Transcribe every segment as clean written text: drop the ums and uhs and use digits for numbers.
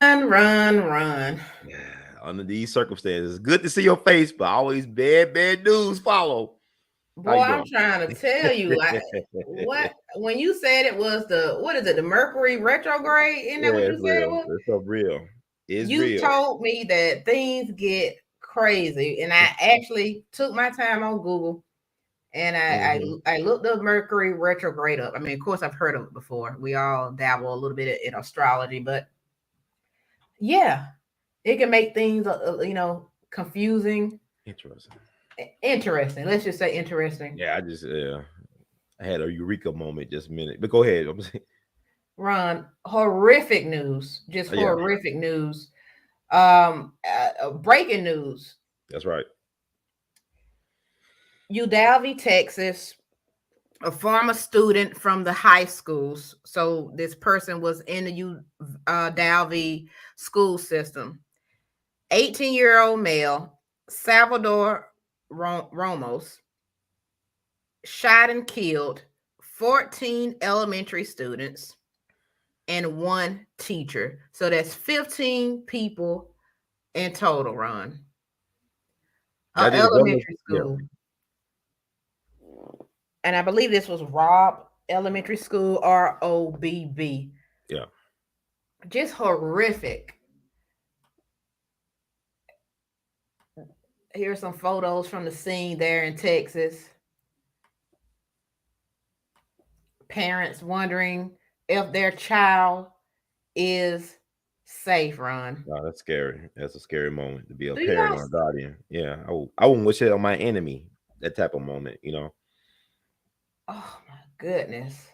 Run. Yeah, under these circumstances, good to see your face, but always bad news follow. How Boy, you I'm doing? trying to tell you, what when you said it was what is it, the Mercury retrograde? Isn't that Yeah, what you it's said it real. was? It's so real. It's You real. told me that things get crazy, and I actually took my time on Google and Hmm. I looked up Mercury retrograde up. I mean, of course, I've heard of it before. We all dabble a little bit in astrology, but yeah, it can make things confusing, Interesting. interesting. Let's just say interesting. Yeah, I had a eureka moment just a minute, but go ahead. I'm saying, Ron, horrific news, just yeah, horrific news. Breaking news: that's right. Uvalde, Texas, a former student from the high schools. So this person was in the Uvalde school system. 18-year-old male, Salvador Ramos, shot and killed 14 elementary students and one teacher. So that's 15 people in total, Ron. That is government. Elementary Yeah, school. And I believe this was Robb Elementary School, ROBB. yeah. Just horrific. Here's some photos from the scene there in Texas. Parents wondering if their child is safe, Ron. No, that's scary. That's a scary moment to be a Do you parent all? or a guardian. Yeah, I wouldn't wish it on my enemy. That type of moment. Oh my goodness.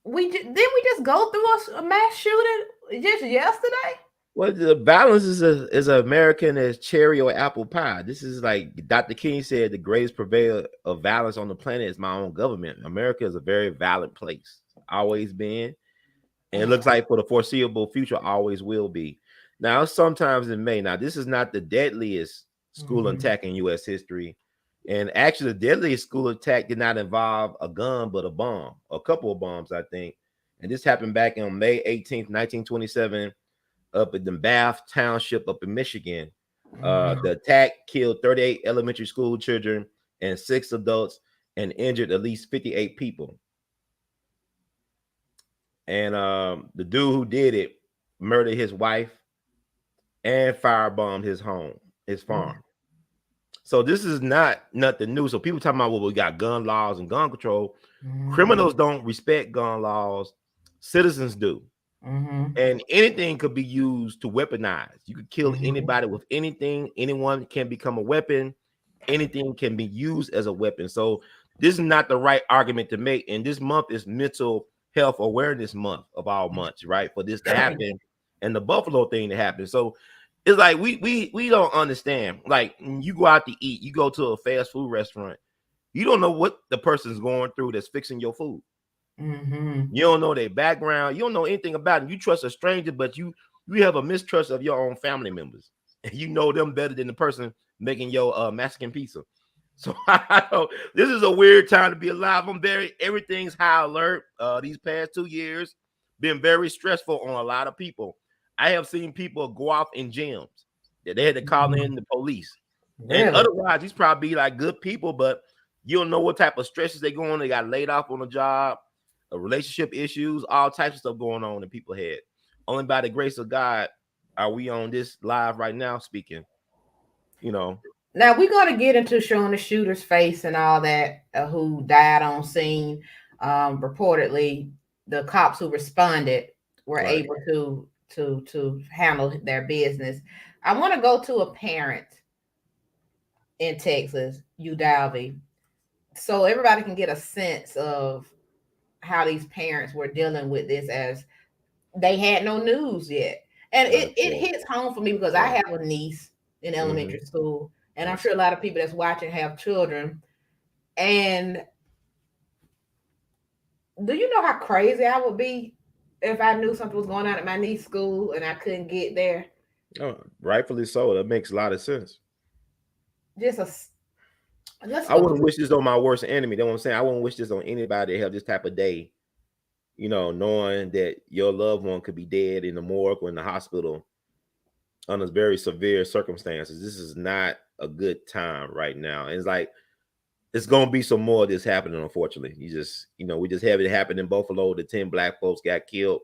Didn't we just go through a mass shooting just yesterday? Well, the balance is American as cherry or apple pie. This is like Dr. King said, the greatest purveyor of violence on the planet is my own government. America is a very violent place, always been, and it looks like for the foreseeable future, always will be. Now, sometimes it may. Now, this is not the deadliest school Mhm. attack in U.S. history, and actually, the deadliest school attack did not involve a gun, but a bomb, a couple of bombs, I think. And this happened back on May 18th, 1927 up in the Bath Township up in Michigan. The attack killed 38 elementary school children and 6 adults and injured at least 58 people. And the dude who did it murdered his wife and firebombed his home, his Mhm. farm. So this is not nothing new. So people talking about, well, we got gun laws and gun control. Mhm. Criminals don't respect gun laws. Citizens do. Mhm. And anything could be used to weaponize. You could kill Mhm. anybody with anything. Anyone can become a weapon. Anything can be used as a weapon. So this is not the right argument to make. And this month is Mental Health Awareness Month of all months, right? For this to happen and the Buffalo thing to happen. So it's like we don't understand. Like you go out to eat, you go to a fast food restaurant, you don't know what the person's going through that's fixing your food. Mhm. You don't know their background. You don't know anything about them. You trust a stranger, but you have a mistrust of your own family members. And you know them better than the person making your Mexican pizza. So I don't, this is a weird time to be alive. Everything's high alert. These past 2 years been very stressful on a lot of people. I have seen people go off in gyms that they had to call in Mhm. the police. And Really? otherwise, these probably like good people, but you don't know what type of stresses they go on. They got laid off on the job, relationship issues, all types of stuff going on in people's head. Only by the grace of God are we on this live right now speaking. You know, Now we're gonna get into showing the shooter's face and all that, who died on scene. Reportedly, the cops who responded were right? able to handle their business. I want to go to a parent in Texas, Uvalde, so everybody can get a sense of how these parents were dealing with this, as they had no news yet. And Right. it Yeah. hits home for me because I Yeah. have a niece in Mm-hmm. elementary school, and I'm Yeah. sure a lot of people that's watching have children. And do you know how crazy I would be if I knew something was going on at my niece's school and I couldn't get there? Oh, rightfully so. That makes a lot of sense. Just just I a wouldn't wish this on my worst enemy. You know what I'm saying? I wouldn't wish this on anybody to have this type of day you know, knowing that your loved one could be dead in the morgue or in the hospital under very severe circumstances. This is not a good time right now. And it's like, it's gonna be some more of this happening, unfortunately. We just have it happen in Buffalo. The 10 black folks got killed,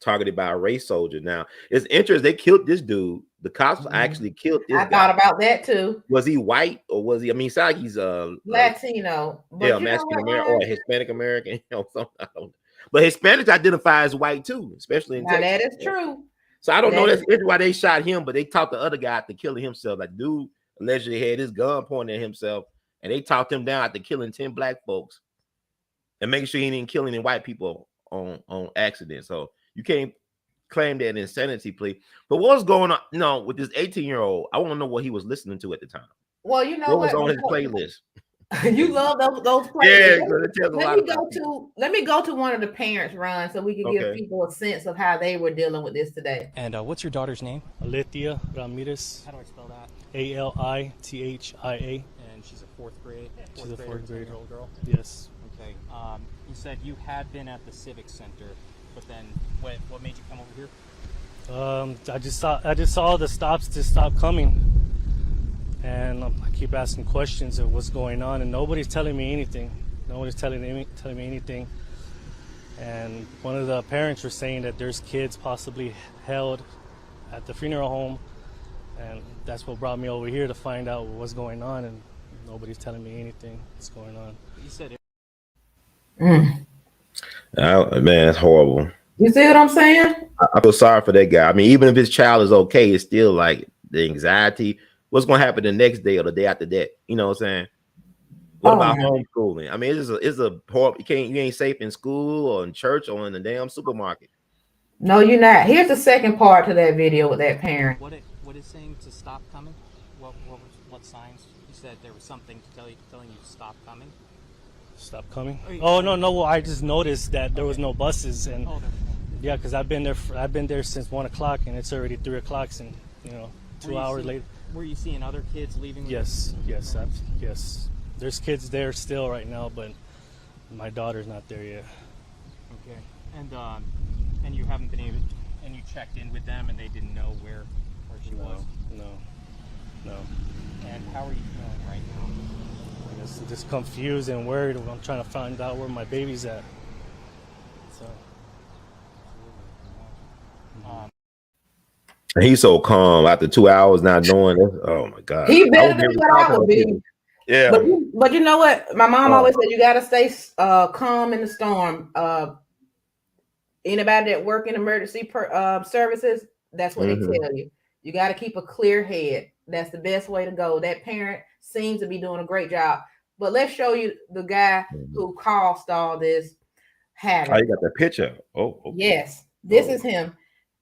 targeted by a race soldier. Now, it's interesting, they killed this dude. The cops actually killed this I guy. thought about that too. Was he white or was he? I mean, it's like he's Latino, but yeah, Mexican American or Hispanic American, something. I don't know. But Hispanics identify as white too, especially in Texas. That is true. So I don't know that's why they shot him, but they talked the other guy to killing himself. Like, dude allegedly had his gun pointed at himself, and they talked him down after killing 10 black folks and making sure he didn't kill any white people on accident. So you can't claim that insanity plea. But what's going on, with this 18-year-old? I want to know what he was listening to at the time. Well, you know what was on his playlist. You love those playlists. Yeah, let me go to one of the parents, Ron, so we can give people a sense of how they were dealing with this today. And what's your daughter's name? Alithia Ramirez. How do I spell that? Alithia. And she's a fourth grade. She's a fourth grade girl. Yes. Okay. You said you had been at the Civic Center, but then what made you come over here? I just saw the stops just stop coming, and I keep asking questions of what's going on, and nobody's telling me anything. Nobody's telling me anything. And one of the parents were saying that there's kids possibly held at the funeral home, and that's what brought me over here to find out what's going on, and nobody's telling me anything that's going on. You said it. Man, it's horrible. You see what I'm saying? I feel sorry for that guy. I mean, even if his child is okay, it's still like the anxiety. What's going to happen the next day or the day after that? You know what I'm saying? What about homeschooling? I mean, it's a horrible. You ain't safe in school or in church or in the damn supermarket. No, you're not. Here's the second part to that video with that parent. What is saying to stop coming? What signs? You said there was something telling you to stop coming. Stop coming? Oh no! Well, I just noticed that there was no buses, and yeah, because I've been there since 1 o'clock, and it's already 3 o'clock, and 2 hours later. Were you seeing other kids leaving? Yes. There's kids there still right now, but my daughter's not there yet. Okay. And you haven't been able, and you checked in with them, and they didn't know where she was. No. And how are you feeling right now? I'm just confused and worried. I'm trying to find out where my baby's at. So. He's so calm after 2 hours not knowing. Oh my God. He better than what I would be. Yeah. But you know what? My mom always said you gotta stay calm in the storm. Anybody that work in emergency services, that's what they tell you. You got to keep a clear head. That's the best way to go. That parent seems to be doing a great job. But let's show you the guy who caused all this havoc. Oh, you got that picture. Oh, okay. Yes, this is him.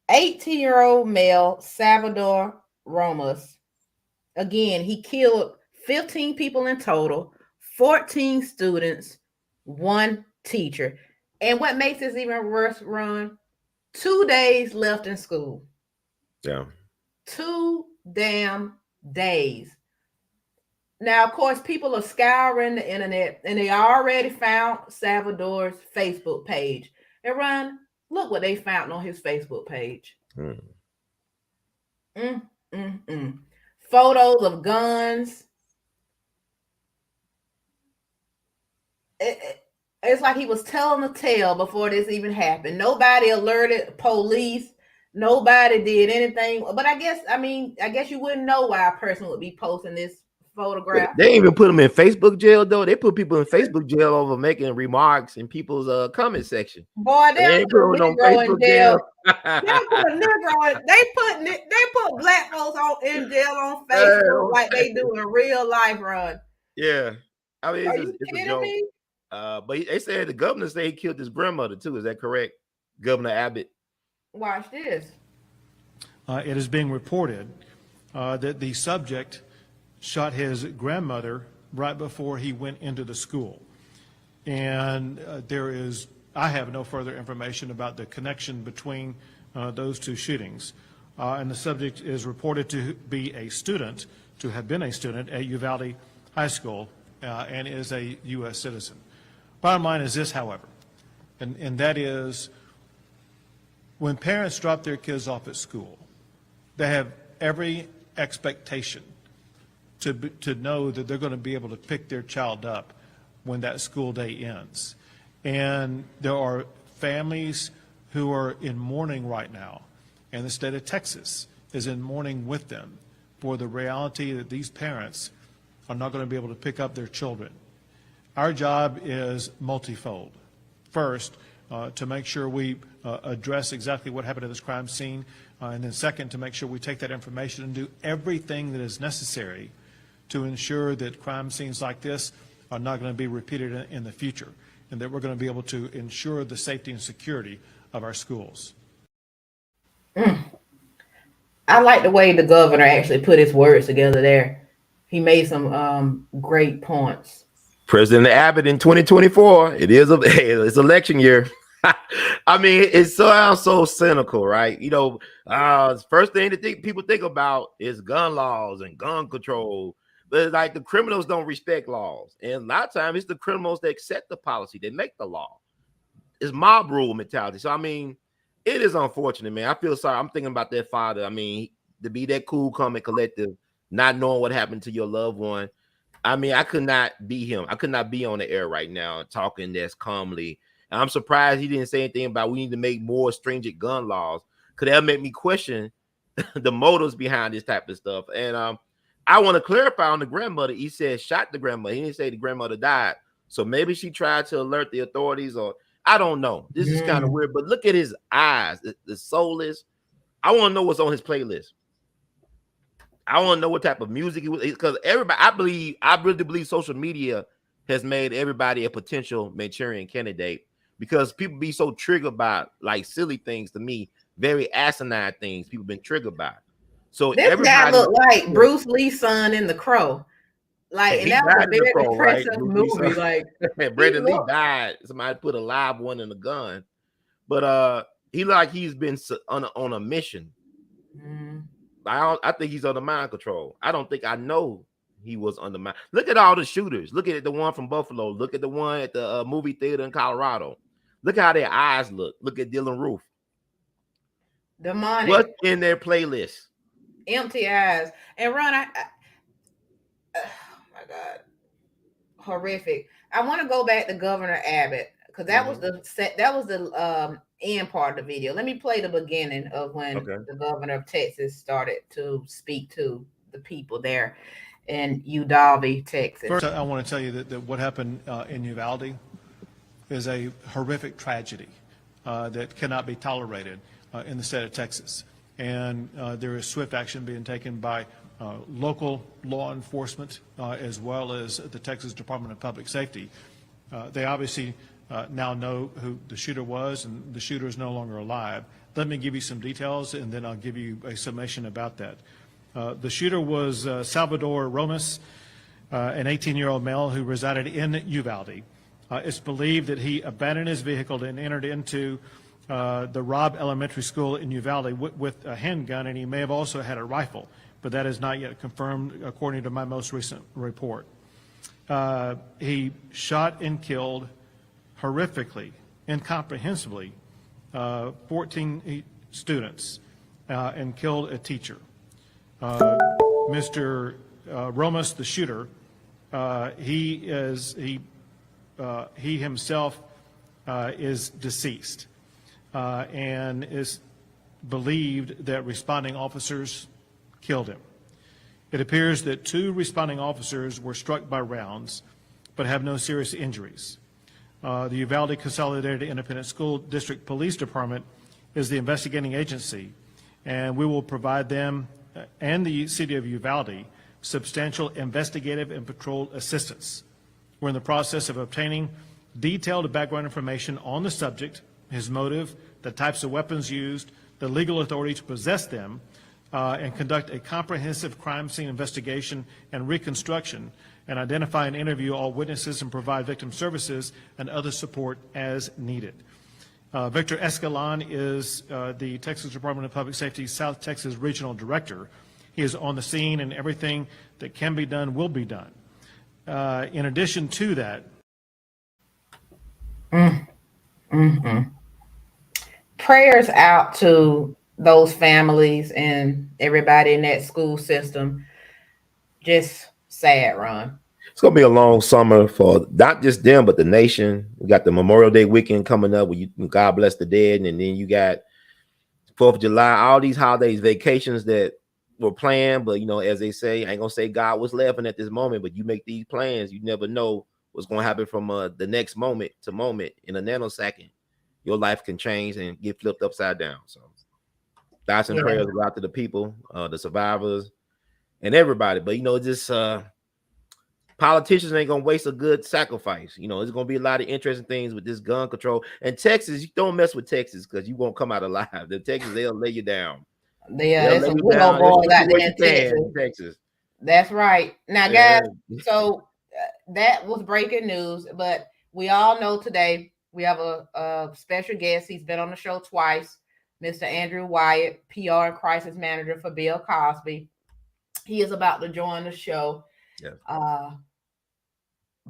18-year-old male Salvador Ramos. Again, he killed 15 people in total, 14 students, 1 teacher. And what makes this even worse, Ron, 2 days left in school. Yeah. 2 damn days. Now, of course, people are scouring the internet, and they already found Salvador's Facebook page. And Ron, look what they found on his Facebook page. Photos of guns. It's like he was telling a tale before this even happened. Nobody alerted police. Nobody did anything. But I guess you wouldn't know why a person would be posting this photograph. They even put them in Facebook jail, though. They put people in Facebook jail over making remarks in people's comment section. Boy, they put a Negro in jail. They put black folks in jail on Facebook like they do in real life, Ron. Yeah. I mean, it's kidding a joke. Me? But they said the governor said he killed his grandmother too. Is that correct, Governor Abbott? Watch this. It is being reported that the subject shot his grandmother right before he went into the school. And I have no further information about the connection between those 2 shootings. And the subject is reported to be to have been a student at Uvalde High School and is a U.S. citizen. Bottom line is this, however. and that is when parents drop their kids off at school, they have every expectation to know that they're going to be able to pick their child up when that school day ends. And there are families who are in mourning right now, and the state of Texas is in mourning with them for the reality that these parents are not going to be able to pick up their children. Our job is multifold. First, to make sure we address exactly what happened at this crime scene, and then second, to make sure we take that information and do everything that is necessary to ensure that crime scenes like this are not going to be repeated in the future, and that we're going to be able to ensure the safety and security of our schools. I like the way the governor actually put his words together there. He made some great points. President Abbott in 2024. It's election year. I mean, it sounds so cynical, right? You know, first thing that people think about is gun laws and gun control. But it's like the criminals don't respect laws. And a lot of times it's the criminals that set the policy, they make the law. It's mob rule mentality. So, I mean, it is unfortunate, man. I feel sorry. I'm thinking about that father. I mean, to be that cool, calm, and collective, not knowing what happened to your loved one. I mean, I could not be him. I could not be on the air right now talking this calmly. And I'm surprised he didn't say anything about we need to make more stringent gun laws. Could that make me question the motives behind this type of stuff? And I want to clarify on the grandmother. He said shot the grandmother. He didn't say the grandmother died. So maybe she tried to alert the authorities, or I don't know. This is kind of weird. But look at his eyes, the soulless. I want to know what's on his playlist. I want to know what type of music he was, because everybody, I really believe social media has made everybody a potential Manchurian candidate, because people be so triggered by like silly things, to me, very asinine things people been triggered by. So this guy looked like Bruce Lee's son in The Crow. Like, and that was a very impressive movie. Like, Brandon Lee died. Somebody put a live one in the gun, but he like he's been on a mission. I think he's under mind control. I don't think I know he was under mind. Look at all the shooters. Look at the one from Buffalo. Look at the one at the movie theater in Colorado. Look how their eyes look. Look at Dylan Roof. Demonic. What's in their playlist? Empty eyes. And Ron, oh my God, horrific. I want to go back to Governor Abbott, because that was the end part of the video. Let me play the beginning of when the governor of Texas started to speak to the people there in Uvalde, Texas. First, I want to tell you that what happened in Uvalde is a horrific tragedy that cannot be tolerated in the state of Texas. And there is swift action being taken by local law enforcement as well as the Texas Department of Public Safety. They obviously now know who the shooter was, and the shooter is no longer alive. Let me give you some details, and then I'll give you a summation about that. The shooter was Salvador Romas, an 18-year-old male who resided in Uvalde. It's believed that he abandoned his vehicle and entered into the Robb Elementary School in Uvalde with a handgun, and he may have also had a rifle, but that is not yet confirmed according to my most recent report. He shot and killed horrifically, incomprehensibly, 14 students and killed a teacher. Mr. Romas, the shooter, he himself is deceased and is believed that responding officers killed him. It appears that 2 responding officers were struck by rounds but have no serious injuries. The Uvalde Consolidated Independent School District Police Department is the investigating agency, and we will provide them and the city of Uvalde substantial investigative and patrol assistance. We're in the process of obtaining detailed background information on the subject, his motive, the types of weapons used, the legal authority to possess them, and conduct a comprehensive crime scene investigation and reconstruction, and identify and interview all witnesses and provide victim services and other support as needed. Victor Escalon is the Texas Department of Public Safety South Texas Regional Director. He is on the scene, and everything that can be done will be done. In addition to that, Mm-mm. Prayers out to those families and everybody in that school system. Just sad, Ron. It's gonna be a long summer for not just them, but the nation. We got the Memorial Day weekend coming up, where you God bless the dead, and then you got 4th of July, all these holidays, vacations that were planned. But as they say, I ain't gonna say God was laughing at this moment, but you make these plans, you never know what's gonna happen from the next moment to moment in a nanosecond. Your life can change and get flipped upside down. So thoughts and Yeah. prayers go out to the people, the survivors, and everybody. But just politicians ain't gonna waste a good sacrifice. There's gonna be a lot of interesting things with this gun control. And Texas, you don't mess with Texas because you won't come out alive. The Texas, they'll lay you down. Yeah, They'll there's lay some you good old down. They'll boys shoot out you where there you in can Texas. in Texas. That's right. Now, Yeah. guys, so that was breaking news, but we all know today we have a special guest. He's been on the show twice, Mr. Andrew Wyatt, PR and crisis manager for Bill Cosby. He is about to join the show. Yeah.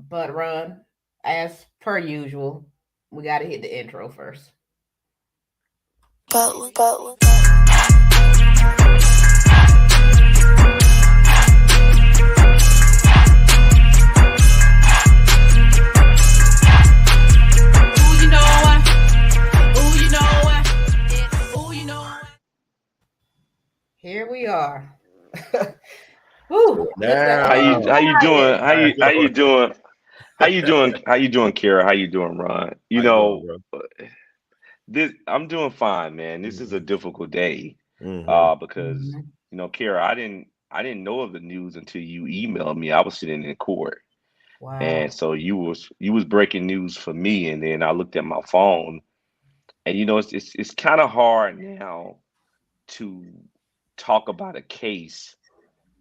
But Ron, as per usual, we got to hit the intro first. Here we are. Woo, Now, How you doing? How you doing? How you doing? How you doing, Kara? How you doing, Ron? How you doing, bro? I'm doing fine, man. This is a difficult day, Mm-hmm. because Kara, I didn't know of the news until you emailed me. I was sitting in court, Wow. and so you was breaking news for me, and then I looked at my phone, and it's kind of hard now to talk about a case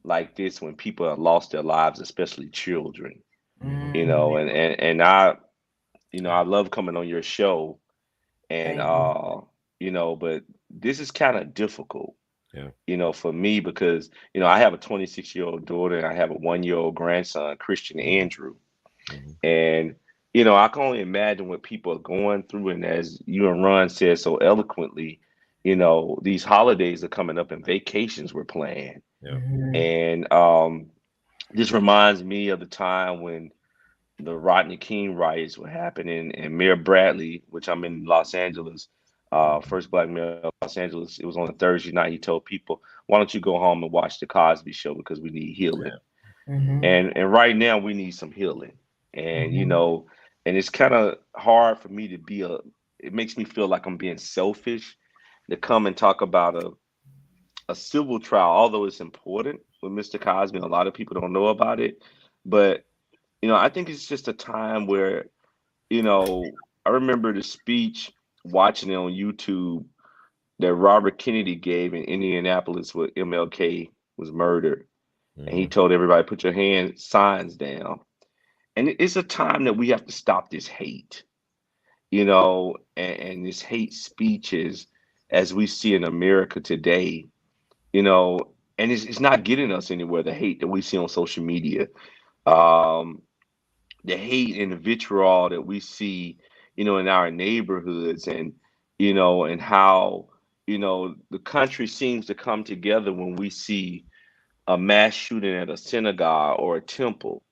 like this when people have lost their lives, especially children. Mhm. And I love coming on your show, and Thank you. but this is kind of difficult, Yeah. for me, because I have a 26-year-old daughter and I have a 1-year-old grandson, Christian Andrew, Mm-hmm. and I can only imagine what people are going through. And as you and Ron said so eloquently, these holidays are coming up and vacations were planned, Yeah. Mhm. and this reminds me of the time when the Rodney King riots were happening, and Mayor Bradley, which I'm in Los Angeles, first black mayor of Los Angeles, it was on a Thursday night. He told people, "Why don't you go home and watch the Cosby Show because we need healing." Mhm. And right now we need some healing, and Mhm. and it's kind of hard for me to It makes me feel like I'm being selfish to come and talk about a civil trial, although it's important with Mr. Cosby. A lot of people don't know about it, but I think it's just a time where, I remember the speech, watching it on YouTube, that Robert Kennedy gave in Indianapolis where MLK was murdered. And he Mm-hmm. told everybody, put your hand signs down. And it's a time that we have to stop this hate, and this hate speeches as we see in America today, you know, and it's not getting us anywhere, the hate that we see on social media. Um, the hate and the vitriol that we see, in our neighborhoods, and how, the country seems to come together when we see a mass shooting at a synagogue or a temple.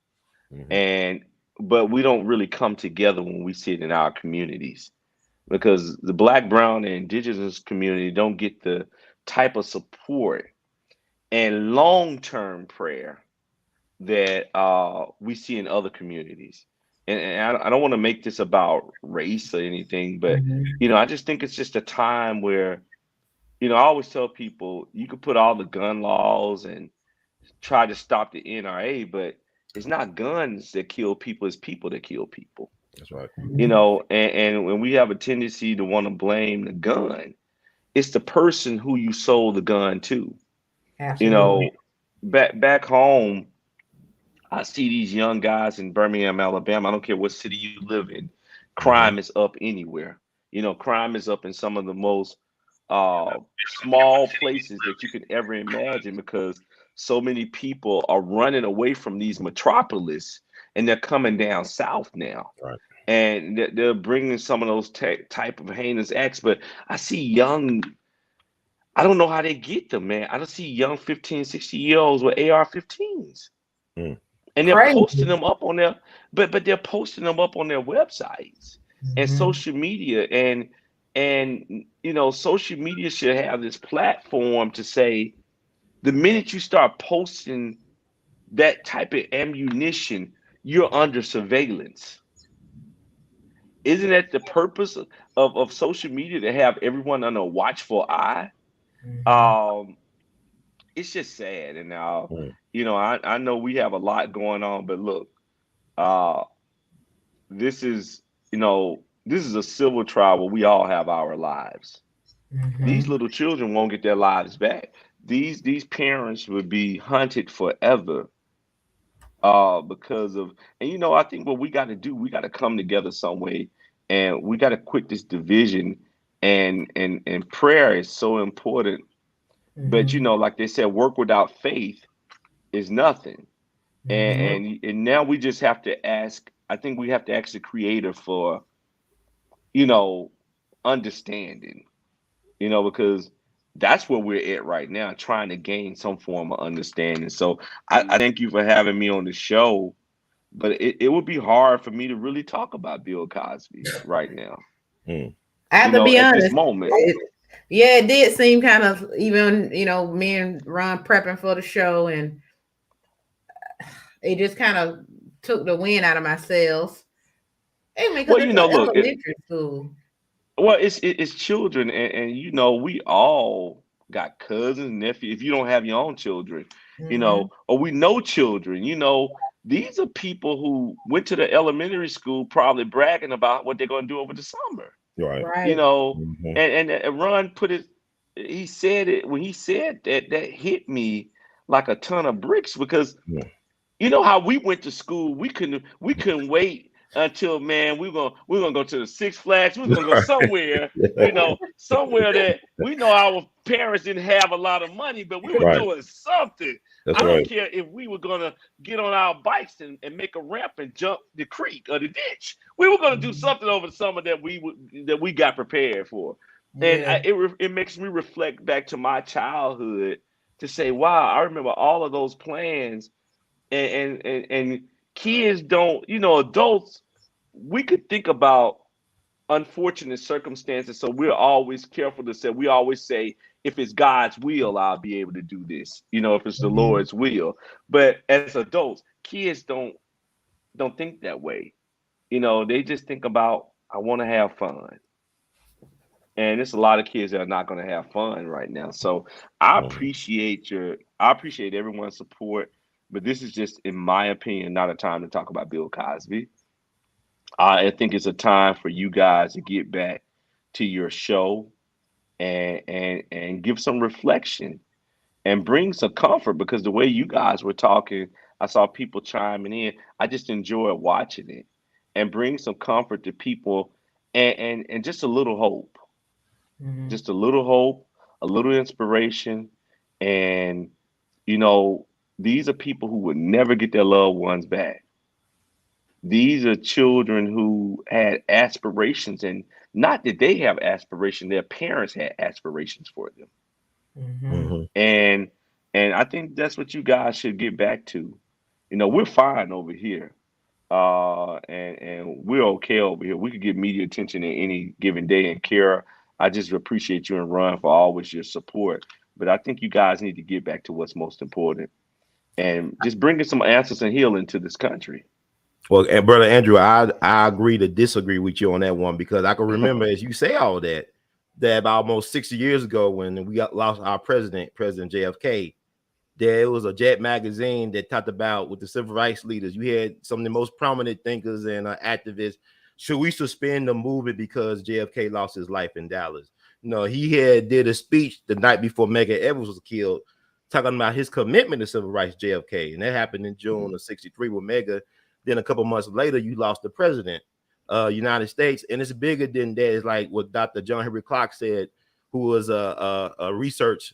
Mm-hmm. And but we don't really come together when we see it in our communities, because the Black, brown, and indigenous community don't get the type of support and long-term prayer that we see in other communities. And I don't want to make this about race or anything, but Mhm. I just think it's just a time where, I always tell people, you could put all the gun laws and try to stop the NRA, but it's not guns that kill people, it's people that kill people. That's right. And when we have a tendency to want to blame the gun, it's the person who you sold the gun to. You Absolutely. know, back home, I see these young guys in Birmingham, Alabama. I don't care what city you live in. Mm-hmm. Crime is up anywhere. Crime is up in some of the most small places that you could ever imagine, because so many people are running away from these metropolis and they're coming down south now. Right. and they're bringing some of those type of heinous acts. But I see young, I don't know how they get them, man. I don't see young 15, 60-year-olds with AR-15s. Mm. And they're Crazy. posting them up on their, but they're posting them up on their websites and Mhm. social media. And you know, social media should have this platform to say, the minute you start posting that type of ammunition, you're under surveillance. Isn't that the purpose of social media, to have everyone under a watchful eye? Mhm. Um, it's just sad. And Mm. you know, I know we have a lot going on, but look, uh, this is, you know, this is a civil trial where we all have our lives. These Mhm. little children won't get their lives back. These parents would be hunted forever, because of, and you know, I think what we got to do, we got to come together some way, and we got to quit this division. And prayer is so important. But you Mhm. know, like they said, work without faith is nothing. and Mhm. and now we just have to ask, I think we have to ask the creator for, you know, understanding, you know, because that's where we're at right now, trying to gain some form of understanding. So I thank you for having me on the show, but it would be hard for me to really talk about Bill Cosby right now, Mm. I you have to know, be at this honest. moment. Yeah, it did seem kind of, even, me and Ron prepping for the show, and it just kind of took the wind out of my sails. I mean, because Well, you it's know, an look, elementary school. well, it's children, and you know, we all got cousins, nephews. If you don't have your own children, you Hmm. know, or we know children, you know, these are people who went to the elementary school probably bragging about what they're going to do over the summer, Right. you Right. know. Mhm. And Ron put it, he said it when he said that, that hit me like a ton of bricks, because Yeah. you know how we went to school. We couldn't wait until, man, we're gonna go to the Six Flags. We're gonna go somewhere, you know, somewhere that we know our parents didn't have a lot of money, but we were Right. doing something. That's I don't right. care if we were gonna get on our bikes and make a ramp and jump the creek or the ditch. We were gonna do Mhm. something over the summer that we got prepared for. And Yeah. it makes me reflect back to my childhood to say, wow, I remember all of those plans. And kids don't, you know, adults, we could think about unfortunate circumstances, so we're always careful to say, we always say, if it's God's will, I'll be able to do this, you know, if it's the Mhm. Lord's will. But as adults, kids don't think that way. You know, they just think about, I want to have fun. And there's a lot of kids that are not going to have fun right now. So Mhm. I appreciate everyone's support, but this is just, in my opinion, not a time to talk about Bill Cosby. I think it's a time for you guys to get back to your show, and give some reflection and bring some comfort, because the way you guys were talking, I saw people chiming in. I just enjoyed watching it, and bring some comfort to people, and just a little hope, Mhm. just a little hope, a little inspiration. And, you know, these are people who would never get their loved ones back. These are children who had aspirations, and not that they have aspiration, their parents had aspirations for them. Mhm. Mhm. And I think that's what you guys should get back to. You know, we're fine over here. And we're okay over here. We could get media attention at any given day. And Kara, I just appreciate you and Ron for always your support. But I think you guys need to get back to what's most important, and just bringing some answers and healing to this country. Well, and brother Andrew, I agree to disagree with you on that one, because I can remember, as you say all that, that about almost 60 years ago, when we lost our President JFK, there was a Jet magazine that talked about, with the civil rights leaders, you had some of the most prominent thinkers and activists. Should we suspend the movement because JFK lost his life in Dallas? No, he had did a speech the night before Medgar Evers was killed, talking about his commitment to civil rights, JFK, and that happened in June of '63 with Medgar. Then a couple months later, you lost the president, United States, and it's bigger than that. It's like what Dr. John Henry Clark said, who was a research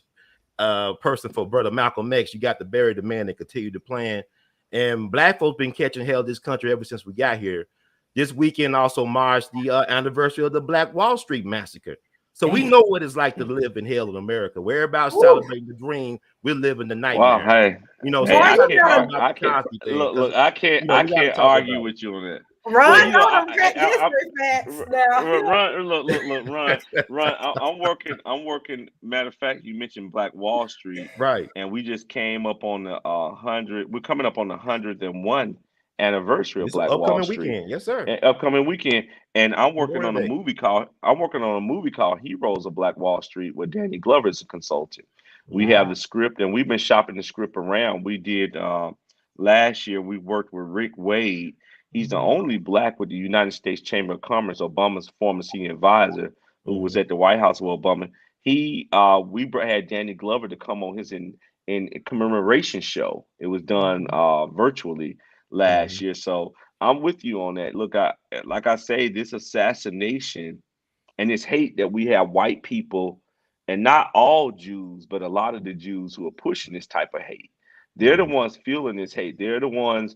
person for brother Malcolm X. You got to bury the man and continue to plan. And black folks been catching hell this country ever since we got here. This weekend also marks the anniversary of the Black Wall Street massacre. So we know what it's like to live in hell in America. We're about celebrating the dream. We're living the Wow, nightmare. hey, You know, so hey, Boy, I I got you to can't, talk better about I the can't Cosby thing look, because look, I can't, you know I we got to can't talk argue about it. with you on that. Well, run you know, on them history facts now. run, look, run. I'm working. Matter of fact, you mentioned Black Wall Street, Right. and we just came up on the 100. We're coming up on the 101 anniversary of This Black Wall upcoming Street, weekend. Yes, sir. upcoming weekend. And Memorial Day. I'm working on a movie called Heroes of Black Wall Street with Danny Glover as a consultant. We Mhm. have the script, and we've been shopping the script around. We did last year. We worked with Rick Wade. He's the only black with the United States Chamber of Commerce, Obama's former senior advisor, who was Mhm. at the White House with Obama. Had Danny Glover to come on his in commemoration show. It was done virtually last Mhm. year. So I'm with you on that. Look, like I say, this assassination and this hate that we have white people, and not all Jews, but a lot of the Jews who are pushing this type of hate. They're the Mhm. ones fueling this hate. They're the ones,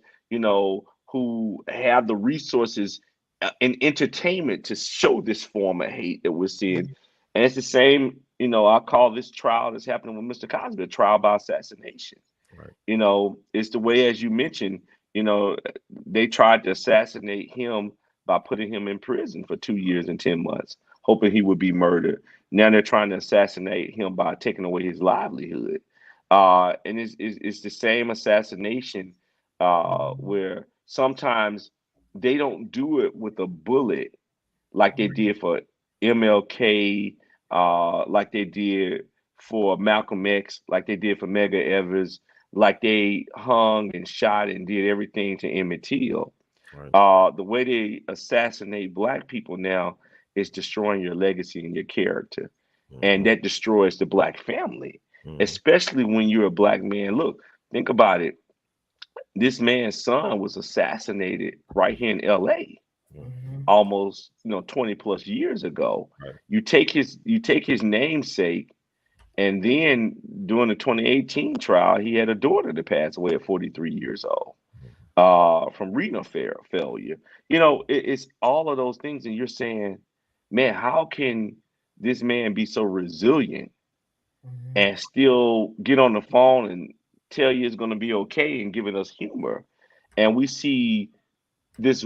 who have the resources and entertainment to show this form of hate that we're seeing. And it's the same, I call this trial that's happening with Mr. Cosby a trial by assassination. Right. It's the way, as you mentioned, you know, they tried to assassinate him by putting him in prison for 2 years and 10 months, hoping he would be murdered. Now they're trying to assassinate him by taking away his livelihood. And it's the same assassination where sometimes they don't do it with a bullet like they did for MLK, like they did for Malcolm X, like they did for Medgar Evers, like they hung and shot and did everything to Emmett Till. Right. The way they assassinate black people now is destroying your legacy and your character, and Mhm. that destroys the black family, Mhm. especially when you're a black man. Look, think about it. This man's son was assassinated right here in LA Mhm. almost 20 plus years ago. Right. You take his namesake, and then during the 2018 trial he had a daughter that passed away at 43 years old from renal failure. It's all of those things, and you're saying, man, how can this man be so resilient and still get on the phone and tell you it's going to be okay and giving us humor? And we see this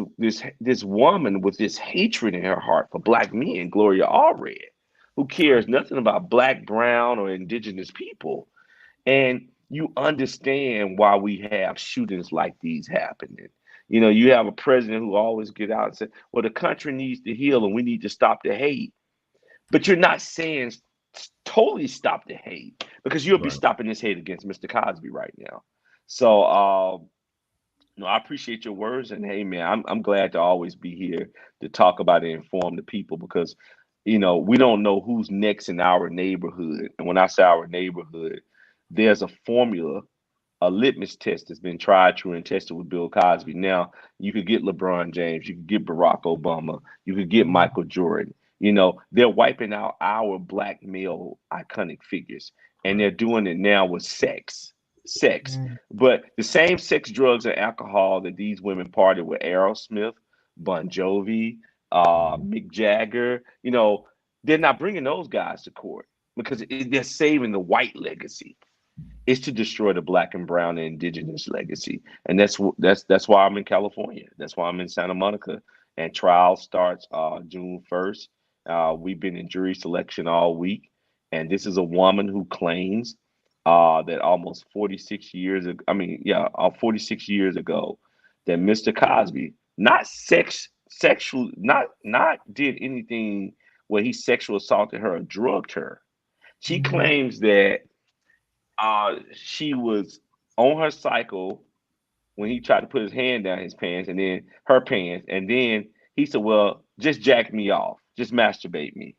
woman with this hatred in her heart for black men, Gloria Allred, who Right. cares nothing about black, brown, or indigenous people. And you understand why we have shootings like these happening. You have a president who always get out and say, well, the country needs to heal and we need to stop the hate. But you're not saying totally stop the hate, because you'll be Right. stopping this hate against Mr. Cosby right now. So no, I appreciate your words, and hey, man, I'm glad to always be here to talk about and inform the people, because we don't know who's next in our neighborhood. And when I say our neighborhood, there's a formula, a litmus test that's been tried, true, and tested with Bill Cosby. Now, you could get LeBron James, you could get Barack Obama, you could get Michael Jordan. They're wiping out our black male iconic figures, and Right. they're doing it now with sex. But the same sex, drugs, and alcohol that these women party with, Aerosmith, Bon Jovi, Mhm. Mick Jagger, they're not bringing those guys to court because they're saving the white legacy. It's to destroy the black and brown and indigenous legacy, and that's why I'm in California. That's why I'm in Santa Monica, and trial starts June 1st. We've been in jury selection all week, and this is a woman who claims that almost 46 years ago, 46 years ago, that Mr. Cosby not sexual, not did anything where he sexual assaulted her or drugged her. She claims that she was on her cycle when he tried to put his hand down his pants and then her pants, and then he said, "Well, just jack me off, just masturbate me."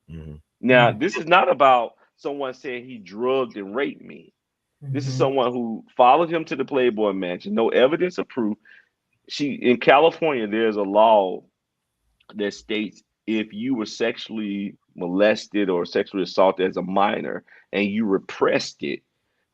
Mhm. Now, this is not about someone saying he drugged and raped me. This is someone who followed him to the Playboy Mansion, no evidence of proof. In California, there's a law that states if you were sexually molested or sexually assaulted as a minor and you repressed it,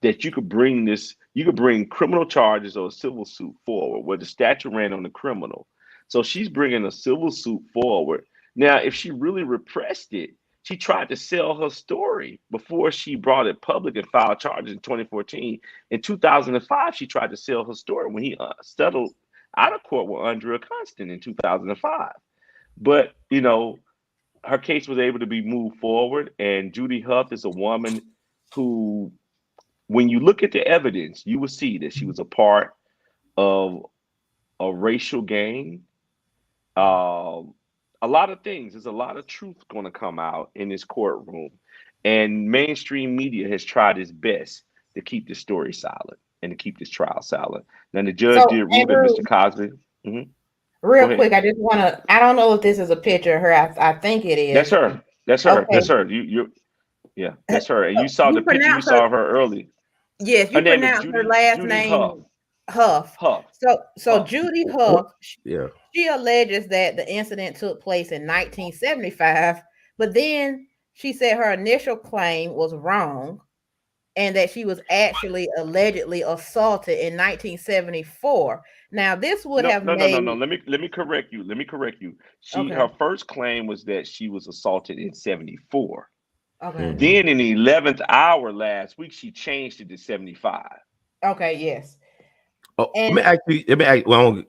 that you could bring criminal charges or a civil suit forward where the statute ran on the criminal. So she's bringing a civil suit forward. Now, if she really repressed it, she tried to sell her story before she brought it public and filed charges in 2014. In 2005, she tried to sell her story when he settled out of court with Andrea Constant in 2005. But, her case was able to be moved forward. And Judy Huth is a woman who, when you look at the evidence, you will see that she was a part of a racial gang. A lot of things. There's a lot of truth going to come out in this courtroom. And mainstream media has tried its best to keep this story silent and to keep this trial silent. Now, the judge So, did rule that Andrew, Mr. Cosby. real quick, I just want to, I don't know if this is a picture of her. I think it is. That's her. That's her. Okay. That's her. Yeah, that's her. And you saw You the picture. You pronounce saw her- her early. Yes, you Her name is pronounce her last Judy name Huth. Huth. So Huth. Judy Huth, Yeah. she alleges that the incident took place in 1975, but then she said her initial claim was wrong and that she was actually allegedly assaulted in 1974. Now, this would have made No. Let me correct you. Okay. Her first claim was that she was assaulted in 74. Okay. Then in the 11th hour last week, she changed it to 75. Okay, yes. Oh, And- let me ask, well,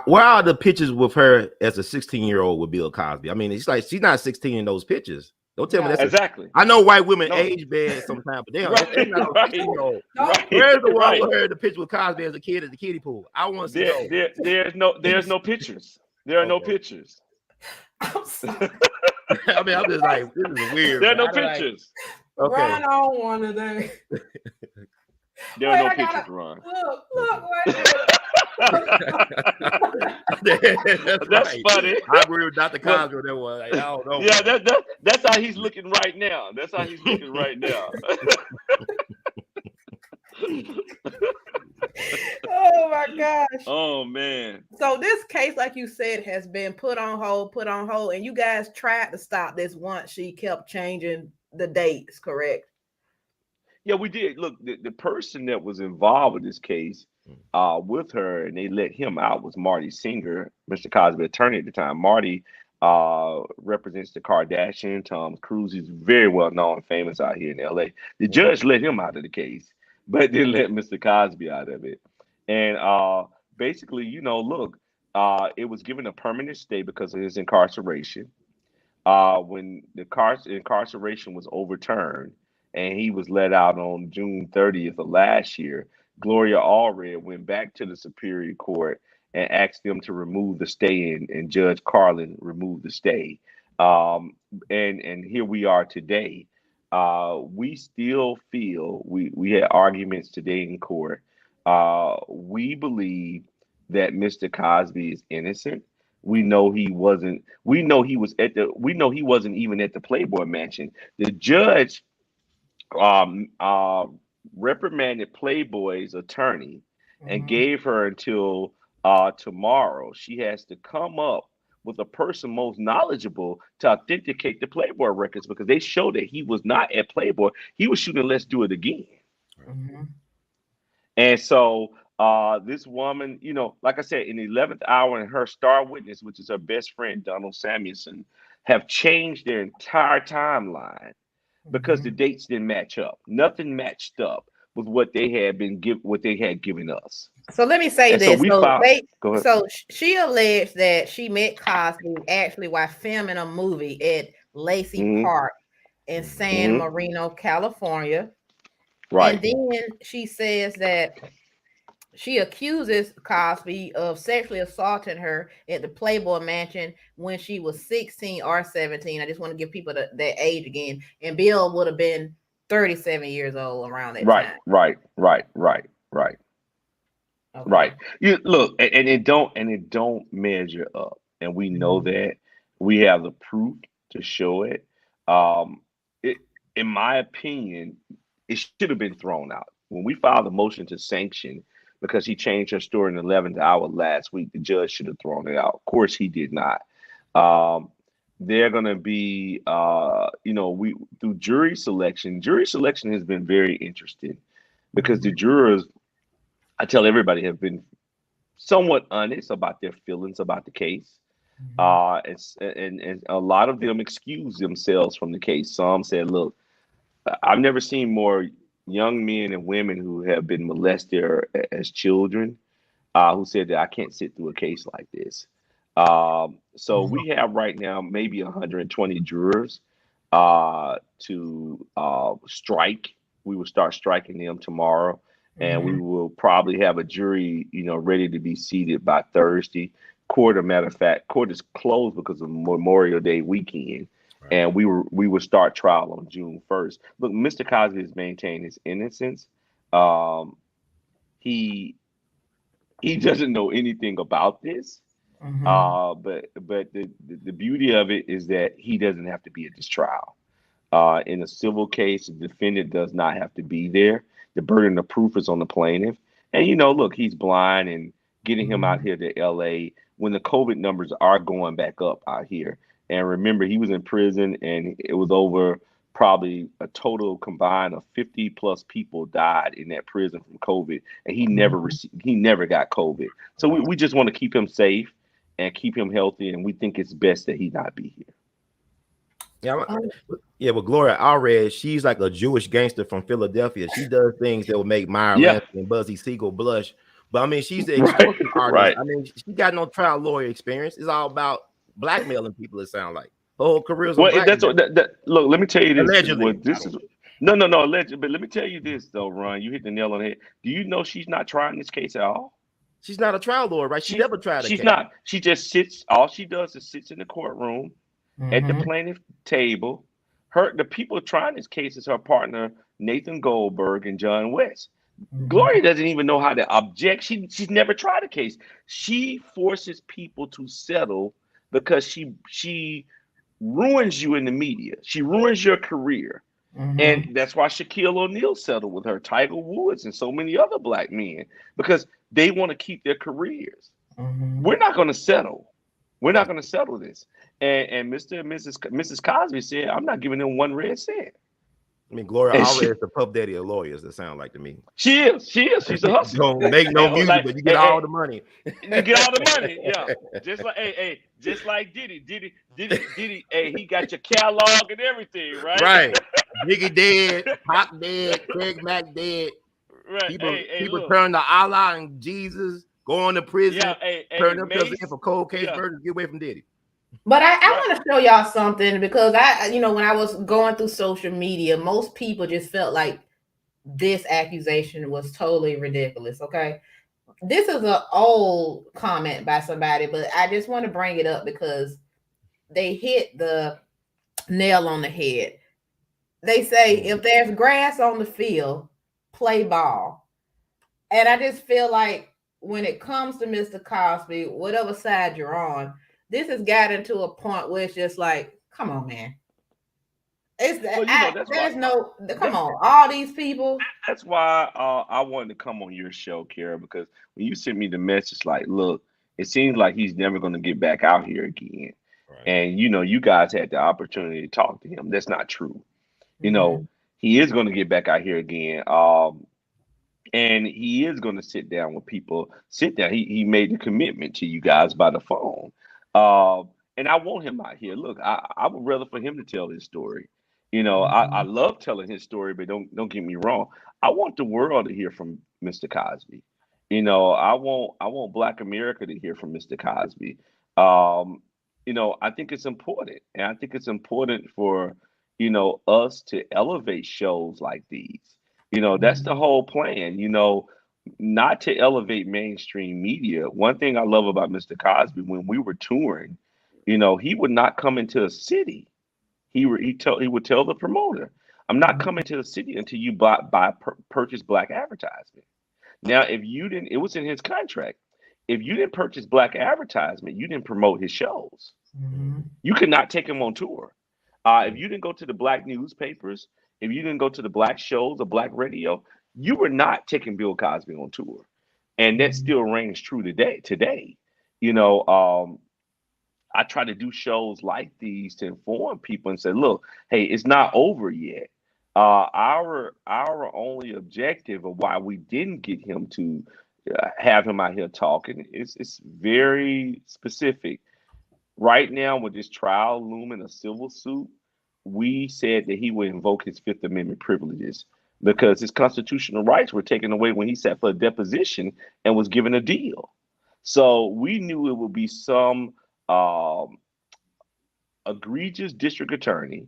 where are the pictures with her as a 16-year-old with Bill Cosby? I mean, it's like she's not 16 in those pictures. Don't tell me that's Exactly. I know white women No. age bad sometimes, but they're Right, not right. 16-year-old. Right. Where's the one Right. with her in the picture with Cosby as a kid at the kiddie pool? I want to know. There's no pictures. There are no Okay. pictures. I'm sorry. I mean, I'm just like, this is weird. There are no man. I don't pictures. Okay. Ron on one today. There are Wait, no I pictures, gotta- Ron. Look, wait. That's right. funny. I agree with Dr. Cosby on that one. Like, I don't know. Yeah, that's how he's looking right now. That's how he's looking right now. Oh my gosh. Oh man. So this case, like you said, has been put on hold, and you guys tried to stop this once she kept changing the dates, correct? Yeah, we did. Look, the person that was involved with this case with her, and they let him out, was Marty Singer, Mr. Cosby attorney at the time. Marty represents the Kardashian. Tom Cruise is very well known and famous out here in LA. The judge let him out of the case, but didn't let Mr. Cosby out of it. And basically, look, it was given a permanent stay because of his incarceration. When the incarceration was overturned and he was let out on June 30th of last year, Gloria Allred went back to the Superior Court and asked them to remove the stay, and Judge Carlin removed the stay. And here we are today. We still feel we had arguments today in court. We believe that Mr. Cosby is innocent. We know he wasn't. We know he wasn't even at the Playboy Mansion. The judge reprimanded Playboy's attorney and gave her until tomorrow. She has to come up with a person most knowledgeable to authenticate the Playboy records, because they show that he was not at Playboy. He was shooting Let's Do It Again. And so this woman, like I said, in the 11th hour, and her star witness, which is her best friend, Donald Samuelson, have changed their entire timeline because the dates didn't match up. Nothing matched up with what they had given us. So let me say And this. Go ahead. So she alleged that she met Cosby actually while filming a movie at Lacey Park in San Marino, California. Right. And then she says that she accuses Cosby of sexually assaulting her at the Playboy Mansion when she was 16 or 17. I just want to give people that age again. And Bill would have been 37 years old around that time. Right. Okay. Right. You look, and it don't measure up, and we know that. We have the proof to show it. In my opinion, it should have been thrown out. When we filed a motion to sanction because he changed her story in the 11th hour last week, the judge should have thrown it out. Of course, he did not. They're going to be, we through jury selection. Jury selection has been very interesting because the jurors, I tell everybody, have been somewhat honest about their feelings about the case. And a lot of them excused themselves from the case. Some said, "Look, I've never seen more young men and women who have been molested as children who said that I can't sit through a case like this." So we have right now maybe 120 jurors to strike. We will start striking them tomorrow, and we will probably have a jury, ready to be seated by Thursday. Court, a matter of fact, court is closed because of Memorial Day weekend. Right. And we will start trial on June 1st. Look, Mr. Cosby has maintained his innocence. He doesn't know anything about this. But the beauty of it is that he doesn't have to be at this trial. In a civil case, the defendant does not have to be there. The burden of proof is on the plaintiff. And look, he's blind, and getting him out here to LA when the COVID numbers are going back up out here. And remember, he was in prison, and it was over probably a total combined of 50 plus people died in that prison from COVID, and he never got COVID. So we just want to keep him safe and keep him healthy, and we think it's best that he not be here. Yeah, but Gloria Allred, she's like a Jewish gangster from Philadelphia. She does things that will make Myra Lansing and Buzzy Siegel blush. But I mean, she's the extortion artist. Right. I mean, she got no trial lawyer experience. It's all about blackmailing people. It sounds like her whole career's on that's what. Look, let me tell you this. Allegedly. No, alleged. But let me tell you this though, Ron. You hit the nail on the head. Do you know she's not trying this case at all? She's not a trial lawyer, right? She never tried a case. She's not. She just sits. All she does is sits in the courtroom at the plaintiff table. The people trying this case is her partner Nathan Goldberg and John West. Gloria doesn't even know how to object. She's never tried a case. She forces people to settle because she ruins you in the media. She ruins your career. And that's why Shaquille O'Neal settled with her, Tiger Woods, and so many other black men, because they want to keep their careers. We're not going to settle. We're not going to settle this. And Mr. and Mrs. Cosby said, I'm not giving them one red cent. I mean, Gloria Allred is the puff daddy of lawyers, that sound like to me. She is. She's a hustler. Don't make no music, but you get all the money. You get all the money, yeah. Just like Diddy. Hey, he got your catalog and everything, right? Right. Biggie dead, Pac dead, Craig Mack dead. Right. People turn to Allah and Jesus, going to prison, turn themselves in for cold case murders, get away from Diddy. But I want to show y'all something, because when I was going through social media, most people just felt like this accusation was totally ridiculous. Okay. This is an old comment by somebody, but I just want to bring it up because they hit the nail on the head. They say, if there's grass on the field, play ball. And I just feel like when it comes to Mr. Cosby, whatever side you're on, this has gotten to a point where it's just like, come on, man. Come on, all these people. That's why I wanted to come on your show, Kara, because when you sent me the message, like, look, it seems like he's never going to get back out here again. Right. And, you guys had the opportunity to talk to him. That's not true. He is going to get back out here again. And he is going to sit down with people. He made the commitment to you guys by the phone. And I want him out here. Look, I would rather for him to tell his story. I love telling his story, but don't get me wrong. I want the world to hear from Mr. Cosby. I want Black America to hear from Mr. Cosby. I think it's important, and I think it's important for us to elevate shows like these. That's the whole plan. Not to elevate mainstream media. One thing I love about Mr. Cosby, when we were touring, he would not come into a city. He would tell the promoter, I'm not coming to the city until you purchase black advertisement. Now, if you didn't, it was in his contract. If you didn't purchase black advertisement, you didn't promote his shows. You could not take him on tour. If you didn't go to the black newspapers, if you didn't go to the black shows or black radio, you were not taking Bill Cosby on tour. And that still rings true today. I try to do shows like these to inform people and say, look, hey, it's not over yet. Our only objective of why we didn't get him to have him out here talking. It's very specific. Right now, with this trial looming, a civil suit, we said that he would invoke his Fifth Amendment privileges because his constitutional rights were taken away when he sat for a deposition and was given a deal. So we knew it would be some egregious district attorney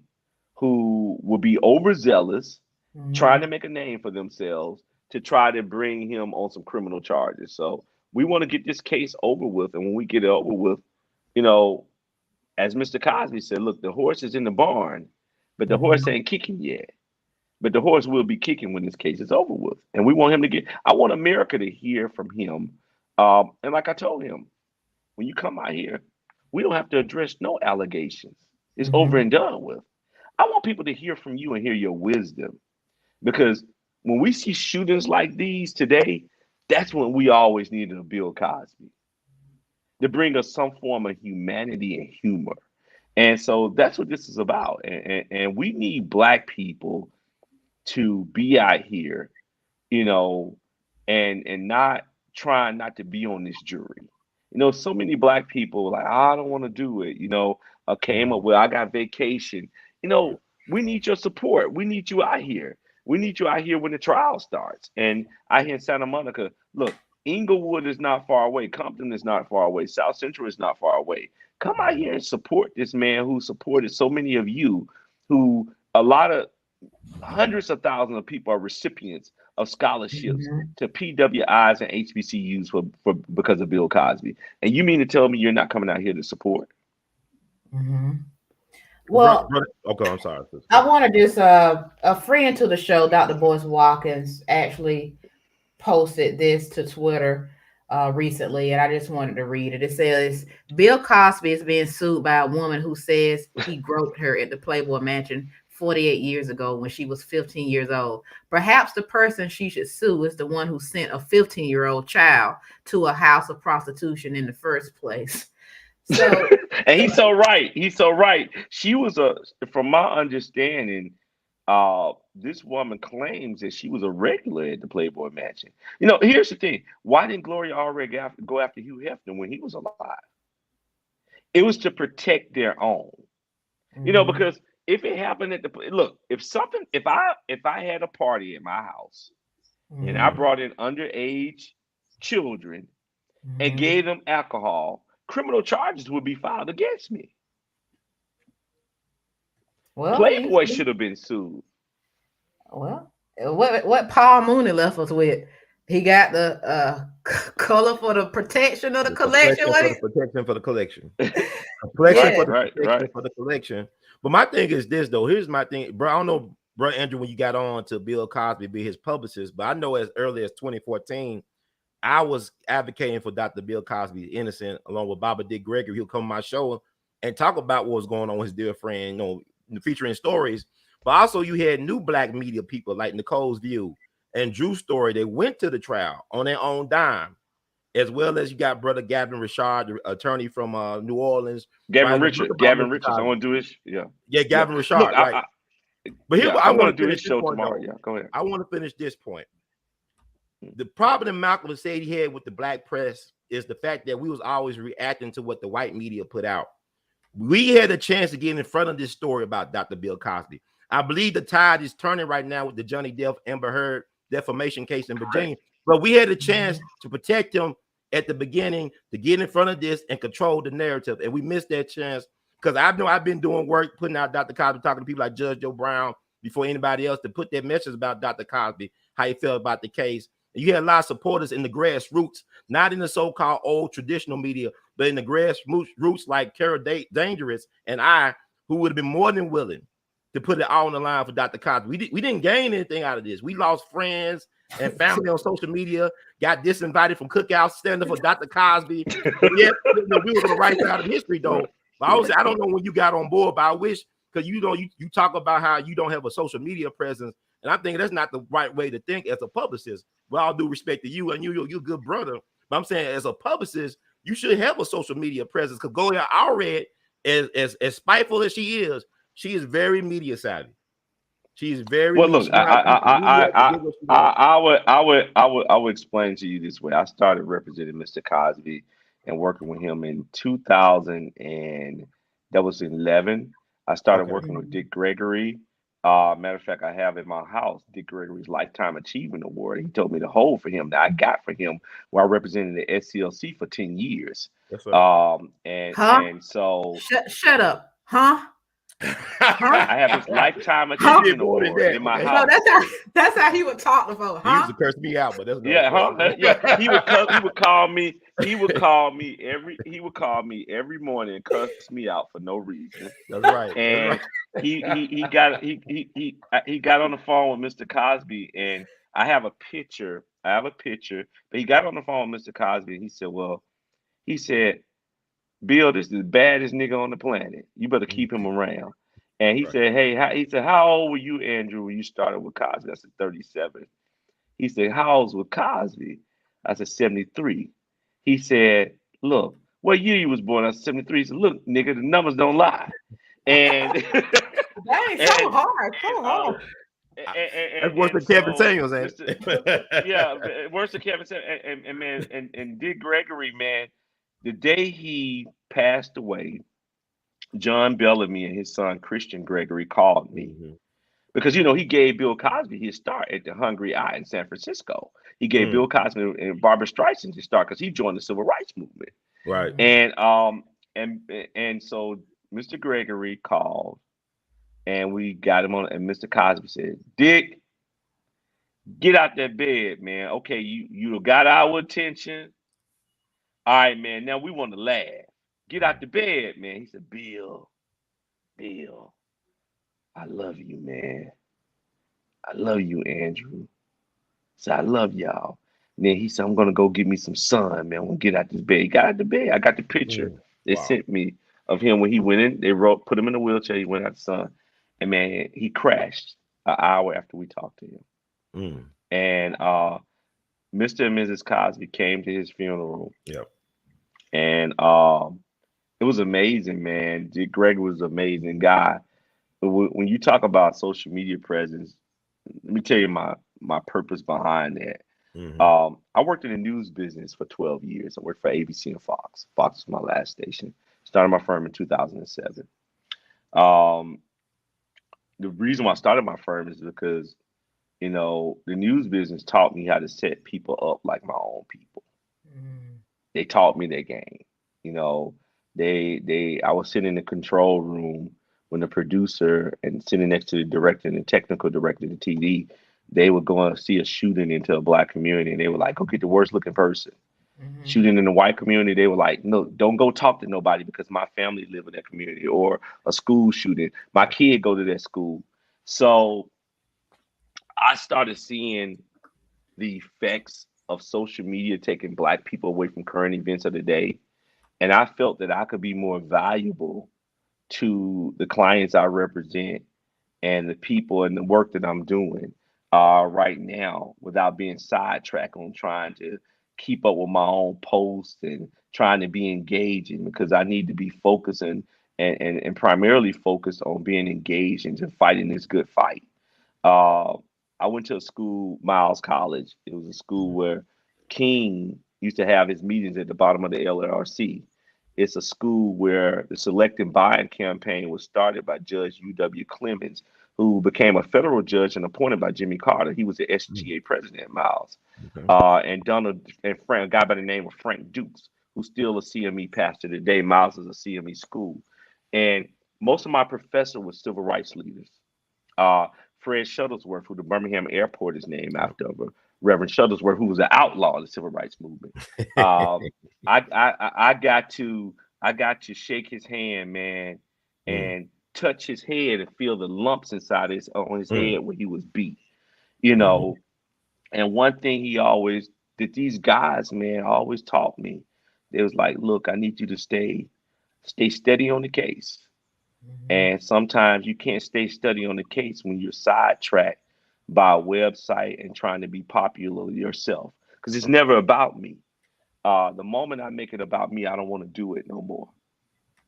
who would be overzealous, trying to make a name for themselves to try to bring him on some criminal charges. So we want to get this case over with. And when we get it over with, you know, as Mr. Cosby said, look, the horse is in the barn, but the horse ain't kicking yet. But the horse will be kicking when this case is over with. And we want him to I want America to hear from him. And like I told him, when you come out here, we don't have to address no allegations. It's over and done with. I want people to hear from you and hear your wisdom. Because when we see shootings like these today, that's when we always needed a Bill Cosby to bring us some form of humanity and humor. And so that's what this is about. And we need Black people to be out here, you know, and not trying not to be on this jury. You know, so many Black people like, I don't want to do it. You know, I came up with, I got vacation. You know, we need your support. We need you out here. We need you out here when the trial starts. And out here in Santa Monica, look, Inglewood is not far away. Compton is not far away. South Central is not far away. Come out here and support this man who supported so many of you, who a lot of hundreds of thousands of people are recipients of scholarships to PWIs and HBCUs for because of Bill Cosby. And you mean to tell me you're not coming out here to support? Well, okay, I'm sorry. I want to just a friend to the show, Dr. Boyce Watkins, actually posted this to Twitter recently, and I just wanted to read it. It says, Bill Cosby is being sued by a woman who says he groped her at the Playboy Mansion 48 years ago when she was 15 years old. Perhaps the person she should sue is the one who sent a 15-year-old child to a house of prostitution in the first place. So, and he's so right. He's so right. She was from my understanding, this woman claims that she was a regular at the Playboy Mansion. You know, here's the thing. Why didn't Gloria already go after Hugh Hefner when he was alive? It was to protect their own. You know, because if it happened at if I had a party at my house and I brought in underage children and gave them alcohol, criminal charges would be filed against me. Well, Playboy should have been sued. Well, what Paul Mooney left us with? He got the color for the protection of the collection. Protection for the collection. Protection for the collection. But my thing is this, though. Here's my thing, bro. I don't know, bro, Andrew, when you got on to Bill Cosby be his publicist, but I know as early as 2014, I was advocating for Dr. Bill Cosby innocent, along with Baba Dick Gregory. He'll come on my show and talk about what was going on with his dear friend, you know, featuring stories. But also you had new Black media people like Nicole's View and Drew Story. They went to the trial on their own dime, as well as you got brother Gavin Richard, the attorney from New Orleans. Gavin Richards. I want to do this. Gavin Richard. Look, right. But here I want to do this show tomorrow. Though. Go ahead. I want to finish this point. The problem Malcolm said he had with the Black press is the fact that we was always reacting to what the white media put out. We had a chance to get in front of this story about Dr. Bill Cosby. I believe the tide is turning right now with the Johnny Depp Amber Heard defamation case in Virginia. But we had a chance to protect him at the beginning, to get in front of this and control the narrative. And we missed that chance because I know I've been doing work, putting out Dr. Cosby, talking to people like Judge Joe Brown before anybody else to put that message about Dr. Cosby, how he felt about the case. And you had a lot of supporters in the grassroots, not in the so-called old traditional media, but in the grassroots like Kera Dangerous and I, who would have been more than willing to put it all on the line for Dr. Cosby. We didn't gain anything out of this. We lost friends and family on social media, got disinvited from cookouts, standing for Dr. Cosby. We were on the right side of history, though. But I don't know when you got on board, but I wish, because you talk about how you don't have a social media presence, and I think that's not the right way to think as a publicist. With all due respect to you, and you're a good brother, but I'm saying as a publicist, you should have a social media presence. Because Gloria Allred, as spiteful as she is very media savvy. She's very Well, look, smart. I would explain to you this way. I started representing Mr. Cosby and working with him in 2000, and that was in 11. I started Okay. working with Dick Gregory. Matter of fact, I have in my house Dick Gregory's Lifetime Achievement Award. He told me to hold for him that I got for him while representing the SCLC for 10 years. That's right. And so Shut up, huh? I have his Lifetime Huh? Achievement Award in my Okay. No, house. that's how he would talk to folks, He used huh? to curse me out, but that's no Yeah, story. yeah. He would call me. He would call me every morning and cuss me out for no reason. That's right. And That's he got on the phone with Mr. Cosby, and I have a picture. But he got on the phone with Mr. Cosby, and he said, "Well, he said, Bill, this is the baddest nigga on the planet. You better keep him around." And he right. said, "Hey, how old were you, Andrew, when you started with Cosby?" I said, 37. He said, "How old was Cosby?" I said, 73. He said, "Look, what year you was born?" I said, 73. He said, "Look, nigga, the numbers don't lie." And Dang, and, so hard, so and, hard. That's worse than Kevin so Samuels, ain't it? yeah, worse than Kevin said, and man, and Dick Gregory, man, the day he passed away, John Bellamy and his son Christian Gregory called me. Mhm. Because he gave Bill Cosby his start at the Hungry Eye in San Francisco. He gave Bill Cosby and Barbara Streisand his start because he joined the civil rights movement. Right. And so Mr. Gregory called, and we got him on. And Mr. Cosby said, "Dick, get out that bed, man. Okay, you got our attention. All right, man. Now we want to laugh. Get out the bed, man." He said, Bill, I love you, man. I love you, Andrew. So I love y'all. And then he said, "I'm gonna go get me some sun, man. I'm gonna get out this bed." He got out the bed. I got the picture they Wow. sent me of him when he went in. They put him in a wheelchair. He went out the sun, and man, he crashed an hour after we talked to him. Mm. And Mr. and Mrs. Cosby came to his funeral, Yep. and it was amazing, man. Greg was an amazing guy. But when you talk about social media presence, let me tell you my purpose behind that. Mhm. I worked in the news business for 12 years. I worked for ABC and Fox. Fox was my last station. Started my firm in 2007. Um, the reason why I started my firm is because, the news business taught me how to set people up like my own people. They taught me their game. You know, I was sitting in the control room when the producer and sitting next to the director and the technical director of the TV, they would go and see a shooting into a black community, and they were like, "Go get the worst looking person." Shooting in the white community, they were like, "No, don't go talk to nobody because my family live in that community." Or a school shooting, my kid go to that school. So I started seeing the effects of social media taking black people away from current events of the day. And I felt that I could be more valuable to the clients I represent and the people and the work that I'm doing right now without being sidetracked on trying to keep up with my own posts and trying to be engaging, because I need to be focused and primarily focused on being engaged and just fighting this good fight. Uh, I went to a school, Miles College. It was a school where King used to have his meetings at the bottom of the LRC. It's a school where the select and buying campaign was started by Judge U.W. Clemens, who became a federal judge and appointed by Jimmy Carter. He was the SGA president, Miles. Okay. And Donald and Frank, a guy by the name of Frank Dukes, who's still a CME pastor today. Miles is a CME school. And most of my professors were civil rights leaders. Fred Shuttlesworth, who the Birmingham airport is named after, Reverend Shuttlesworth, who was an outlaw in the civil rights movement. I got to shake his hand, man, and touch his head and feel the lumps inside on his head where he was beat. And one thing that these guys, man, always taught me. They was like, "Look, I need you to stay steady on the case." And sometimes you can't stay steady on the case when you're sidetracked by a website and trying to be popular yourself, because it's never about me. The moment I make it about me, I don't want to do it no more.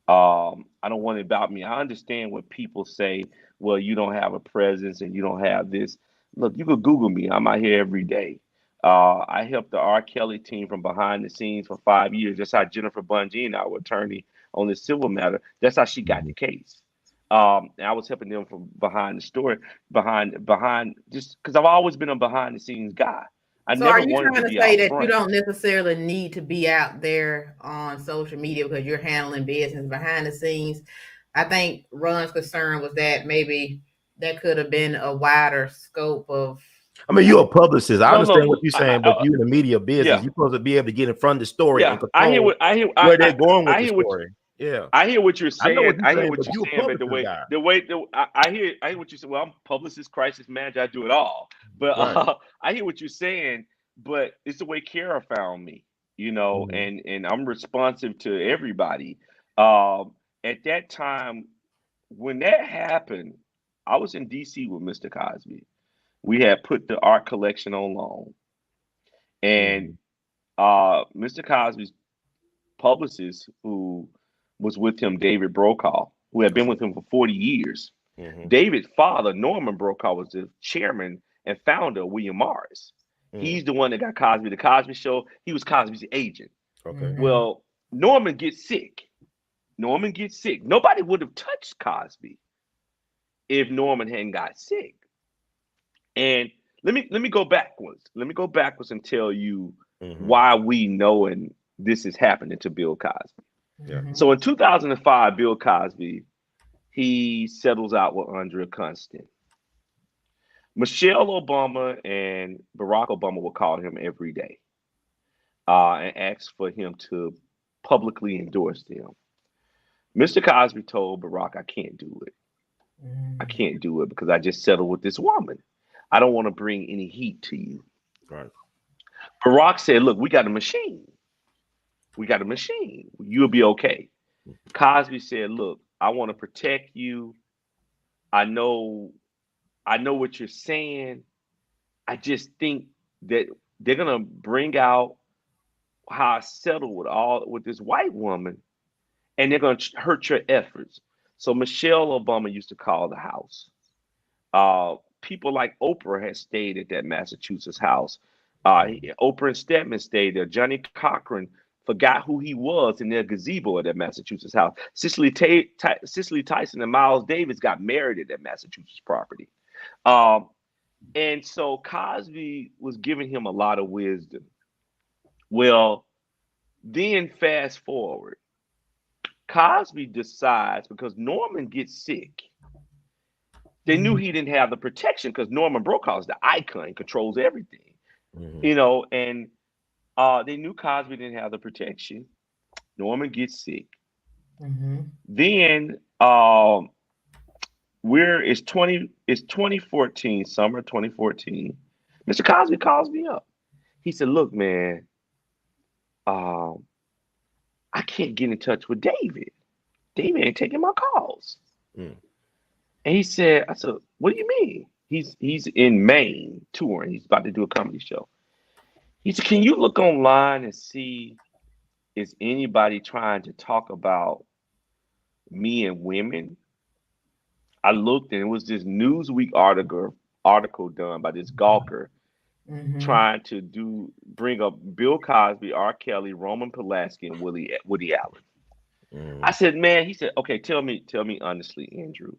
I don't want it about me. I understand what people say. Well, you don't have a presence and you don't have this. Look, you could Google me. I'm out here every day. I helped the R. Kelly team from behind the scenes for 5 years. That's how Jennifer Bungine, our attorney on this civil matter, that's how she got the case. And I was helping them from behind the story, behind just because I've always been a behind the scenes guy. I So are never you wanted to trying to be say out that you front. don't necessarily need to be out there on social media because you're handling business behind the scenes? I think Ron's concern was that maybe that could have been a wider scope of. I mean, you're a publicist. I No, understand no, what you're saying, but you in the media business, yeah, you're supposed to be able to get in front of the story and yeah. I hear control what I hear. where they're going with I the hear what story. Yeah, I hear what you're I know saying. what you're I hear saying, what but you're you're a saying, but publicist guy, I hear what you say. Well, I'm publicist, crisis manager. I do it all. But right? I hear what you're saying. But it's the way Kara found me, Mhm. and I'm responsive to everybody. Um, at that time, when that happened, I was in D.C. with Mr. Cosby. We had put the art collection on loan, and Mhm. Mr. Cosby's publicist, who was with him, David Brokaw, who had been with him for 40 years. Mhm. David's father, Norman Brokaw, was the chairman and founder of William Morris. Mhm. He's the one that got Cosby the Cosby Show. He was Cosby's agent. Okay. Mhm. Well, Norman gets sick. Norman gets sick. Nobody would have touched Cosby if Norman hadn't got sick. And let me go backwards. Let me go backwards and tell you Mhm. why we know and this is happening to Bill Cosby. Yeah. Mhm. So in 2005, Bill Cosby, he settles out with Andrea Constant. Michelle Obama and Barack Obama will call him every day and ask for him to publicly endorse them. Mr. Cosby told Barack, I can't do it. I Mhm. can't do it because I just settled with this woman. I don't want to bring any heat to you. Right. Barack said, look, we got a machine. We got a machine. You'll be okay. Cosby said, look, I want to protect you. I know I know what you're saying. I just think that they're gonna bring out how I settled with this white woman, and they're gonna hurt your efforts. So Michelle Obama used to call the house. People like Oprah had stayed at that Massachusetts house. Oprah and Stedman stayed there. Johnny Cochran forgot who he was in their gazebo at that Massachusetts house. Cicely Tyson and Miles Davis got married at that Massachusetts property. Um, And so Cosby was giving him a lot of wisdom. Well, then fast forward, Cosby decides because Norman gets sick. They knew Mhm. he didn't have the protection because Norman Brokaw is the icon, controls everything, Mhm. and they knew Cosby didn't have the protection. Norman gets sick. Mhm. Then it's 2014, summer 2014. Mr. Cosby calls me up. He said, "Look, man, um, I can't get in touch with David. David ain't taking my calls." Mhm. And I said, what do you mean? He's in Maine touring. He's about to do a comedy show. He said, can you look online and see is anybody trying to talk about me and women? I looked and it was this Newsweek article done by this Gawker Mhm. trying to bring up Bill Cosby, R. Kelly, Roman Polanski, and Woody Allen. I Mhm. said, man, he said, okay, tell me honestly, Andrew,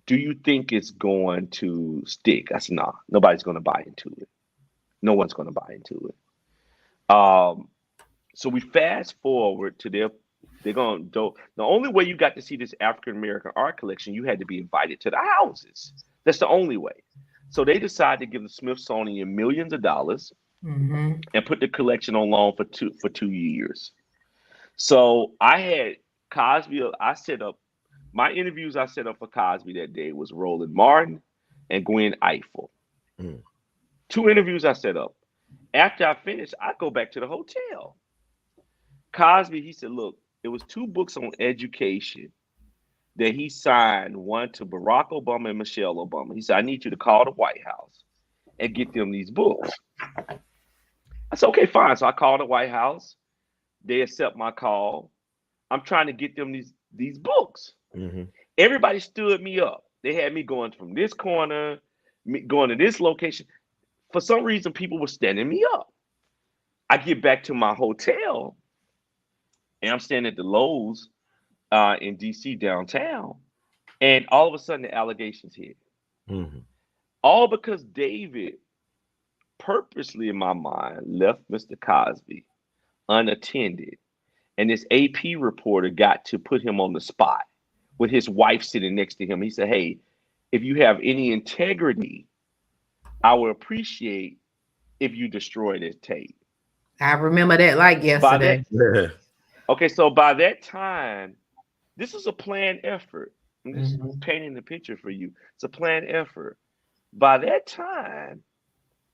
do you think it's going to stick? I said, nah, nobody's going to buy into it. No one's going to buy into it. So we fast forward to they're going to do the only way you got to see this African American art collection, you had to be invited to the houses. That's the only way. So they decided to give the Smithsonian millions of dollars Mhm. and put the collection on loan for 2 years. So I had Cosby. I set up my interviews. I set up for Cosby that day was Roland Martin and Gwen Ifill. Mhm. Two interviews I set up. After I finished, I go back to the hotel. Cosby, he said, "Look, it was two books on education that he signed. One to Barack Obama and Michelle Obama. He said, I need you to call the White House and get them these books." I said, "Okay, fine." So I called the White House. They accept my call. I'm trying to get them these books. Mm-hmm. Everybody stood me up. They had me going from this corner, me going to this location. For some reason, people were standing me up. I get back to my hotel, and I'm standing at the Lowe's in DC downtown, and all of a sudden the allegations hit. Mm-hmm. All because David purposely, in my mind, left Mr. Cosby unattended, and this AP reporter got to put him on the spot with his wife sitting next to him. He said, "Hey, if you have any integrity, I would appreciate if you destroy this tape." I remember that like By that, yesterday. Yeah. okay, so by that time, this is a planned effort. I'm just Mhm. painting the picture for you. It's a planned effort. By that time,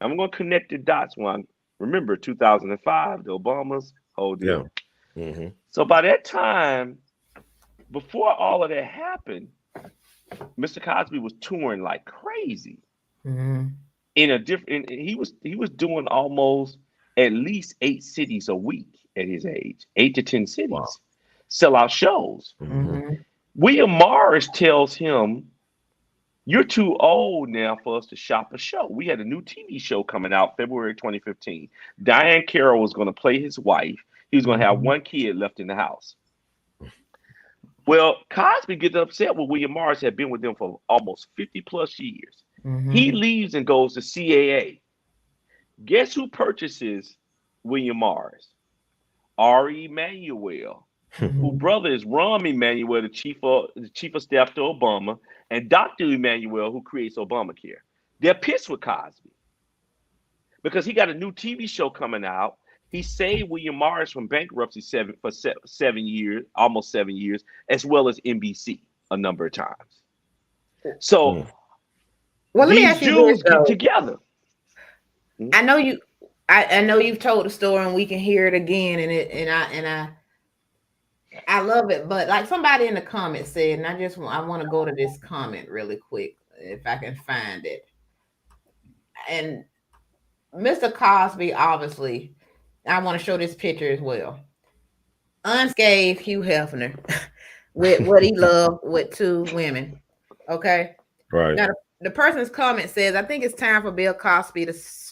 I'm going to connect the dots. One, remember 2005, the Obamas, whole Yeah. deal. Mm-hmm. So by that time, before all of that happened, Mr. Cosby was touring like crazy Mhm. in a different. He was doing almost at least 8 cities a week at his age, 8 to 10 Wow. cities, sell out shows. Mm-hmm. Mhm. William Morris tells him, "You're too old now for us to shop a show." We had a new TV show coming out February 2015. Diane Carroll was going to play his wife. He was going to have Mhm. one kid left in the house. Well, Cosby gets upset with William Morris, had been with them for almost 50 plus years. He Mhm. leaves and goes to CAA. Guess who purchases William Morris? Ari Emanuel, whose Mhm. brother is Rahm Emanuel, the chief of staff to Obama, and Dr. Emanuel, who creates Obamacare. They're pissed with Cosby because he got a new TV show coming out. He saved William Morris from bankruptcy 7 years, almost 7 years, as well as NBC a number of times. So Mm. Well, let me these ask you this Jews get though. together. I know you. I know you've told the story, and we can hear it again. And I love it. But like somebody in the comments said, and I want to go to this comment really quick if I can find it. And Mr. Cosby, obviously, I want to show this picture as well. Unscathed Hugh Hefner with what he loved with two women. Okay. Right. Now, the person's comment says, I think it's time for Bill Cosby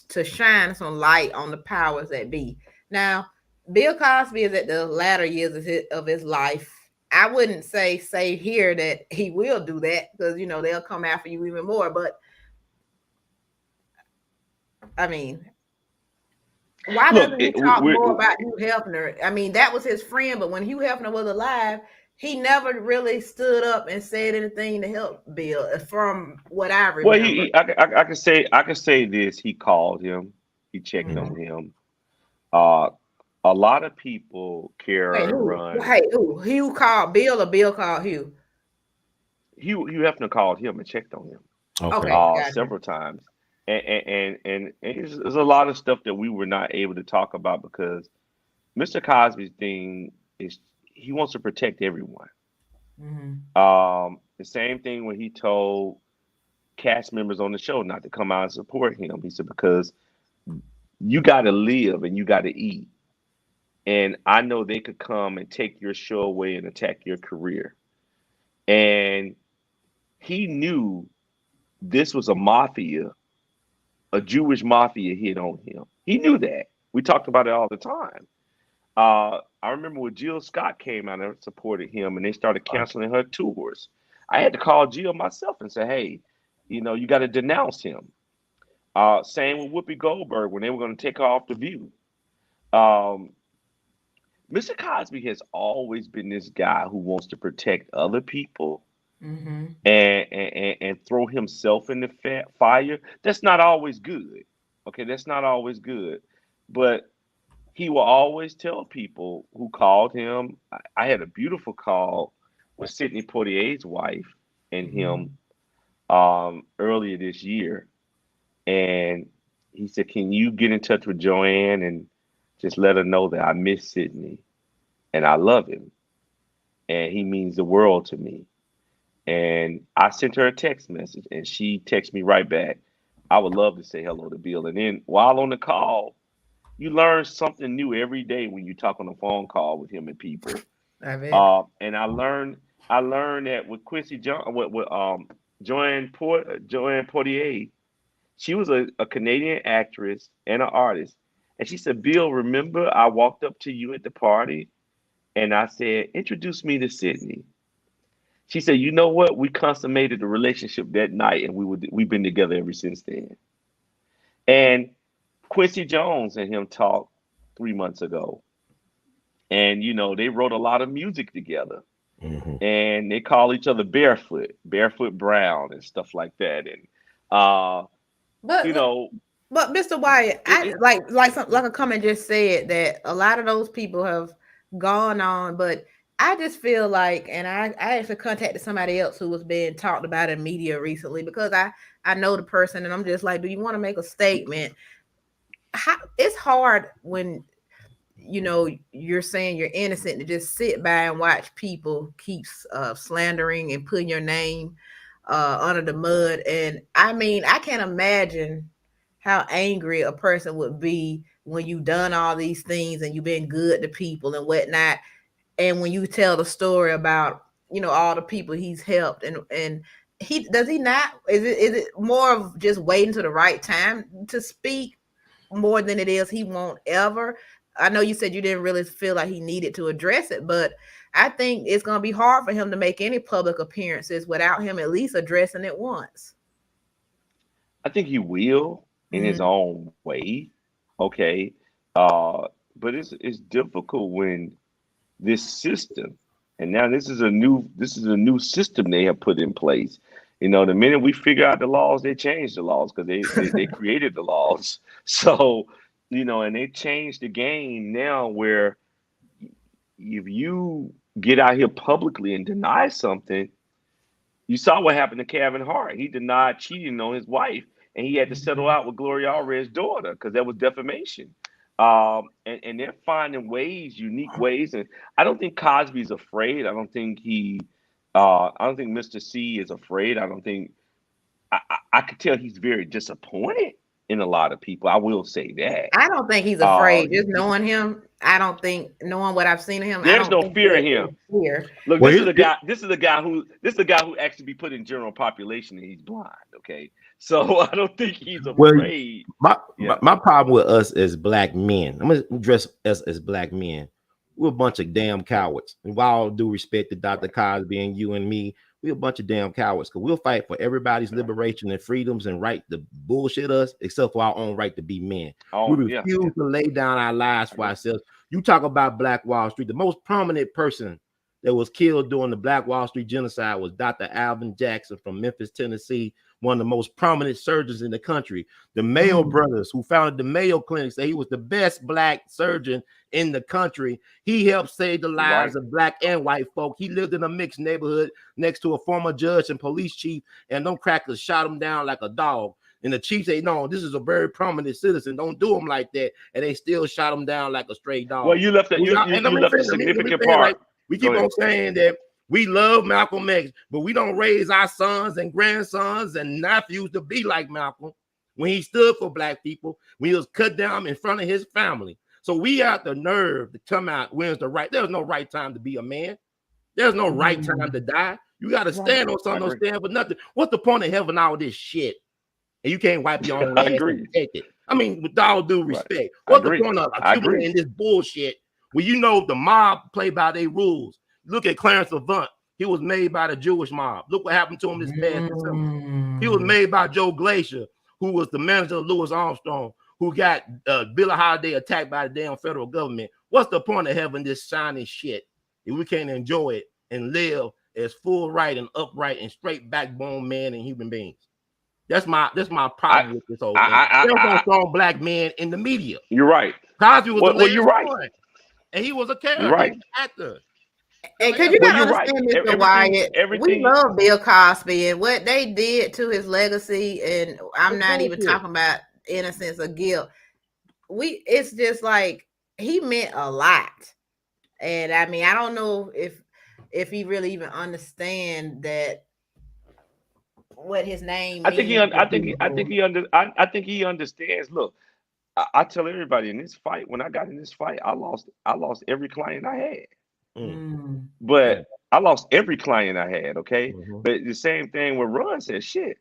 to shine some light on the powers that be. Now, Bill Cosby is at the latter years of his life. I wouldn't say here that he will do that because, they'll come after you even more. But, I mean, why Look, doesn't he talk more about Hugh Hefner? I mean, that was his friend, but when Hugh Hefner was alive, he never really stood up and said anything to help Bill, from what I well, remember. I can say this. He called him. He checked Mhm. on him. Uh, a lot of people Wait, care who? run. Hey, who? Hugh called Bill or Bill called Hugh? Hugh Hefner called him and checked on him Okay. Okay, gotcha. several times, and there's a lot of stuff that we were not able to talk about because Mr. Cosby's thing is he wants to protect everyone. Mhm. The same thing when he told cast members on the show not to come out and support him. He said because you got to live and you got to eat, and I know they could come and take your show away and attack your career, and he knew this was a mafia, a Jewish mafia hit on him. He knew that. We talked about it all the time. I remember when Jill Scott came out and supported him, and they started canceling her tours. I had to call Jill myself and say, "Hey, you got to denounce him." Same with Whoopi Goldberg when they were going to take her off the View. Um, Mr. Cosby has always been this guy who wants to protect other people Mhm. and throw himself in the fire. That's not always good. Okay, that's not always good. But he will always tell people who called him. I had a beautiful call with Sidney Poitier's wife and Mhm. him earlier this year, and he said, "Can you get in touch with Joanne and just let her know that I miss Sidney and I love him and he means the world to me." And I sent her a text message and she texted me right back, "I would love to say hello to Bill." And then while on the call, you learn something new every day when you talk on a phone call with him and people. I bet. And I learned that with Quincy John, with Joanne Portier, she was a Canadian actress and an artist, and she said, "Bill, remember I walked up to you at the party and I said, introduce me to Sydney." She said, "You know what? We consummated the relationship that night, and we've been together ever since then." And Quincy Jones and him talked 3 months ago, and they wrote a lot of music together, Mhm. and they call each other Barefoot Brown, and stuff like that. And uh, But you know, Mr. Wyatt, it, I it like a comment just said that a lot of those people have gone on, but I just feel like, and I actually contacted somebody else who was being talked about in media recently because I know the person, and I'm just like, do you want to make a statement? It's hard when you're saying you're innocent to just sit by and watch people keep slandering and putting your name under the mud. And I mean, I can't imagine how angry a person would be when you've done all these things and you've been good to people and whatnot, and when you tell the story about all the people he's helped, and he not, is it more of just waiting to the right time to speak more than it is he won't ever? I know you said you didn't really feel like he needed to address it, but I think it's going to be hard for him to make any public appearances without him at least addressing it once. I think he will in his Mm. own way. Okay. Uh, but it's difficult when this system, and now this is a new system they have put in place. The minute we figure out the laws, they change the laws because they created the laws. So, and they changed the game now where if you get out here publicly and deny something, you saw what happened to Kevin Hart. He denied cheating on his wife, and he had to settle out with Gloria Allred's daughter because that was defamation. And they're finding ways, unique ways, and I don't think Cosby's afraid. I don't think Mr. C is afraid. I don't think I could tell he's very disappointed in a lot of people. I will say that. I don't think he's Uh, afraid. Just knowing him, I don't think, knowing what I've seen of him, I there's don't no think fear in that him. is fear. Look, Well, this is a guy. This is a guy who actually be put in general population, and he's blind. Okay, so I don't think he's well, afraid. my, Yeah. my problem with us as black men, I'm gonna address us as black men. We're a bunch of damn cowards. And with all due respect to Dr. Cosby and you and me, we're a bunch of damn cowards because we'll fight for everybody's liberation and freedoms and right to bullshit us, except for our own right to be men. We Oh, yeah. refuse to lay down our lives for ourselves. You talk about Black Wall Street, the most prominent person that was killed during the Black Wall Street genocide was Dr. Alvin Jackson from Memphis, Tennessee, one of the most prominent surgeons in the country. The Mayo brothers, who founded the Mayo Clinic, say he was the best black surgeon in the country. He helped save the lives of black and white folk. He lived in a mixed neighborhood next to a former judge and police chief, and them crackers shot him down like a dog. And the chief said, "No, this is a very prominent citizen. Don't do him like that." And they still shot him down like a stray dog. Well, you left a, you, you, And let you me left a finish, let me significant finish, part. like, we Go keep ahead. on saying that we love Malcolm X, but we don't raise our sons and grandsons and nephews to be like Malcolm when he stood for black people, when he was cut down in front of his family. So we have the nerve to come out. When's the right? There's no right time to be a man. There's no right time to die. You got to stand on something. Don't stand for nothing. What's the point of having all this shit? And you can't wipe your own I ass agree. and take it. I mean, with all due Right. respect, I what's the agree. point of I agree. accumulating this bullshit when you know the mob play by their rules? Look at Clarence Avant. He was made by the Jewish mob. Look what happened to him this past December. He was made by Joe Glacier, who was the manager of Louis Armstrong, who got Billie Holiday attacked by the damn federal government. What's the point of having this shiny shit if we can't enjoy it and live as full right and upright and straight backbone man and human beings? That's my problem with this whole thing. There's no strong black men in the media. You're right. Cosby was the Well, last you're right. one, and he was a character. You're right. He was an actor. And because you Well, gotta you're right. understand, Mr. Wyatt, we Everything. love Bill Cosby and what they did to his legacy, and I'm It's not even bullshit. talking about innocence or guilt. It's just like he meant a lot, and I mean, I don't know if he really even understand that what his name I think he. means to I think. I think people. I think he understands. Look, I tell everybody in this fight. When I got in this fight, I lost every client I had. But I lost every client I had, okay? Mhm. But the same thing with Ron said, shit,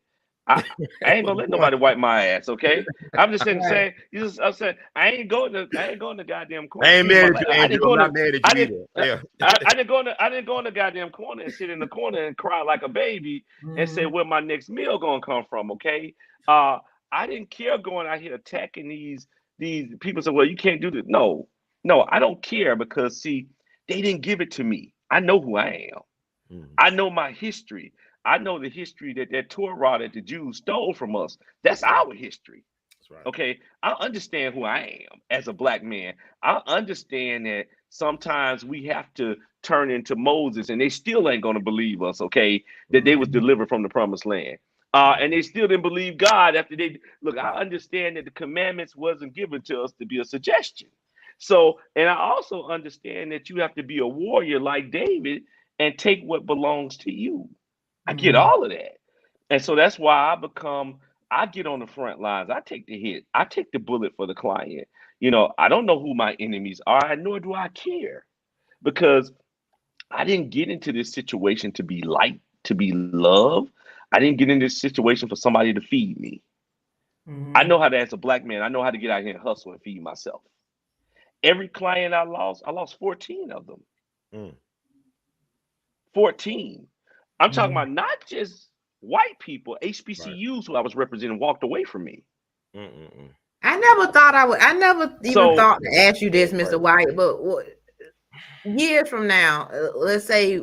I ain't gonna let nobody wipe my ass, okay? I'm just saying, Right. I'm saying I ain't going to goddamn corner. I ain't Excuse my mad at language. you, I Andrew. didn't go I'm to not mad at I you didn't either. Yeah. I didn't go in the goddamn corner and sit in the corner and cry like a baby and say where my next meal gonna come from, okay? I didn't care going out here attacking these people. Say, well, you can't do this. No, I don't care because see, they didn't give it to me. I know who I am. Mhm. I know my history. I know the history that Torah that the Jews stole from us. That's our history. That's right. Okay. I understand who I am as a black man. I understand that sometimes we have to turn into Moses and they still ain't going to believe us, okay, that they was delivered from the promised land. And they still didn't believe God after they look. I understand that the commandments wasn't given to us to be a suggestion. So, and I also understand that you have to be a warrior like David and take what belongs to you. I get all of that. And so that's why I get on the front lines. I take the hit. I take the bullet for the client. I don't know who my enemies are, nor do I care because I didn't get into this situation to be liked, to be loved. I didn't get in this situation for somebody to feed me. I know how to, as a black man, I know how to get out here and hustle and feed myself. Every client I lost 14 of them. Mm. 14. I'm talking about not just white people, HBCUs who I was representing walked away from me. Mm-mm-mm. I never even So thought to ask you this, That's Mr. crazy. Wyatt, but years from now, let's say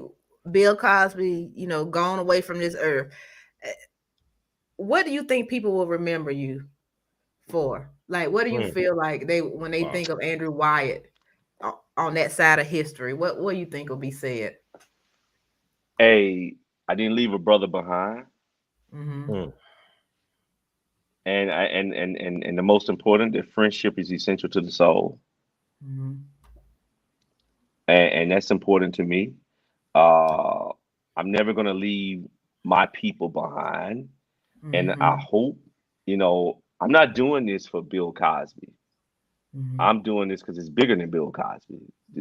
Bill Cosby, gone away from this earth, what do you think people will remember you for? Like, what do you Mm. feel like when they Wow. think of Andrew Wyatt on that side of history? What do you think will be said? hey, I didn't leave a brother behind. Mm. And the most important, that friendship is essential to the soul. And that's important to me. Uh, I'm never gonna leave my people behind. And I hope, I'm not doing this for Bill Cosby. I'm doing this because it's bigger than Bill Cosby.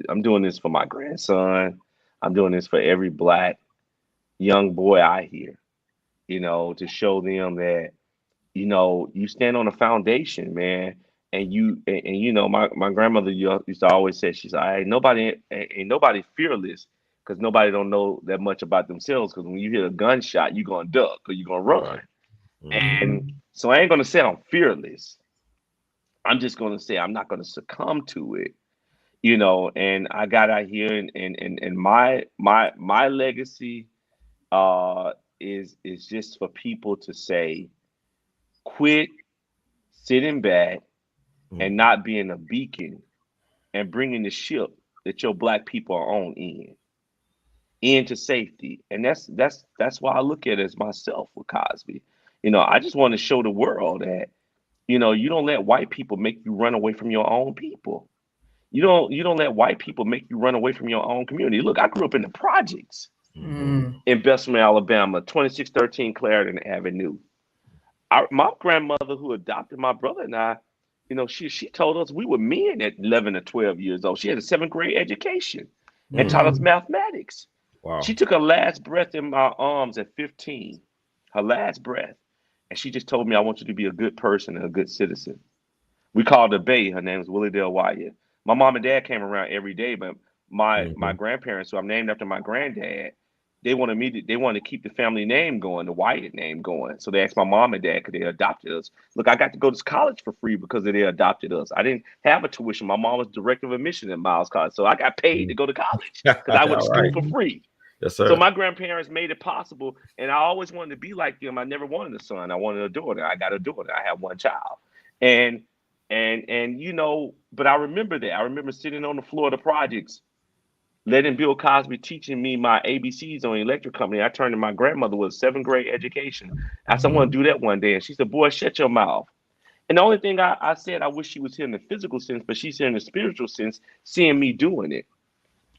I'm doing this for my grandson. I'm doing this for every black young boy I hear, to show them that, you stand on a foundation, man. And my grandmother used to always say, she said, ain't nobody fearless because nobody don't know that much about themselves. Because when you hear a gunshot, you're gonna duck or you're gonna run. And so I ain't gonna say I'm fearless. I'm just gonna say I'm not gonna succumb to it. And I got out here and my legacy is just for people to say, quit sitting back and not being a beacon and bringing the ship that your black people are on into safety. And that's why I look at it as myself with Cosby. I just want to show the world that you don't let white people make you run away from your own people. You don't let white people make you run away from your own community. Look, I grew up in the projects in Bessemer, Alabama, 2613 Clarendon Avenue. My grandmother, who adopted my brother and I, she told us we were men at 11 or 12 years old. She had a seventh grade education and taught us mathematics. Wow. She took her last breath in my arms at 15, her last breath. And she just told me, I want you to be a good person and a good citizen. We called her Bay. Her name is Willie Dale Wyatt. My mom and dad came around every day, but my grandparents, who I'm named after my granddad, they wanted to keep the family name going, the Wyatt name going. So they asked my mom and dad, could they adopted us? Look, I got to go to college for free because they adopted us. I didn't have a tuition. My mom was director of admission at Miles College, so I got paid to go to college because I went to All school right. for free. Yes, So sir. my grandparents made it possible, and I always wanted to be like them. I never wanted a son. I wanted a daughter. I got a daughter. I have one child, and but I remember that. I remember sitting on the floor of the projects, letting Bill Cosby teaching me my ABCs on the electric company. I turned to my grandmother with a seventh grade education. I said, I want to do that one day, and she said, "Boy, shut your mouth." And the only thing I said, I wish she was here in the physical sense, but she's here in the spiritual sense, seeing me doing it.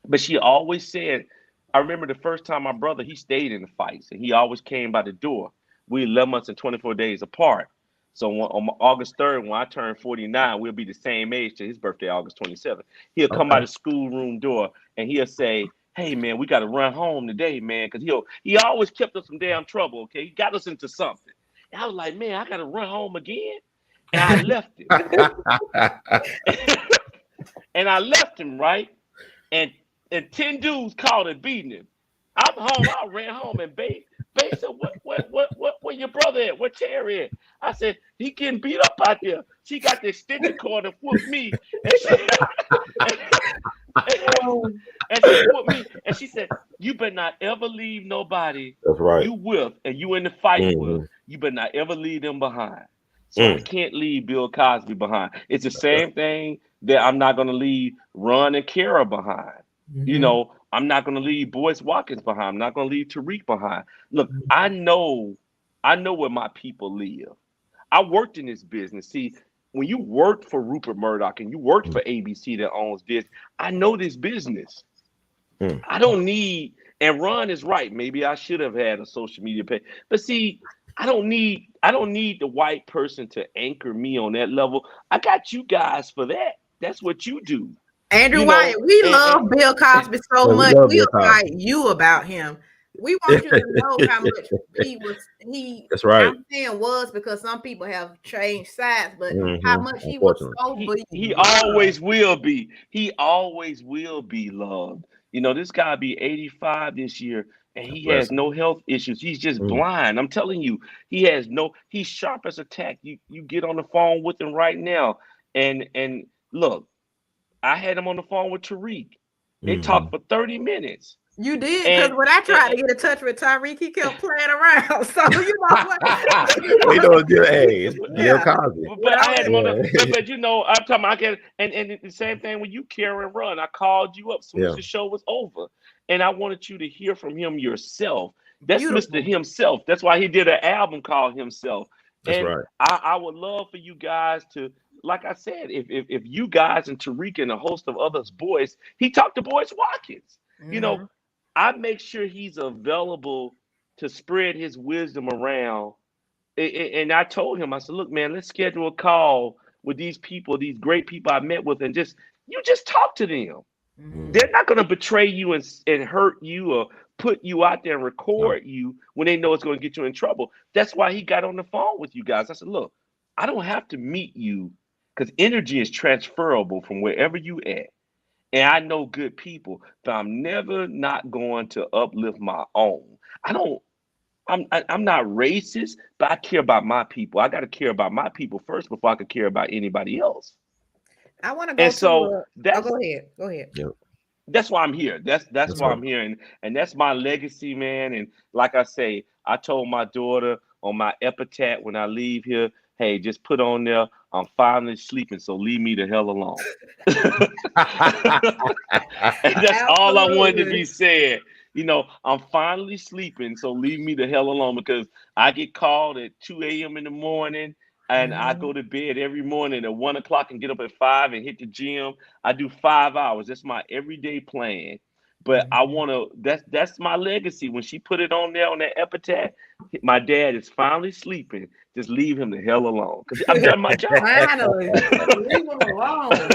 But she always said, I remember the first time my brother, he stayed in the fights and he always came by the door. We 11 months and 24 days apart. So on August 3rd, when I turn 49, we'll be the same age to his birthday, August 27th. He'll come by the schoolroom door and he'll say, "Hey man, we got to run home today, man," because he always kept us some damn trouble. Okay, he got us into something. And I was like, man, I got to run home again, and I left him. And I left him, right, and 10 dudes called and beating him. I'm home. I ran home, and Babe said, where your brother at? Where Terry at? I said, he getting beat up out there. She got the extension cord and whooped me. And she whooped me. And she said, you better not ever leave nobody you with and you in the fight with. You better not ever leave them behind. So I can't leave Bill Cosby behind. It's the same thing that I'm not going to leave Ron and Kera behind. You know, I'm not going to leave Boyce Watkins behind. I'm not going to leave Tariq behind. Look, I know where my people live. I worked in this business. See, when you worked for Rupert Murdoch and you worked for ABC that owns this, I know this business. I don't need, and Ron is right. Maybe I should have had a social media page. But see, I don't need the white person to anchor me on that level. I got you guys for that. That's what you do. Andrew Wyatt, we love Bill Cosby so much. We'll fight you about him. We want you to know how much That's right. I'm saying was because some people have changed sides, but how much he was so he always will be. He always will be loved. You know, this guy be 85 this year, and he has no health issues. He's just blind. I'm telling you, he's sharp as a tack. You get on the phone with him right now, and look, I had him on the phone with Tariq. They talked for 30 minutes. You did, because when I tried to get in touch with Tariq, he kept playing around. So you know what? We don't do it's Bill Cosby. But I had him on the, but you know, I'm talking about and the same thing when you Kera and Run. I called you up as soon as the show was over, and I wanted you to hear from him yourself. That's Mr. Himself. That's why he did an album called Himself. That's right. I would love for you guys to, like I said, if you guys and Tariq and a host of others, Boyce, he talked to Boyce Watkins. You know, I make sure he's available to spread his wisdom around. And I told him, I said, look, man, let's schedule a call with these people, these great people I met with, and just talk to them. They're not going to betray you and hurt you or put you out there and record you when they know it's going to get you in trouble. That's why he got on the phone with you guys. I said, look, I don't have to meet you because energy is transferable from wherever you at. And I know good people, but I'm never not going to uplift my own. I'm not racist, but I care about my people. I got to care about my people first before I could care about anybody else. I want to go. And so go ahead. Yep. That's why I'm here. That's why I'm here, and that's my legacy, man. And like I say, I told my daughter on my epitaph when I leave here, hey, just put on there, I'm finally sleeping, so leave me the hell alone. And that's all I wanted to be said. You know, I'm finally sleeping, so leave me the hell alone, because I get called at 2 a.m. in the morning, and I go to bed every morning at 1 o'clock and get up at 5 and hit the gym. I do 5 hours. That's my everyday plan. But I want to, that's my legacy. When she put it on there on that epitaph, my dad is finally sleeping. Just leave him the hell alone, because I've done my job. Finally, leave him alone.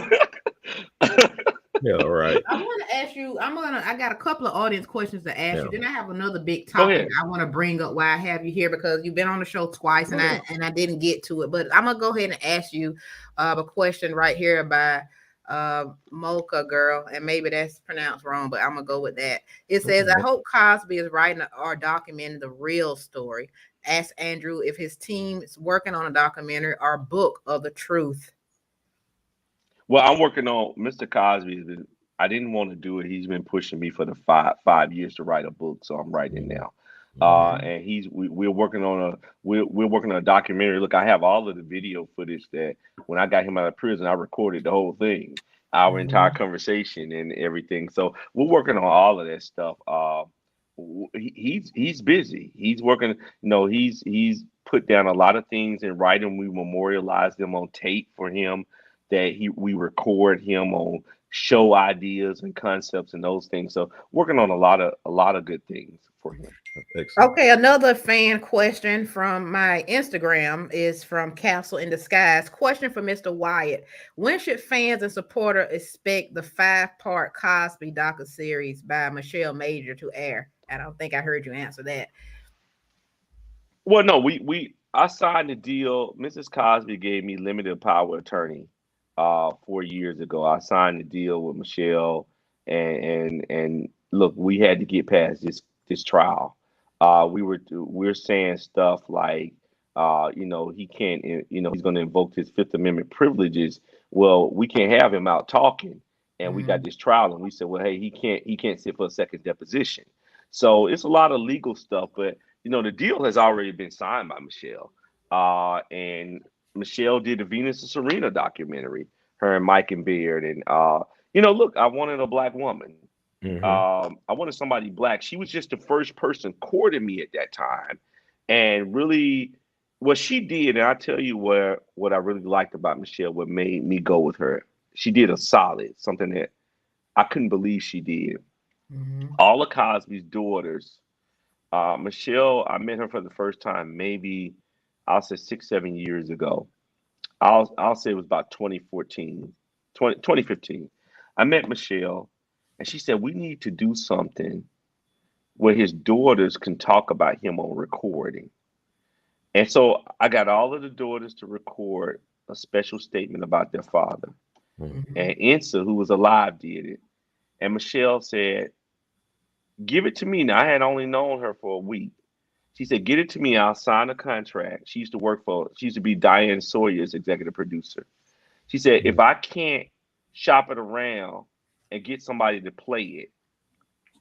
Yeah, all right. I want to ask you, I got a couple of audience questions to ask you. Then I have another big topic I want to bring up while I have you here, because you've been on the show twice and I didn't get to it. But I'm gonna go ahead and ask you a question right here by Mocha Girl, and maybe that's pronounced wrong, but I'm gonna go with that. It says, I hope Cosby is writing or documenting the real story. Ask Andrew if his team is working on a documentary or book of the truth. Well, I'm working on Mr. Cosby. I didn't want to do it. He's been pushing me for the five years to write a book, so I'm writing it now. And we're working on a documentary. Look, I have all of the video footage that when I got him out of prison, I recorded the whole thing, our entire conversation and everything. So we're working on all of that stuff. He's busy. He's working. You know, he's put down a lot of things in writing. We memorialize them on tape for him. That we record him on show ideas and concepts and those things. So working on a lot of good things for him. Excellent. Okay, another fan question from my Instagram is from Castle in Disguise. Question for Mr. Wyatt. When should fans and supporters expect the 5-part Cosby docuseries by Michelle Major to air? I don't think I heard you answer that. Well, no, I signed a deal. Mrs. Cosby gave me limited power attorney 4 years ago. I signed a deal with Michelle, and look, we had to get past this trial. We're saying stuff like he can't, he's going to invoke his Fifth Amendment privileges. Well, we can't have him out talking, and we got this trial, and we said, well, hey, he can't sit for a second deposition. So it's a lot of legal stuff, but the deal has already been signed by Michelle. And Michelle did the Venus and Serena documentary, her and Mike and Beard. And, look, I wanted a black woman. I wanted somebody black. She was just the first person courting me at that time. And really, what she did, and I tell you what I really liked about Michelle, what made me go with her. She did a solid, something that I couldn't believe she did. All of Cosby's daughters, Michelle, I met her for the first time, maybe I'll say 6, 7 years ago. I'll say it was about 2015. I met Michelle, and she said, we need to do something where his daughters can talk about him on recording. And so I got all of the daughters to record a special statement about their father. And Insa, who was alive, did it. And Michelle said, give it to me. Now, I had only known her for a week. She said, get it to me. I'll sign a contract. She used to be Diane Sawyer's executive producer. She said, if I can't shop it around and get somebody to play it,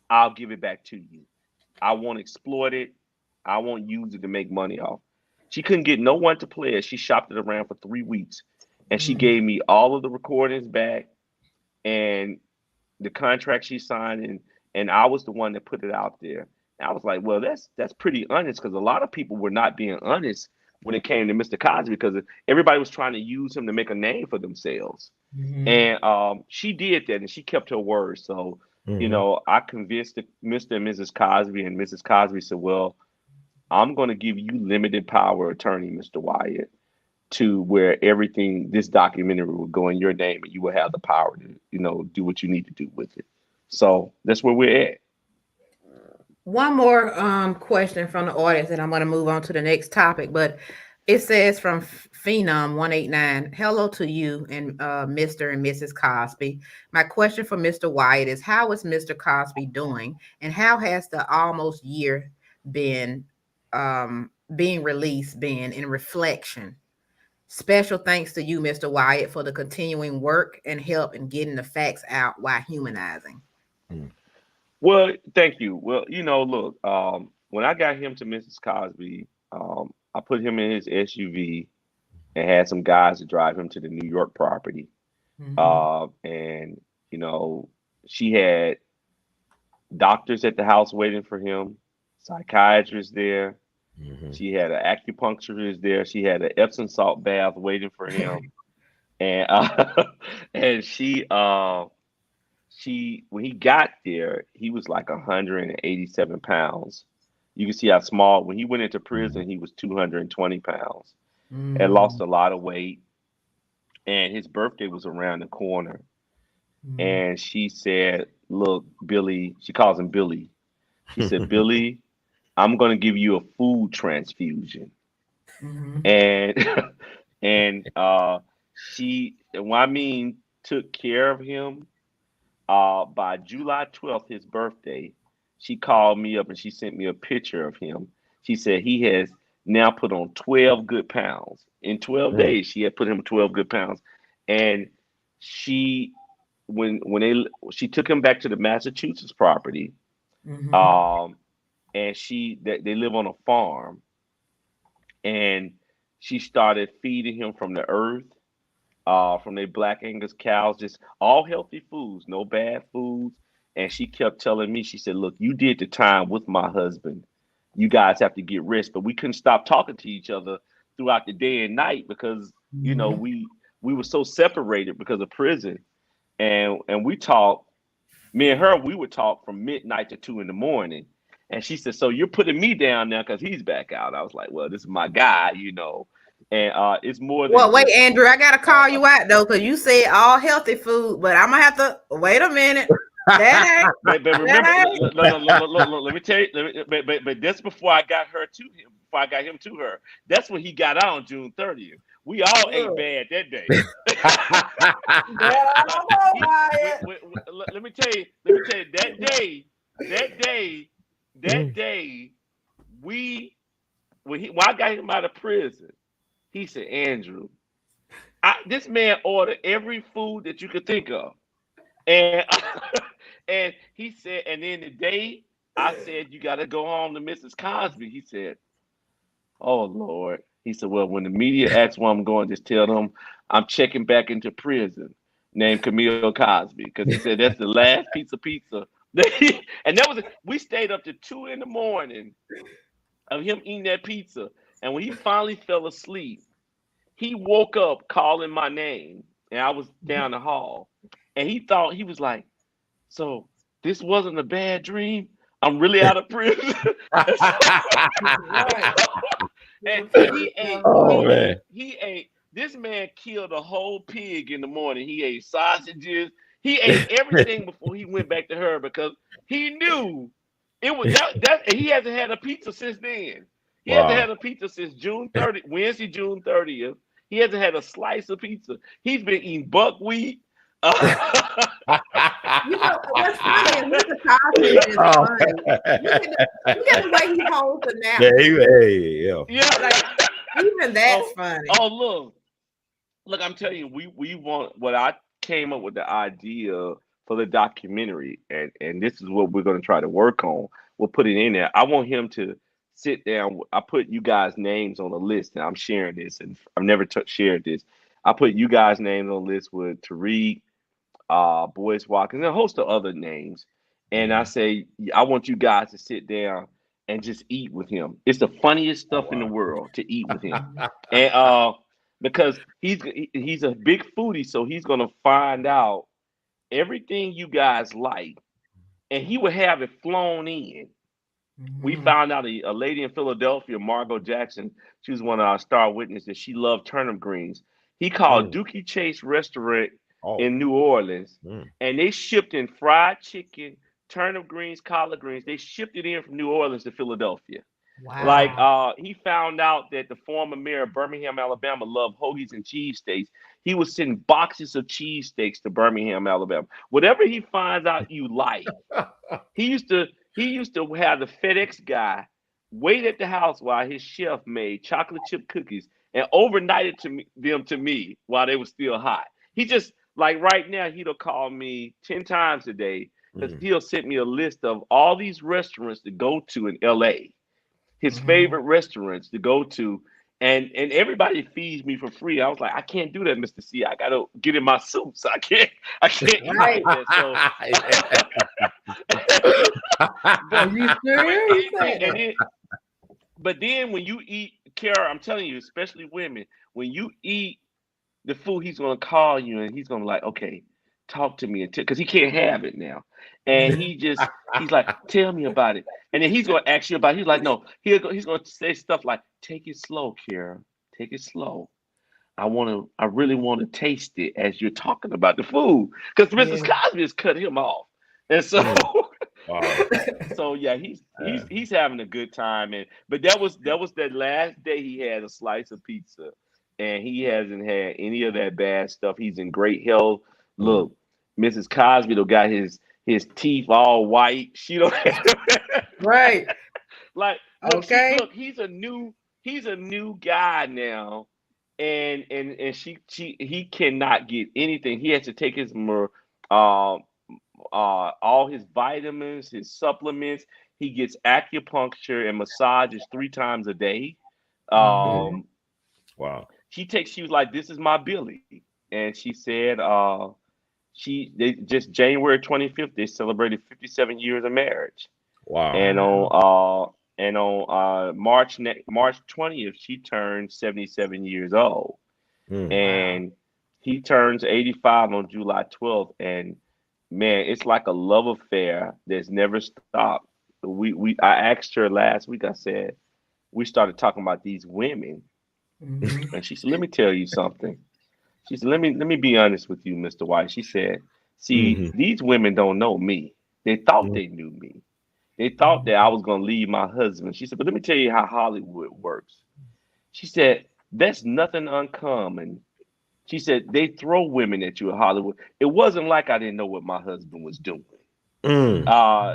I'll give it back to you. I won't exploit it. I won't use it to make money off. She couldn't get no one to play it. She shopped it around for 3 weeks. And she gave me all of the recordings back and the contract she signed, and I was the one that put it out there. And I was like, well, that's pretty honest, because a lot of people were not being honest when it came to Mr. Cosby, because everybody was trying to use him to make a name for themselves. And she did that, and she kept her word. So, I convinced Mr. and Mrs. Cosby, and Mrs. Cosby said, well, I'm going to give you limited power attorney, Mr. Wyatt, to where this documentary will go in your name, and you will have the power to, do what you need to do with it. So that's where we're at. One more question from the audience, and I'm going to move on to the next topic. But it says from Phenom 189, hello to you and Mr. and Mrs. Cosby. My question for Mr. Wyatt is, how is Mr. Cosby doing, and how has the almost year been being released been in reflection? Special thanks to you, Mr. Wyatt, for the continuing work and help in getting the facts out while humanizing. Well, thank you. Well, look, when I got him to Mrs. Cosby, I put him in his SUV and had some guys to drive him to the New York property. And, she had doctors at the house waiting for him, psychiatrists there. She had an acupuncturist there. She had an Epsom salt bath waiting for him. And and she when he got there, he was like 187 pounds. You can see how small. When he went into prison, he was 220 pounds and lost a lot of weight. And his birthday was around the corner. And she said, look, Billy, she calls him Billy. She said, Billy, I'm going to give you a food transfusion. And she, took care of him. By July 12th, his birthday, she called me up and she sent me a picture of him. She said he has now put on 12 good pounds. In 12 days, she had put him 12 good pounds. And she took him back to the Massachusetts property, and they live on a farm, and she started feeding him from the earth, from their Black Angus cows, just all healthy foods, no bad foods. And she kept telling me, she said, look, you did the time with my husband. You guys have to get rest. But we couldn't stop talking to each other throughout the day and night because, we were so separated because of prison. And we talked, me and her, we would talk from midnight to 2 a.m. And she said, so you're putting me down now because he's back out. I was like, well, this is my guy, you know. And it's more than Well, wait, just, Andrew, I gotta call you out though, because you said all healthy food, but I'm gonna have to wait a minute. That ain't but remember, let me tell you, but that's before I got her to him, before I got him to her. That's when he got out on June 30th. We all ate bad that day. I don't know, Wyatt. Let me tell you, that day, when I got him out of prison, he said, Andrew, this man ordered every food that you could think of. And and he said, and then the day I said, you got to go home to Mrs. Cosby, he said, oh, Lord. He said, well, when the media asks where I'm going, just tell them I'm checking back into prison named Camille Cosby. Because he said, that's the last piece of pizza. And that was, we stayed up to 2 a.m. of him eating that pizza. And when he finally fell asleep, he woke up calling my name. And I was down the hall. And he thought, he was like, so this wasn't a bad dream? I'm really out of prison. And he ate. This man killed a whole pig in the morning. He ate sausages. He ate everything before he went back to her because he knew it was that he hasn't had a pizza since then. He hasn't had a pizza since Wednesday, June 30th. He hasn't had a slice of pizza. He's been eating buckwheat. You know what's funny is Mr. Cosby is funny. Look at the way he holds the napkin. Yeah. Like, even that's funny. Oh, look! I'm telling you, we want what I came up with the idea for the documentary, and this is what we're going to try to work on. We'll put it in there. I want him to sit down. I put you guys' names on a list, and I'm sharing this, and I've never shared this. I put you guys' names on a list with Tariq, Boyce Watkins, and a host of other names. And I say, I want you guys to sit down and just eat with him. It's the funniest stuff in the world to eat with him. And because he's a big foodie, so he's gonna find out everything you guys like, and he would have it flown in. We found out a lady in Philadelphia, Margot Jackson, she was one of our star witnesses. She loved turnip greens. He called Dookie Chase Restaurant in New Orleans, and they shipped in fried chicken, turnip greens, collard greens. They shipped it in from New Orleans to Philadelphia. Wow. Like he found out that the former mayor of Birmingham, Alabama, loved hoagies and cheesesteaks. He was sending boxes of cheesesteaks to Birmingham, Alabama. Whatever he finds out you like, he used to have the FedEx guy wait at the house while his chef made chocolate chip cookies and overnighted them to me while they were still hot. He just, like right now, he'll call me 10 times a day because he'll send me a list of all these restaurants to go to in LA, his favorite restaurants to go to, and everybody feeds me for free. I was like, I can't do that, Mr. C. I gotta get in my suit, so I can't eat like that. But then when you eat, Kara, I'm telling you, especially women, when you eat the food, he's gonna call you and he's gonna like, okay, talk to me because he can't have it now. And he's like, tell me about it. And then he's gonna ask you about it. He's like, no, he's gonna say stuff like, take it slow, Kara. Take it slow. I really want to taste it as you're talking about the food. Because Mrs. Cosby has cut him off. And so so yeah, he's having a good time. But that was that last day he had a slice of pizza. And he hasn't had any of that bad stuff. He's in great health. Look, Mrs. Cosby got his teeth all white. She don't right. Like, look, look, he's a new guy now, and he cannot get anything. He has to take his all his vitamins, his supplements. He gets acupuncture and massages 3 times a day. Wow. She was like, this is my Billy. And she said, they just January 25th, they celebrated 57 years of marriage. Wow. And on March 20th, she turned 77 years old. And he turns 85 on July 12th. And man, it's like a love affair that's never stopped I asked her last week. I said we started talking about these women, Mhm. and she said, "Let me tell you something." She said, "Let me be honest with you, Mr. White." She said, "See, these women don't know me. They thought they knew me. They thought that I was gonna leave my husband." She said, "But let me tell you how Hollywood works." She said, "That's nothing uncommon." She said, "They throw women at you in Hollywood. It wasn't like I didn't know what my husband was doing."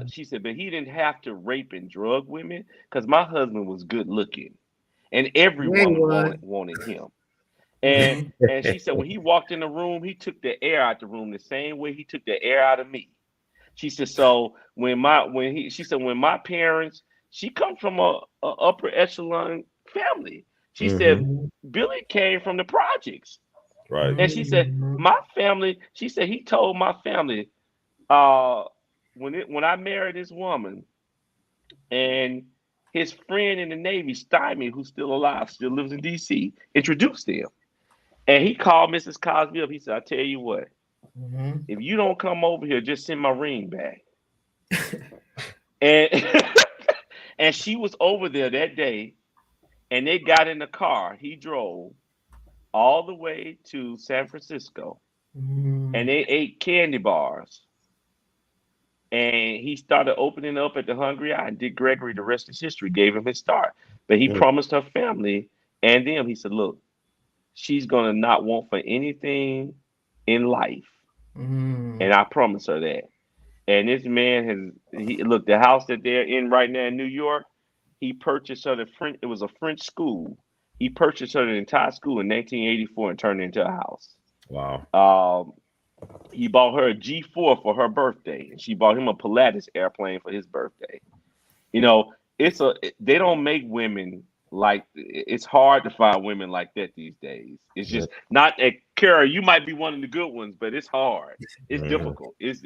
She said, "But he didn't have to rape and drug women because my husband was good looking, and every Yeah, he woman was. wanted him." And Mhm. and she said, when he walked in the room, he took the air out the room the same way he took the air out of me. She said, so she said, when my parents, she comes from a upper echelon family. She said, Mhm. Billy came from the projects. Right. And she said, Mhm. my family, she said, he told my family, uh, when I married this woman, and his friend in the Navy, Stymie, who's still alive, still lives in DC, introduced him. And he called Mrs. Cosby up. He said, I tell you what, Mhm. if you don't come over here, just send my ring back. And and she was over there that day, and they got in the car. He drove all the way to San Francisco, and Mhm. they ate candy bars. And he started opening up at the Hungry Eye. And Dick Gregory, the rest is history, gave him his start. But he promised her family and them, he said, look, she's going to not want for anything in life. And Mhm. I promise her that. And this man look, the house that they're in right now in New York, he purchased her it was a French school. He purchased her the entire school in 1984 and turned it into a house. Wow. Um, he bought her a G4 for her birthday, and she bought him a Pilatus airplane for his birthday. You know, they don't make women like, it's hard to find women like that these days. It's Yeah. just not that Kara, you might be one of the good ones, but it's hard. It's difficult. It's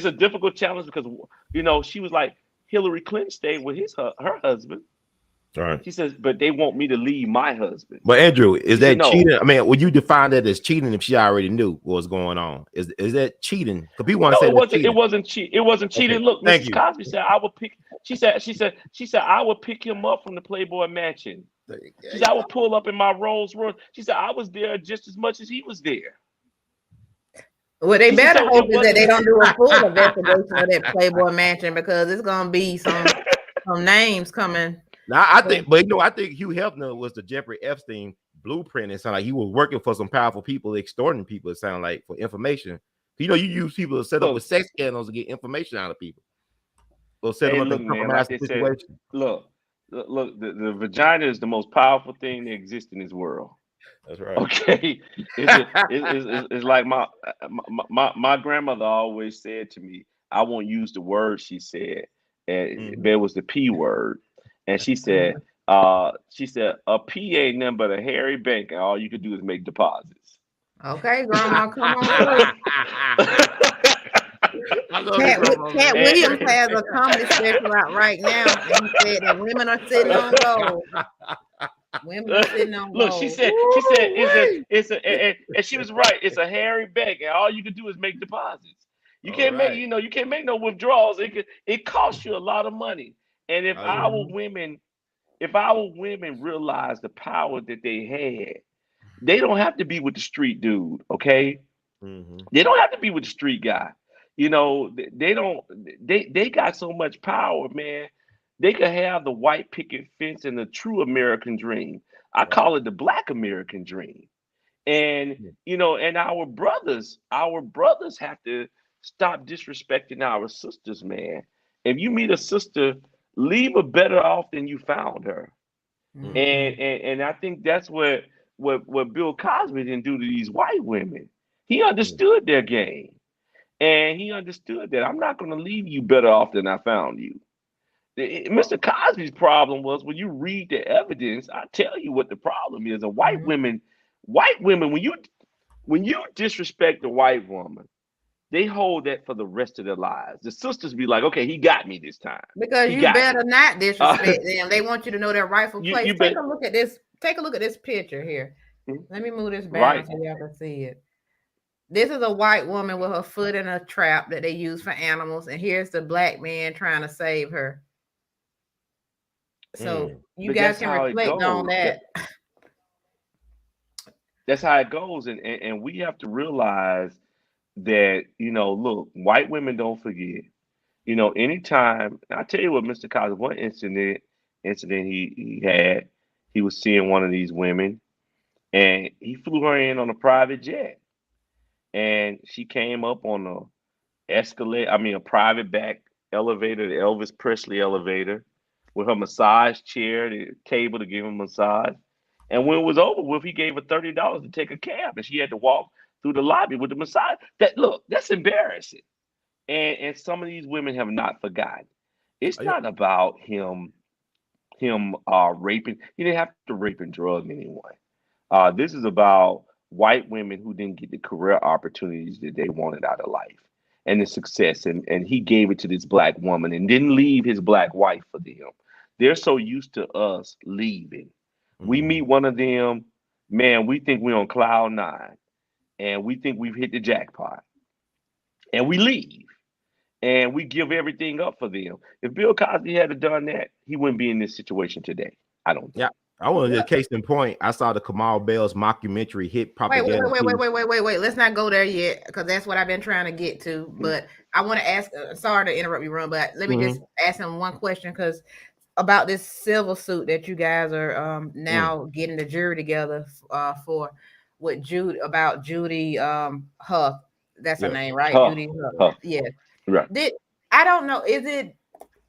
a difficult challenge because she was like Hillary Clinton stayed with her husband. All right. She says, but they want me to leave my husband. But Andrew, is She said, that no. cheating? I mean, would you define that as cheating if she already knew what was going on? Is that cheating? Because people want to No, say it that's wasn't. It cheating. wasn't cheat. It wasn't cheating. Okay. Look, Thank Mrs. you. Cosby said, "I would pick." She said, "I would pick him up from the Playboy Mansion." She said, "I would pull up in my Rolls Royce." She said, "I was there just as much as he was there." What they She said, better "So hope it is that they wasn't." don't do a full investigation of that Playboy Mansion because it's gonna be some names coming. Now I think, but I think Hugh Hefner was the Jeffrey Epstein blueprint. It sounded like he was working for some powerful people, extorting people. It sounded like for information. You use people to set up with sex scandals to get information out of people, or set them up Look, in man, like compromising they said, situations. look, the vagina is the most powerful thing that exists in this world. That's right. Okay, it's like my grandmother always said to me, I won't use the word she said, and there was the P word, and she said a P ain't nothing but a hairy bank, and all you could do is make deposits. Okay, Grandma, come on through. Cat Williams has a comedy special out right now, and he said that women are sitting on gold. Women are sitting on Look, gold. she said and she was right. It's a hairy bank, and all you can do is make deposits. You can't make no withdrawals. It costs you a lot of money. And if our women realize the power that they had, they don't have to be with the street dude, okay? They don't have to be with the street guy. They don't. They got so much power, man. They could have the white picket fence and the true American dream. I call it the Black American dream. And and our brothers have to stop disrespecting our sisters, man. If you meet a sister, leave her better off than you found her. And I think that's what Bill Cosby didn't do to these white women. He understood their game. And he understood that I'm not going to leave you better off than I found you. Mr. Cosby's problem was when you read the evidence, I tell you what the problem is. And white women, when you disrespect a white woman, they hold that for the rest of their lives. The sisters be like, okay, he got me this time. Because He you got better me. not disrespect them. They want you to know their rightful place. You Take bet. a look at this. Take a look at this picture here. Let me move this Right. down so y'all can see it. This is a white woman with her foot in a trap that they use for animals, and here's the black man trying to save her. So you But guys that's can how it reflect on goes. that. That's how it goes, and we have to realize that, look, white women don't forget. Anytime I tell you what, Mr. Cosby, one incident he had, he was seeing one of these women, and he flew her in on a private jet, and she came up on a private back elevator, the Elvis Presley elevator, with her massage chair, the table to give him a massage. And when it was over with, he gave her $30 to take a cab, and she had to walk through the lobby with the massage. That's embarrassing. And some of these women have not forgotten. It's Yeah. not about him raping. He didn't have to rape and drug anyone. This is about white women who didn't get the career opportunities that they wanted out of life and the success. And he gave it to this black woman and didn't leave his black wife for them. They're so used to us leaving. We meet one of them, man, we think we're on cloud nine and we think we've hit the jackpot and we leave and we give everything up for them. If Bill Cosby had done that, he wouldn't be in this situation today. I don't think. Yeah. I want to case in point. I saw the Kamal Bell's mockumentary hit propaganda. Wait. Let's not go there yet, because that's what I've been trying to get to. But I want to ask. Sorry to interrupt you, Ron, but let me just ask him one question, because about this civil suit that you guys are now getting the jury together for with Judy Huth. That's her name, right? Huh. Judy Huth. Huh. Yeah. Right. I don't know.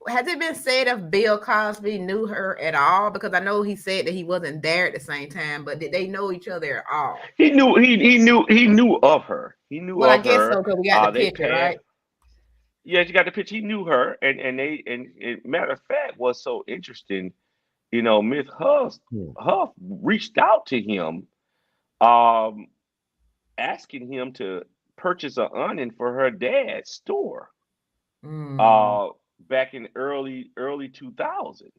Has it been said if Bill Cosby knew her at all? Because I know he said that he wasn't there at the same time, but did they know each other at all? He knew of her. He knew Well, I of guess her. so, because we got the They picture, passed. right? Yeah, you got the picture. He knew her, and matter of fact, what's so interesting, Miss Huff reached out to him, um, asking him to purchase an onion for her dad's store, Mm. uh, back in early 2000s.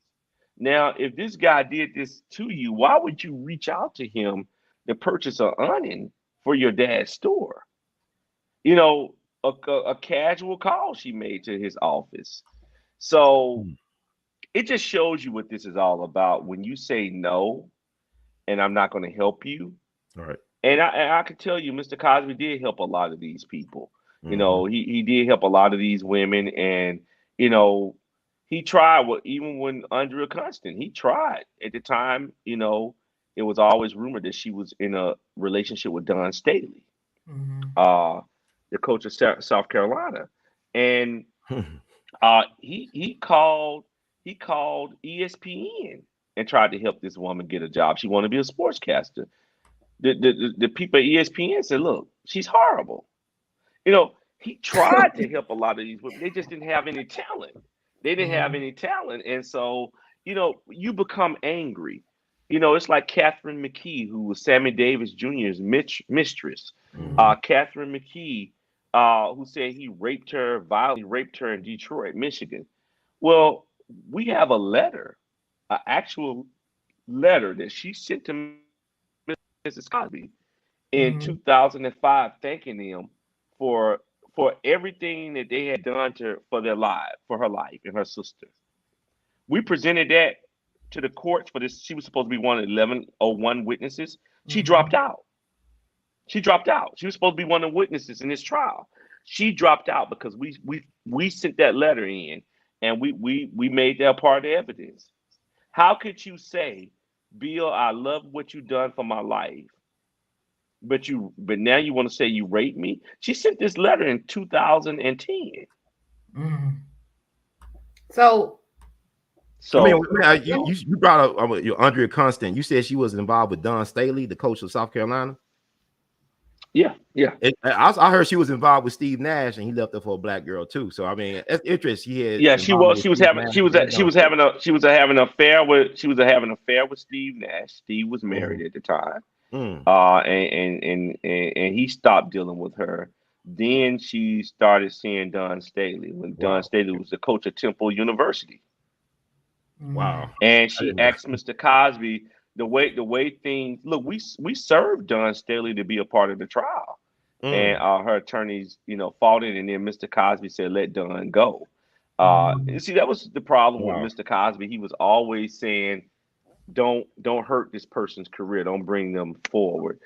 Now, if this guy did this to you, why would you reach out to him to purchase an onion for your dad's store? You know, a casual call she made to his office. So it just shows you what this is all about. When you say no, and I'm not going to help you, All right. and I can tell you, Mr. Cosby did help a lot of these people. He did help a lot of these women, and you know, he tried. Even when Andrea Constant, he tried at the time. It was always rumored that she was in a relationship with Don Staley, Mhm. uh, the coach of South Carolina, and he called ESPN and tried to help this woman get a job. She wanted to be a sportscaster. The people at ESPN said, "Look, she's horrible." He tried to help a lot of these women. They just didn't have any talent. They didn't have any talent, and so you become angry. It's like Catherine McKee, who was Sammy Davis Jr.'s mistress. Catherine McKee, who said he violently raped her in Detroit, Michigan. Well, we have a letter, an actual letter that she sent to Mrs. Cosby in 2005, thanking them for everything that they had done for her life and her sister. We presented that to the courts for this. She was supposed to be one of 1101 witnesses. She dropped out. She dropped out. She was supposed to be one of the witnesses in this trial. She dropped out because we sent that letter in, and we made that part of the evidence. How could you say, Bill, I love what you've done for my life, but now you want to say you raped me? She sent this letter in 2010. So I mean, So you brought up your Andrea Constant. You said she was involved with Don Staley, the coach of South Carolina. yeah. I heard she was involved with Steve Nash, and he left her for a black girl too. So I mean, that's interesting. She was having an affair with Steve Nash. Steve was married at the time. And he stopped dealing with her. Then she started seeing Don Staley when Don Staley was the coach at Temple University. Wow. And she asked Mr. Cosby the way things look. We served Don Staley to be a part of the trial. and her attorneys, fought it, and then Mr. Cosby said, "Let Dunn go." You see, that was the problem with Mr. Cosby. He was always saying, don't hurt this person's career, don't bring them forward.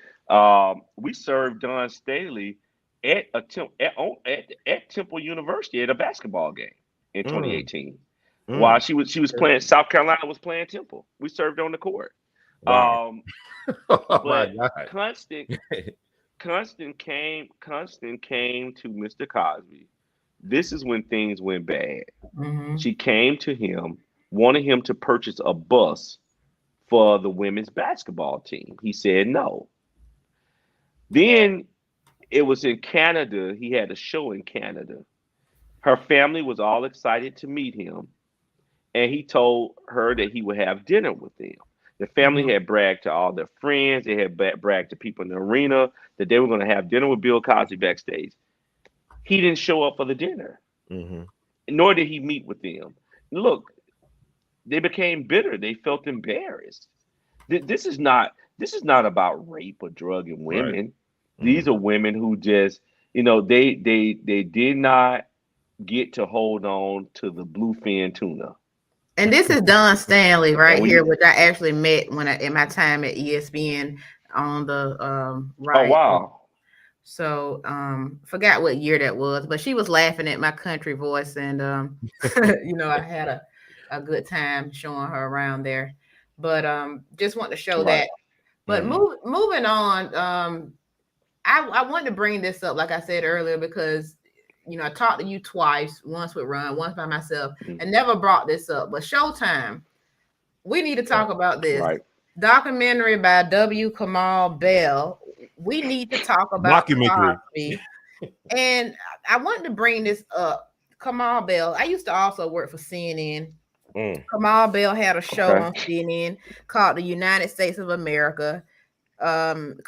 We served Don Staley at Temple University at a basketball game in 2018 while she was playing. South Carolina was playing Temple. We served on the court. Wow. Oh my But God. Constant came to Mr. Cosby. This is when things went bad. She came to him, wanted him to purchase a bus for the women's basketball team. He said no. Then it was in Canada. He had a show in Canada. Her family was all excited to meet him, and he told her that he would have dinner with them. The family had bragged to all their friends. They had bragged to people in the arena that they were going to have dinner with Bill Cosby backstage. He didn't show up for the dinner, nor did he meet with them. Look, they became bitter. They felt embarrassed. This is not about rape or drugging women. Right. These are women who just, they did not get to hold on to the bluefin tuna. And this is Don Stanley right here, which I actually met in my time at ESPN on the right. Oh wow. So forgot what year that was, but she was laughing at my country voice, and I had a good time showing her around there. But just want to show that. But moving on, I wanted to bring this up, like I said earlier, because I talked to you twice, once with Ron, once by myself, and never brought this up. But Showtime, we need to talk about this documentary by W. Kamau Bell. We need to talk about Cosby. And I wanted to bring this up. Kamau Bell, I used to also work for CNN. Kamau Bell had a show on CNN called The United States of America. United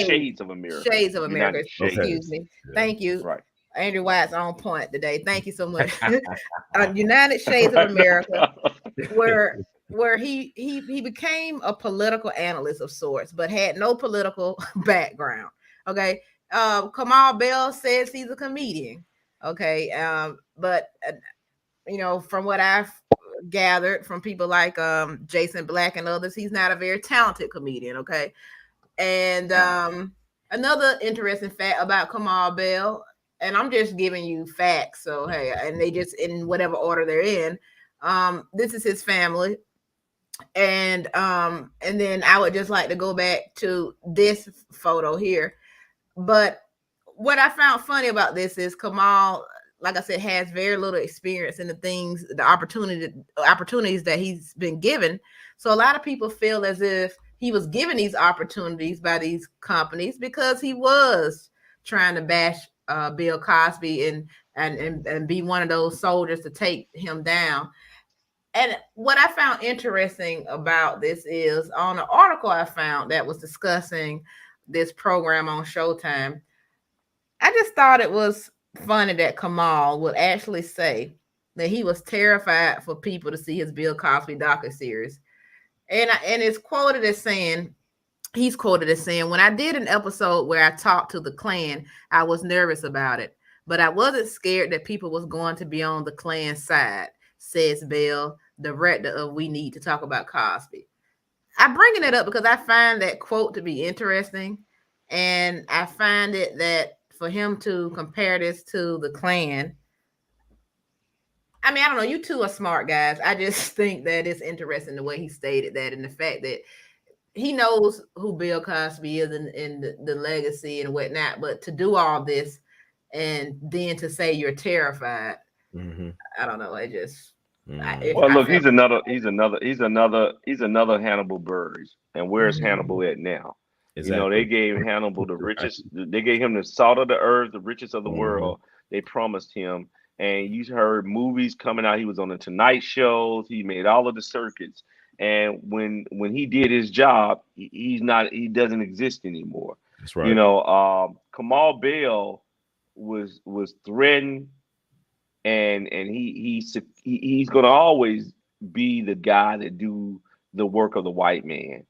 Shades of America. Shades of America. Excuse me. Thank you. Right. Andrew Wyatt's on point today. Thank you so much. United Shades of America, where he became a political analyst of sorts, but had no political background. Okay. Kamau Bell says he's a comedian. Okay. But from what I've gathered from people like Jason Black and others, he's not a very talented comedian. Okay. And another interesting fact about Kamau Bell, and I'm just giving you facts, so hey, and they just in whatever order they're in. This is his family, and then I would just like to go back to this photo here. But what I found funny about this is Kamau, like I said, has very little experience in the opportunities that he's been given. So a lot of people feel as if he was given these opportunities by these companies because he was trying to bash Bill Cosby and be one of those soldiers to take him down. And what I found interesting about this is on an article I found that was discussing this program on Showtime, I just thought it was funny that Kamau would actually say that he was terrified for people to see his Bill Cosby docuseries. And he's quoted as saying, when I did an episode where I talked to the Klan, I was nervous about it, but I wasn't scared that people was going to be on the Klan side, says Bell, director of We Need to Talk About Cosby. I'm bringing it up because I find that quote to be interesting, and I find it that for him to compare this to the Klan, I mean, I don't know, you two are smart guys. I just think that it's interesting the way he stated that, and the fact that he knows who Bill Cosby is and the legacy and whatnot, but to do all this and then to say you're terrified, I don't know. It just he's another Hannibal Buress, and where's Hannibal at now? Exactly. They gave Hannibal the richest. They gave him the salt of the earth, the richest of the world. They promised him, and you heard movies coming out. He was on the Tonight Shows. He made all of the circuits. And when he did his job, he doesn't exist anymore. That's right. Kamau Bell was threatened, and he's going to always be the guy that do the work of the white man.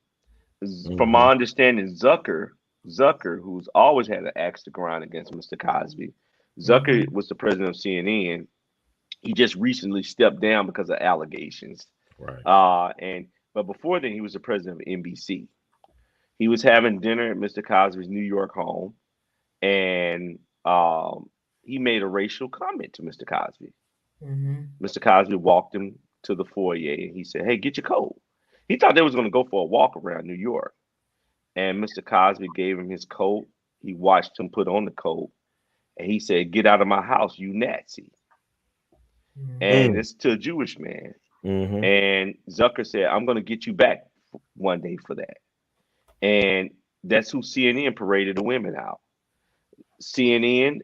from my understanding, Zucker, who's always had an axe to grind against Mr. Cosby, Zucker was the president of CNN. He just recently stepped down because of allegations. Right. But before then, he was the president of NBC. He was having dinner at Mr. Cosby's New York home, and he made a racial comment to Mr. Cosby. Mr. Cosby walked him to the foyer, and he said, "Hey, get your coat." He thought they was going to go for a walk around New York, and Mr. Cosby gave him his coat. He watched him put on the coat, and he said, "Get out of my house, you Nazi." And it's to a Jewish man. And Zucker said, "I'm going to get you back one day for that." And that's who CNN paraded the women out. CNN,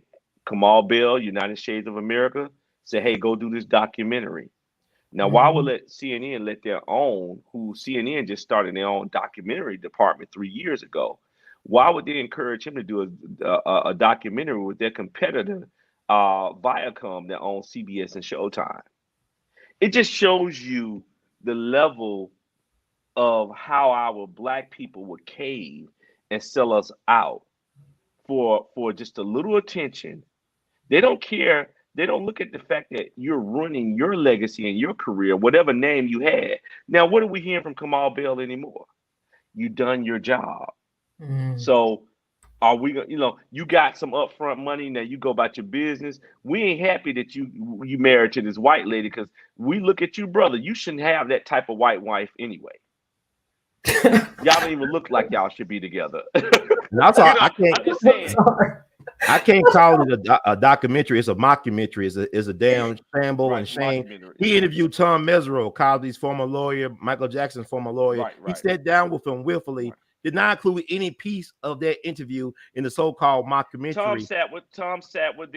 Kamal Bell, United Shades of America, said, "Hey, go do this documentary." Now, why would CNN let their own, who CNN just started their own documentary department 3 years ago, why would they encourage him to do a documentary with their competitor, Viacom, that owns CBS and Showtime? It just shows you the level of how our Black people would cave and sell us out for just a little attention. They don't care. They don't look at the fact that you're ruining your legacy and your career, whatever name you had. Now, what are we hearing from Kamal Bell anymore? You done your job. So are we, you got some upfront money, now you go about your business. We ain't happy that you married to this white lady, because we look at you, brother, you shouldn't have that type of white wife anyway. Y'all don't even look like y'all should be together. That's all. I'm just saying. I can't call it a documentary. It's a mockumentary. It's a damn shamble and shame. He interviewed Tom Mesereau, Cosby's former lawyer, Michael Jackson's former lawyer. He sat down with him willfully, did not include any piece of that interview in the so-called mockumentary. Tom sat with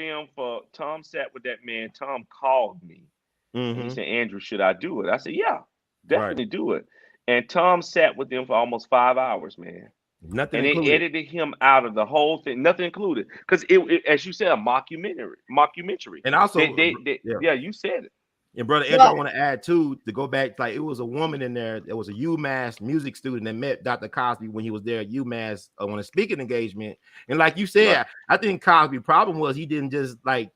that man. Tom called me. And he said, "Andrew, should I do it?" I said, "Yeah, definitely do it." And Tom sat with them for almost 5 hours, man. Nothing and included. They edited him out of the whole thing, nothing included, because it, as you said, a mockumentary. And also, you said it. And brother Andrew, I want to add too, to go back, like it was a woman in there. There was a UMass music student that met Dr. Cosby when he was there at UMass on a speaking engagement. And like you said, I think Cosby's problem was he didn't just played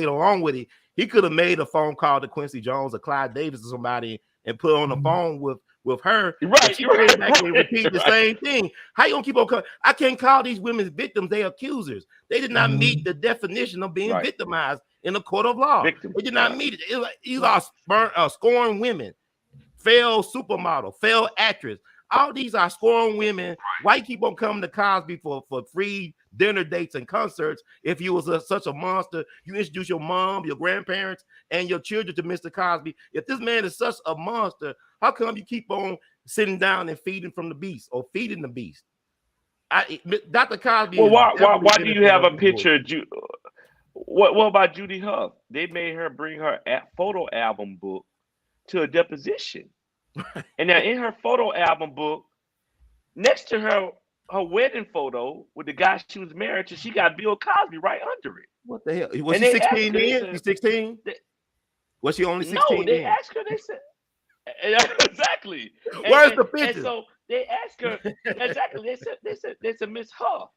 along with it. He could have made a phone call to Quincy Jones or Clyde Davis or somebody and put on the phone with her. Right. She came back and repeat the same thing. How you gonna keep on? I can't call these women victims. They accusers. They did not meet the definition of being victimized in a court of law. They did not meet it. These are scorned women, failed supermodel, failed actress. All these are scorned women. Why you keep on coming to Cosby for free dinner dates and concerts? If you was such a monster, you introduce your mom, your grandparents, and your children to Mr. Cosby. If this man is such a monster, how come you keep on sitting down and feeding from the beast or feeding the beast? Dr. Cosby. Well, why do you have a picture of what about Judy Huth? They made her bring her photo album book to a deposition. And now in her photo album book, next to her wedding photo with the guy she was married to, she got Bill Cosby right under it. What the hell? Was she 16 then? She's 16? Was she only 16? No, they asked her, they said, exactly. Where's the picture? And so they asked her, exactly, they said, Miss Huff,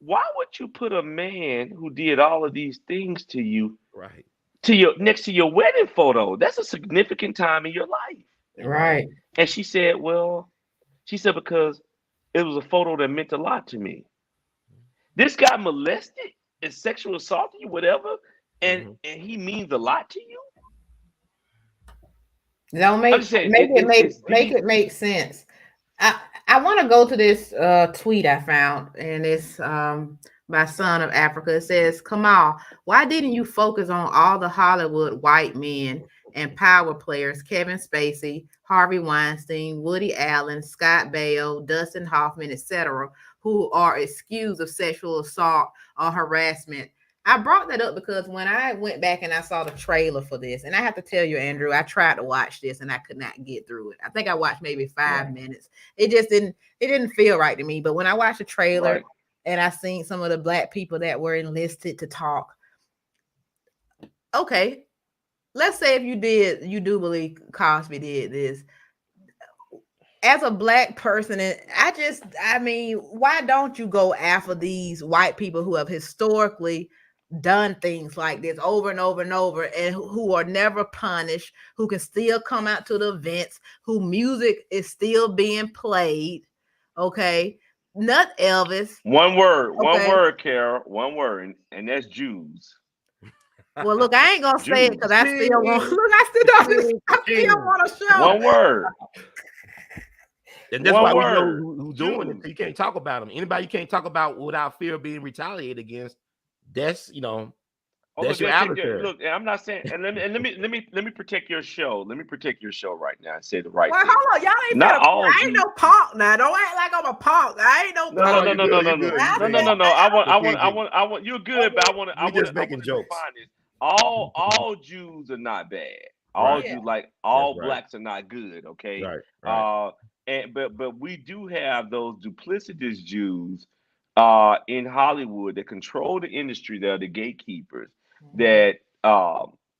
why would you put a man who did all of these things to you next to your wedding photo? That's a significant time in your life. Right. And she said, because it was a photo that meant a lot to me. This guy molested and sexual assaulted you, whatever, and he means a lot to you. No, make it make sense. I want to go to this tweet I found, and it's my son of Africa. It says, "Kamal, why didn't you focus on all the Hollywood white men and power players, Kevin Spacey, Harvey Weinstein, Woody Allen, Scott Baio, Dustin Hoffman, etc., who are accused of sexual assault or harassment?" I brought that up because when I went back and I saw the trailer for this, and I have to tell you, Andrew, I tried to watch this and I could not get through it. I think I watched maybe 5 minutes. It just didn't feel right to me. But when I watched the trailer and I seen some of the Black people that were enlisted to talk, okay, let's say if you do believe Cosby did this, as a black person, I mean, why don't you go after these white people who have historically done things like this over and over and over, and who are never punished, who can still come out to the events, who music is still being played? Okay, not Elvis. One Okay. word, Kara, one word, and that's Jews. Well, look, I ain't gonna say it because I still want. Look, I still want to show. One word. And that's One why we know word. who's doing it. Jews. You can't talk about them. Anybody you can't talk about without fear of being retaliated against. That's that's your adversary. Look, I'm not saying, and let me protect your show. Let me protect your show right now. I say the right Well, thing. hold on, y'all ain't Not all I ain't Jews. no punk now. Don't act like I'm a punk. I ain't no No. punk. I want. You're good, but I want just making to jokes. define this. All Jews are not bad. All Right. Jews, like all That's right. blacks, are not good. Okay. Right. But we do have those duplicitous Jews in Hollywood that control the industry. They're the gatekeepers that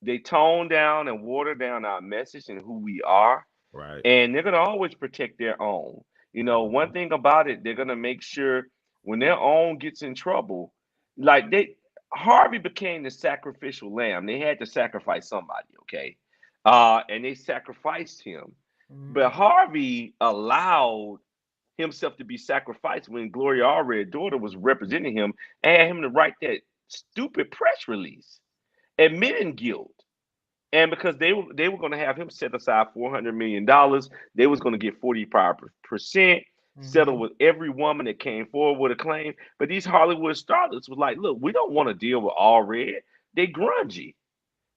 they tone down and water down our message and who we are. Right. And they're gonna always protect their own. One thing about it, they're gonna make sure when their own gets in trouble, like Harvey became the sacrificial lamb. They had to sacrifice somebody, okay? And they sacrificed him. But Harvey allowed himself to be sacrificed when Gloria Allred's daughter was representing him and had him to write that stupid press release admitting guilt. And because they were going to have him set aside $400 million, they was going to get 45%, settle with every woman that came forward with a claim. But these Hollywood starlets was like, look, we don't want to deal with Allred. They grungy.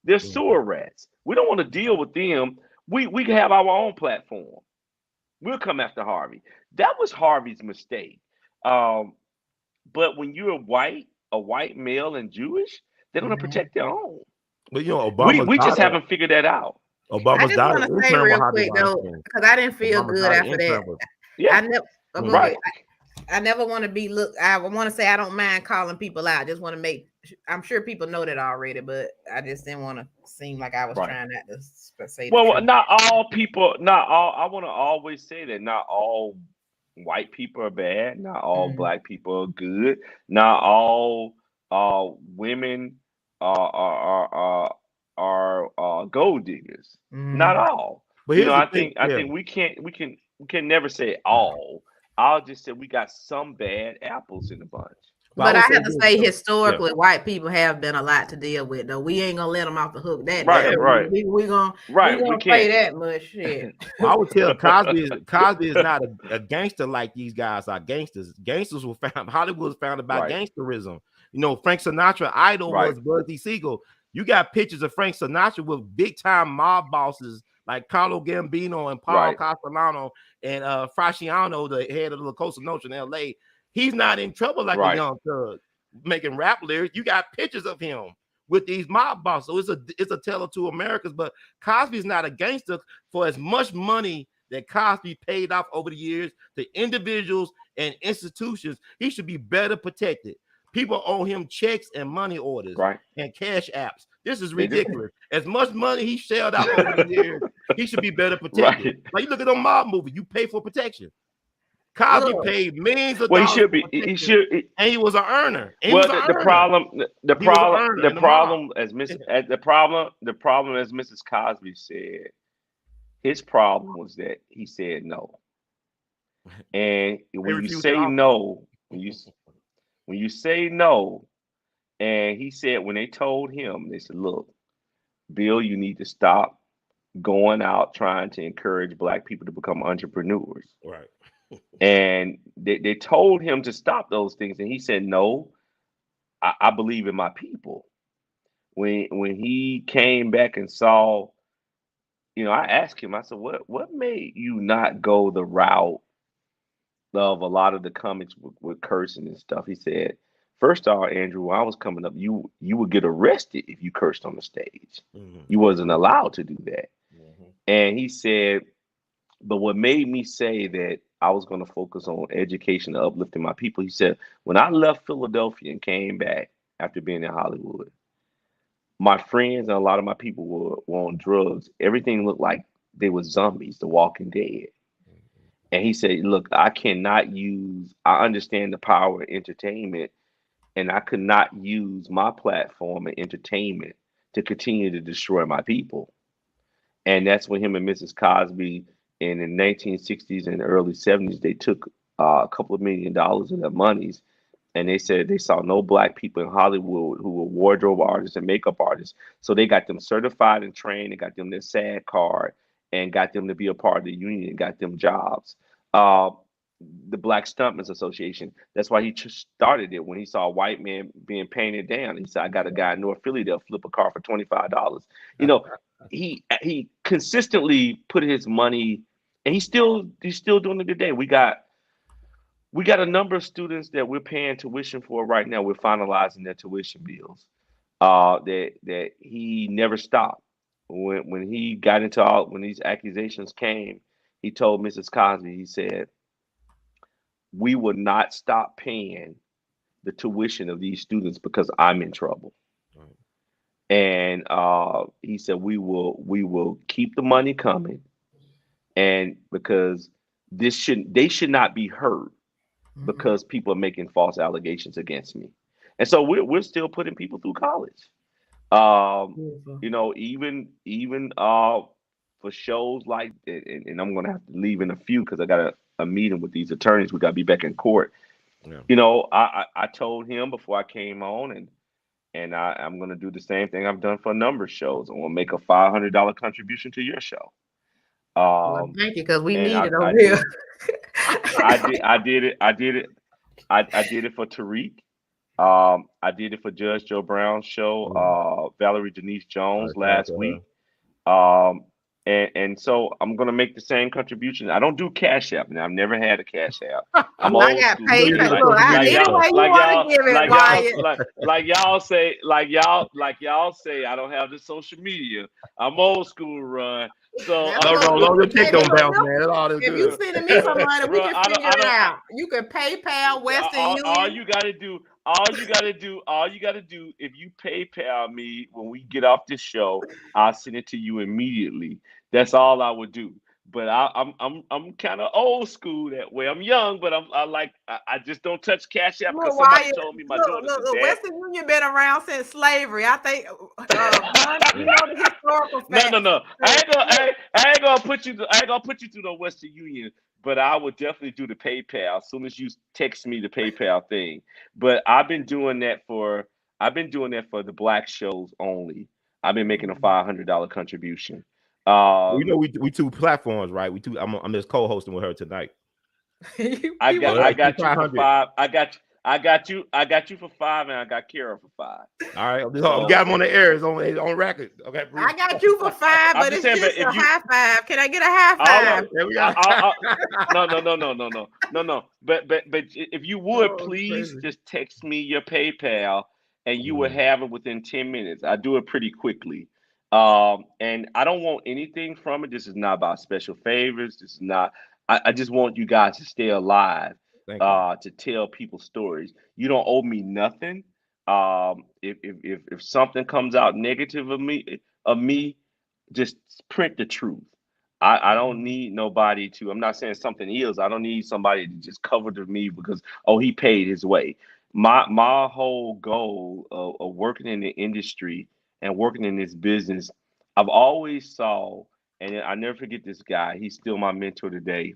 They're sewer rats. We don't want to deal with them. We can have our own platform. We'll come after Harvey. That was Harvey's mistake. But when you're a white male and Jewish, they're going to protect their own. But Obama's We just daughter, haven't figured that out. Obama's I just daughter want to say intern with real Harvey quick though, Weinstein. because I didn't feel Obama's good daughter after that. intern with- Yeah, I never go right. ahead. I never want to be I want to say I don't mind calling people out. I just want to make. I'm sure people know that already, but I just didn't want to seem like I was Right. trying not to say. Well, the truth. not all people. Not all. I want to always say that not all white people are bad. Not all black people are good. Not all women are gold diggers. Not all. But here's the I thing, think we can never say all. I'll just say we got some bad apples in the bunch. But I would have to this, say, though. historically, Yeah. white people have been a lot to deal with, though. We ain't gonna let them off the hook that Right, day. right. We gonna We play can't. that much shit. Well, I would tell Cosby is not a gangster like these guys are gangsters. Gangsters were found. Hollywood was founded by Right. gangsterism. Frank Sinatra idol Right. was Bugsy Siegel. You got pictures of Frank Sinatra with big time mob bosses like Carlo Gambino and Paul Right. Castellano and Frasciano, the head of the La Cosa Nostra in L.A. He's not in trouble like a Right. young thug making rap lyrics. You got pictures of him with these mob bosses. So it's a tale of two Americas. But Cosby's not a gangster. For as much money that Cosby paid off over the years to individuals and institutions, he should be better protected. People owe him checks and money orders and cash apps. This is ridiculous. As much money he shelled out over the years, he should be better protected. Right. Like you look at a mob movie, you pay for protection. Cosby paid millions of dollars. He should be. He should. And he was an earner. The problem, as Mrs. Cosby said, his problem was that he said no. And when you say no, when you say no, and he said when they told him, they said, "Look, Bill, you need to stop going out trying to encourage black people to become entrepreneurs." Right. And they told him to stop those things, and he said, "No, I believe in my people." When he came back and saw, I asked him, I said, "What made you not go the route of a lot of the comics with cursing and stuff?" He said, "First off, Andrew, when I was coming up, you would get arrested if you cursed on the stage. You wasn't allowed to do that." And he said, "But what made me say that I was going to focus on education and uplifting my people," he said, "when I left Philadelphia and came back after being in Hollywood, my friends and a lot of my people were on drugs. Everything looked like they were zombies, the Walking Dead. And he said, look, I understand the power of entertainment, and I could not use my platform and entertainment to continue to destroy my people. And that's when him and Mrs. Cosby in the 1960s and early 70s, they took a couple of $1 million of their monies, and they said they saw no black people in Hollywood who were wardrobe artists and makeup artists. So they got them certified and trained and got them their SAG card and got them to be a part of the union and got them jobs. Uh, the Black Stuntmen's Association. That's why he started it when he saw a white man being painted down. He said, I got a guy in North Philly that'll flip a car for $25. You know, he consistently put his money, and he's still doing it today. We got a number of students that we're paying tuition for right now. We're finalizing their tuition bills. That he never stopped. When he got into when these accusations came, he told Mrs. Cosby, he said, we will not stop paying the tuition of these students because I'm in trouble. Right. And he said we will keep the money coming, and because they should not be hurt because people are making false allegations against me. And so we're still putting people through college. You know, even for shows like, and I'm gonna have to leave in a few because I got a meeting with these attorneys. We got to be back in court. Yeah. You know, I told him before I came on, and I'm going to do the same thing I've done for a number of shows. I'm going to make a $500 contribution to your show. Well, thank you, because we need it over here. I did it for Tariq. I did it for Judge Joe Brown's show, Valerie Denise Jones last week. And so I'm gonna make the same contribution. I don't do Cash App now. I've never had a Cash App. I'm old school. Like y'all say, I don't have the social media. I'm old school, run. So don't take them bounce, man. That's all if you sending me some money, we can figure it out. You can PayPal, Western Union. All you gotta do, if you PayPal me when we get off this show, I'll send it to you immediately. That's all I would do. But I'm kind of old school that way. I'm young, but I just don't touch Cash App because somebody told me my daughter's dad. Western Union been around since slavery. I think you know the historical facts. No. I ain't gonna put you through the Western Union. But I would definitely do the PayPal as soon as you text me the PayPal thing. But I've been doing that for the black shows only. I've been making a $500 contribution. You know, we two platforms, right? I'm just co-hosting with her tonight. I got you for $5. I got you for $5, and I got Kera for $5. All right, I got him on the air. It's on record. Okay, I got you for $5, but it's just a high five. Can I get a high five? No. But if you would please just text me your PayPal, and you will have it within 10 minutes. I do it pretty quickly. And I don't want anything from it. This is not about special favors. This is not. I just want you guys to stay alive. To tell people stories. You don't owe me nothing. If something comes out negative of me, just print the truth. I don't need nobody to. I'm not saying something is. I don't need somebody to just cover to me because he paid his way. My whole goal of working in the industry and working in this business, I've always saw, and I never forget this guy. He's still my mentor today,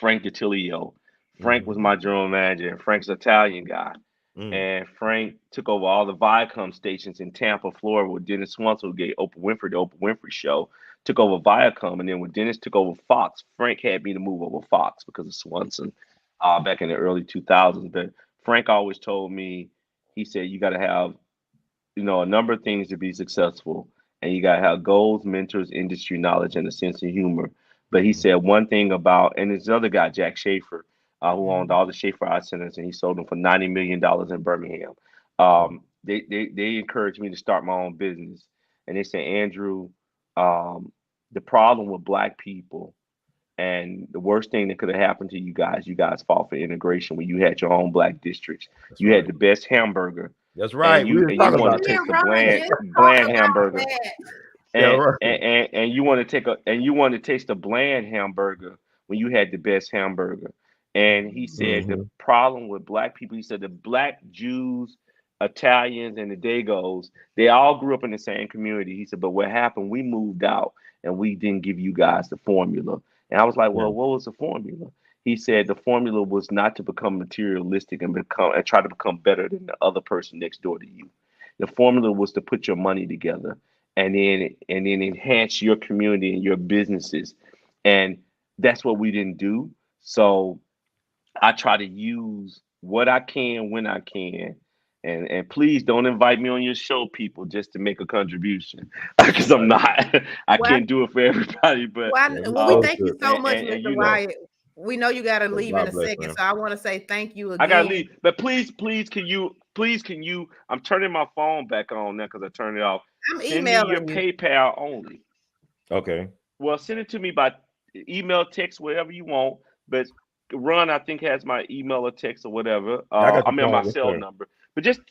Frank DiTilio. Frank was my general manager, and Frank's an Italian guy. And Frank took over all the Viacom stations in Tampa, Florida, with Dennis Swanson, who gave Oprah Winfrey the Oprah Winfrey Show, took over Viacom. And then when Dennis took over Fox, Frank had me to move over Fox because of Swanson back in the early 2000s. But Frank always told me, he said, you got to have, a number of things to be successful. And you got to have goals, mentors, industry knowledge, and a sense of humor. But he said one thing about, and this other guy, Jack Schaefer, who owned all the Schaefer Art Centers, and he sold them for $90 million in Birmingham. They encouraged me to start my own business. And they said, Andrew, the problem with Black people and the worst thing that could have happened to you guys fought for integration when you had your own Black districts. You had the best hamburger. That's right. And you want to taste the bland hamburger. And you want to taste a bland hamburger when you had the best hamburger. And he said the problem with black people, he said the black Jews, Italians, and the Dagos, they all grew up in the same community. He said, but what happened, we moved out and we didn't give you guys the formula. And I was like, well, what was the formula? He said the formula was not to become materialistic and try to become better than the other person next door to you. The formula was to put your money together and then enhance your community and your businesses. And that's what we didn't do. So I try to use what I can when I can. And please don't invite me on your show, people, just to make a contribution, because I'm not. I can't do it for everybody. But we thank you so much, and Mr. Wyatt. We know you got to leave in a bless, second, man. so I want to say thank you again. I gotta leave, but please, can you? I'm turning my phone back on now because I turned it off. I'm Send me your emailing you. PayPal only. Okay. Well, send it to me by email, text, whatever you want. But Ron, I think, has my email or text or whatever. I mean, my cell number. But just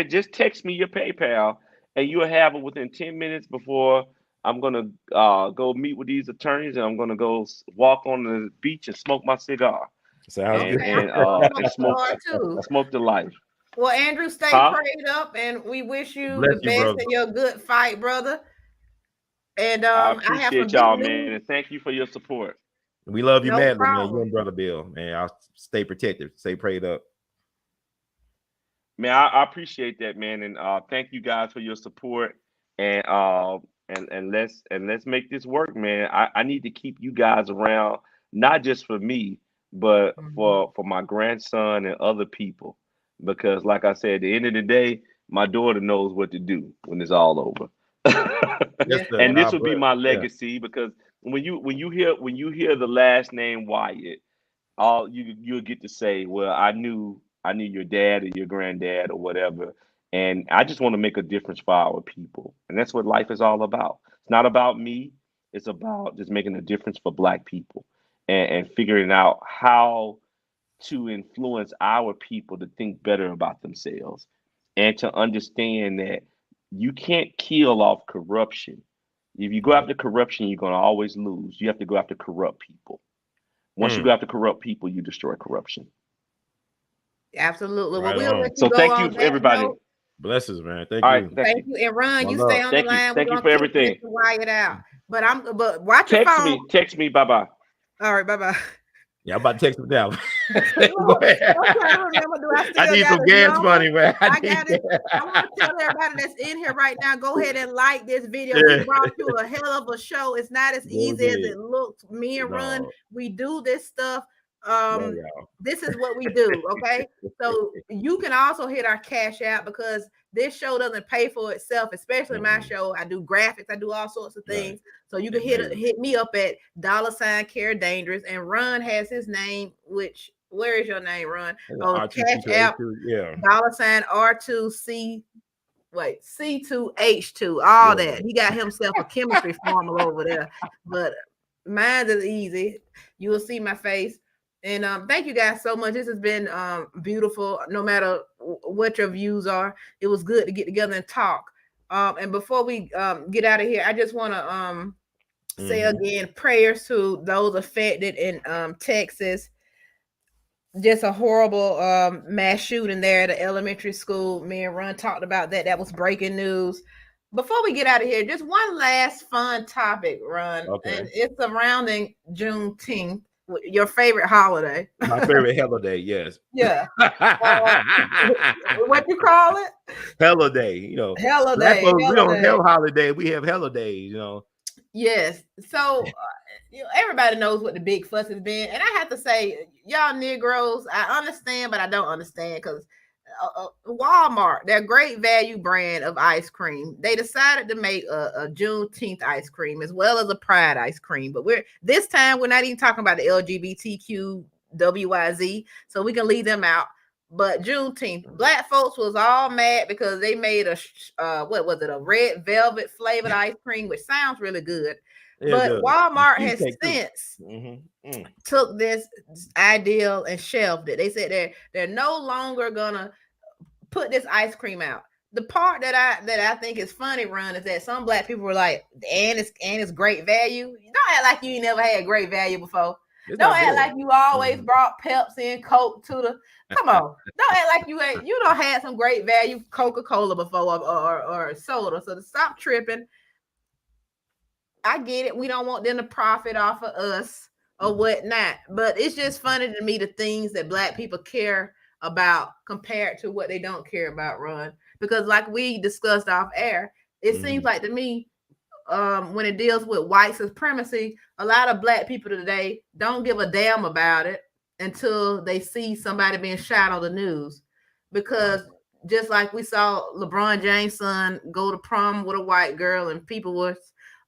just text me your PayPal, and you'll have it within 10 minutes before I'm gonna go meet with these attorneys, and I'm gonna go walk on the beach and smoke my cigar. Sounds good. And smoke the life. Well, Andrew, stay prayed up, and we wish you the best in your good fight, brother. And I appreciate y'all, man, and thank you for your support. We love you, man. You and Brother Bill, man. I'll stay protected, stay prayed up. Man, I appreciate that, man, and thank you guys for your support. And let's make this work, man. I need to keep you guys around, not just for me, but for my grandson and other people. Because, like I said, at the end of the day, my daughter knows what to do when it's all over. And this will be my legacy, because when you hear the last name Wyatt, all you'll get to say, well, I knew your dad or your granddad or whatever. And I just want to make a difference for our people. And that's what life is all about. It's not about me. It's about just making a difference for Black people and figuring out how to influence our people to think better about themselves and to understand that you can't kill off corruption. If you go after corruption, you're going to always lose. You have to go after corrupt people. Once you go after corrupt people, you destroy corruption. Absolutely. Well, Right we'll on. let you So go thank on you for that everybody. note. Blessings, man. Thank All you. right, thank you. And Ron, My you love. stay on the line. Thank you for everything. Wyatt out. But watch your phone. Text me. Bye-bye. All right, bye-bye. Yeah, I'm about to text him now. Go ahead. I'm trying to remember, I need some gas money, man. I got it. I want to tell everybody that's in here right now, go ahead and like this video. We brought you a hell of a show. It's not as easy as it looks. Me and Ron, we do this stuff. This is what we do, okay? So you can also hit our Cash App, because this show doesn't pay for itself, especially my show. I do graphics, I do all sorts of things. So you can hit me up at $ Kera Dangerous, and Ron has his name, which, where is your name, Ron? Oh, Cash App, $R2C. Wait, C2H2, all that. He got himself a chemistry formula over there, but mine is easy. You will see my face. And thank you guys so much. This has been beautiful. No matter what your views are, it was good to get together and talk. And before we get out of here, I just want to say again, prayers to those affected in Texas. Just a horrible mass shooting there at the elementary school. Me and Ron talked about that. That was breaking news. Before we get out of here, just one last fun topic, Ron. Okay. And it's surrounding Juneteenth, your favorite holiday. My favorite holiday, yes. Yeah. What you call it? Holiday, you know. Holiday. We don't have holiday. We have holidays, you know. Yes. So everybody knows what the big fuss has been. And I have to say, y'all Negroes, I understand, but I don't understand, because Walmart, their great value brand of ice cream, they decided to make a Juneteenth ice cream as well as a Pride ice cream. But this time we're not even talking about the LGBTQWYZ, so we can leave them out. But Juneteenth, Black folks was all mad because they made a a red velvet flavored ice cream, which sounds really good. But Walmart has since took this ideal and shelved it. They said they're no longer gonna put this ice cream out. The part that I think is funny, Ron, is that some Black people were like, and it's great value. You don't act like you never had great value before. It's Don't not act good. like you always Mhm. brought Pepsi and Coke to the. Come on, don't act like you don't had some great value Coca-Cola before or soda. So to stop tripping. I get it. We don't want them to profit off of us or whatnot, but it's just funny to me the things that Black people care about compared to what they don't care about, Ron. Because like we discussed off air, it seems like to me, when it deals with white supremacy, a lot of Black people today don't give a damn about it until they see somebody being shot on the news. Because just like we saw LeBron James' son go to prom with a white girl, and people were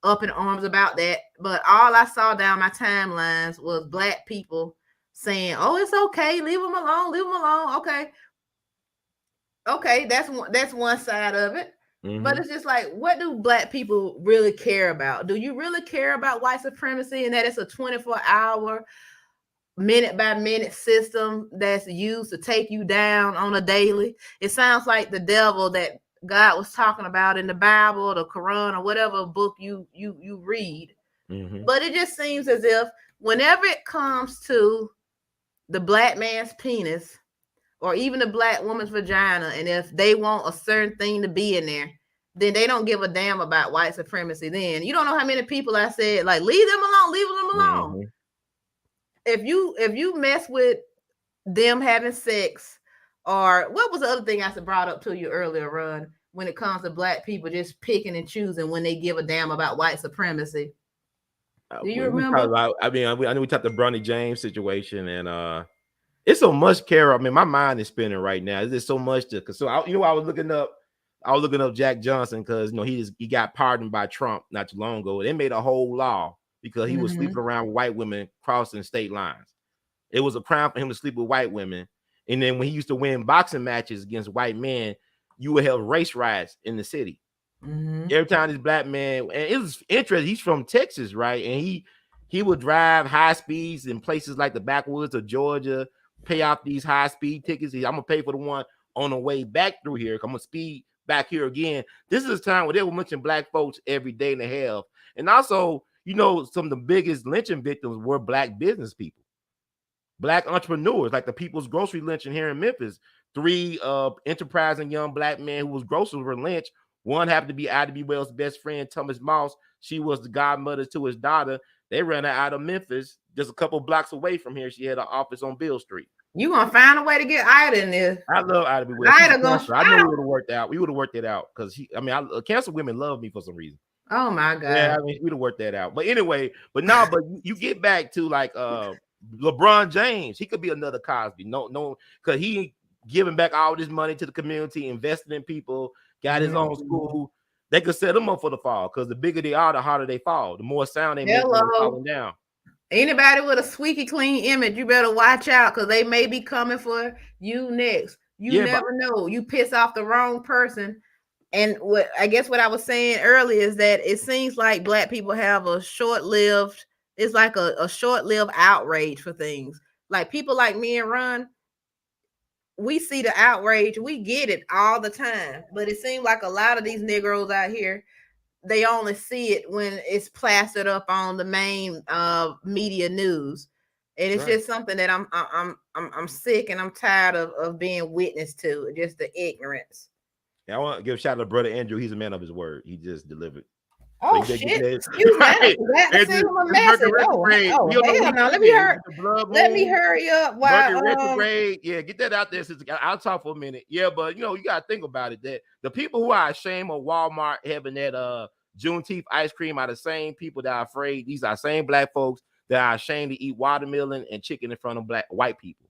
up in arms about that. But all I saw down my timelines was Black people saying, "Oh, it's okay, leave them alone, leave them alone." Okay, that's one side of it. But it's just like, what do Black people really care about? Do you really care about white supremacy and that it's a 24-hour, minute by minute system that's used to take you down on a daily? It sounds like the devil that God was talking about in the Bible, the Quran, or whatever book you read. But it just seems as if whenever it comes to the Black man's penis or even the Black woman's vagina, and if they want a certain thing to be in there, then they don't give a damn about white supremacy. Then you don't know how many people I said, like, leave them alone, leave them alone. If you mess with them having sex, or what was the other thing I brought up to you earlier, Ron, when it comes to Black people just picking and choosing when they give a damn about white supremacy? Do you remember? I know we talked the Bronny James situation, and it's so much, Kara. I mean, my mind is spinning right now. There's so much to. I was looking up Jack Johnson because he got pardoned by Trump not too long ago. They made a whole law because he was sleeping around with white women crossing state lines. It was a crime for him to sleep with white women. And then when he used to win boxing matches against white men, you would have race riots in the city. Every time this Black man, and it was interesting. He's from Texas, right? And he would drive high speeds in places like the backwoods of Georgia, pay off these high speed tickets. I'm gonna pay for the one on the way back through here. I'm gonna speed back here again. This is a time where they were lynching Black folks every day and a half. And also, some of the biggest lynching victims were Black business people, Black entrepreneurs, like the People's Grocery lynching here in Memphis. 3 enterprising young Black men who was grocers were lynched. One happened to be Ida Well's best friend, Thomas Moss. She was the godmother to his daughter. They ran her out of Memphis, just a couple blocks away from here. She had an office on Beale Street. You gonna find a way to get Ida in there. I love Ida Wells. I know we would have worked out. We would have worked it out because cancer women love me for some reason. Oh my God. Yeah, we'd have worked that out. But anyway, but you get back to like LeBron James. He could be another Cosby. No, because he giving back all this money to the community, investing in people, got his own school. They could set them up for the fall because the bigger they are, the harder they fall. The more sound they make when they're falling down. Anybody with a squeaky clean image, you better watch out because they may be coming for you next. You never know. You piss off the wrong person. And what I was saying earlier is that it seems like Black people have a short-lived outrage for things. Like people like me and Ron, we see the outrage, we get it all the time. But it seems like a lot of these Negroes out here, they only see it when it's plastered up on the main media news. And it's just something that I'm sick and I'm tired of being witness to, just the ignorance. Yeah, I want to give a shout out to Brother Andrew. He's a man of his word. He just delivered. Oh, shit. Excuse me. I forgot to send him a message. Let me hurry up. Retrograde. Yeah, get that out there. I'll talk for a minute. Yeah, but you got to think about it. That the people who are ashamed of Walmart having that Juneteenth ice cream are the same people that are afraid. These are same Black folks that are ashamed to eat watermelon and chicken in front of white people.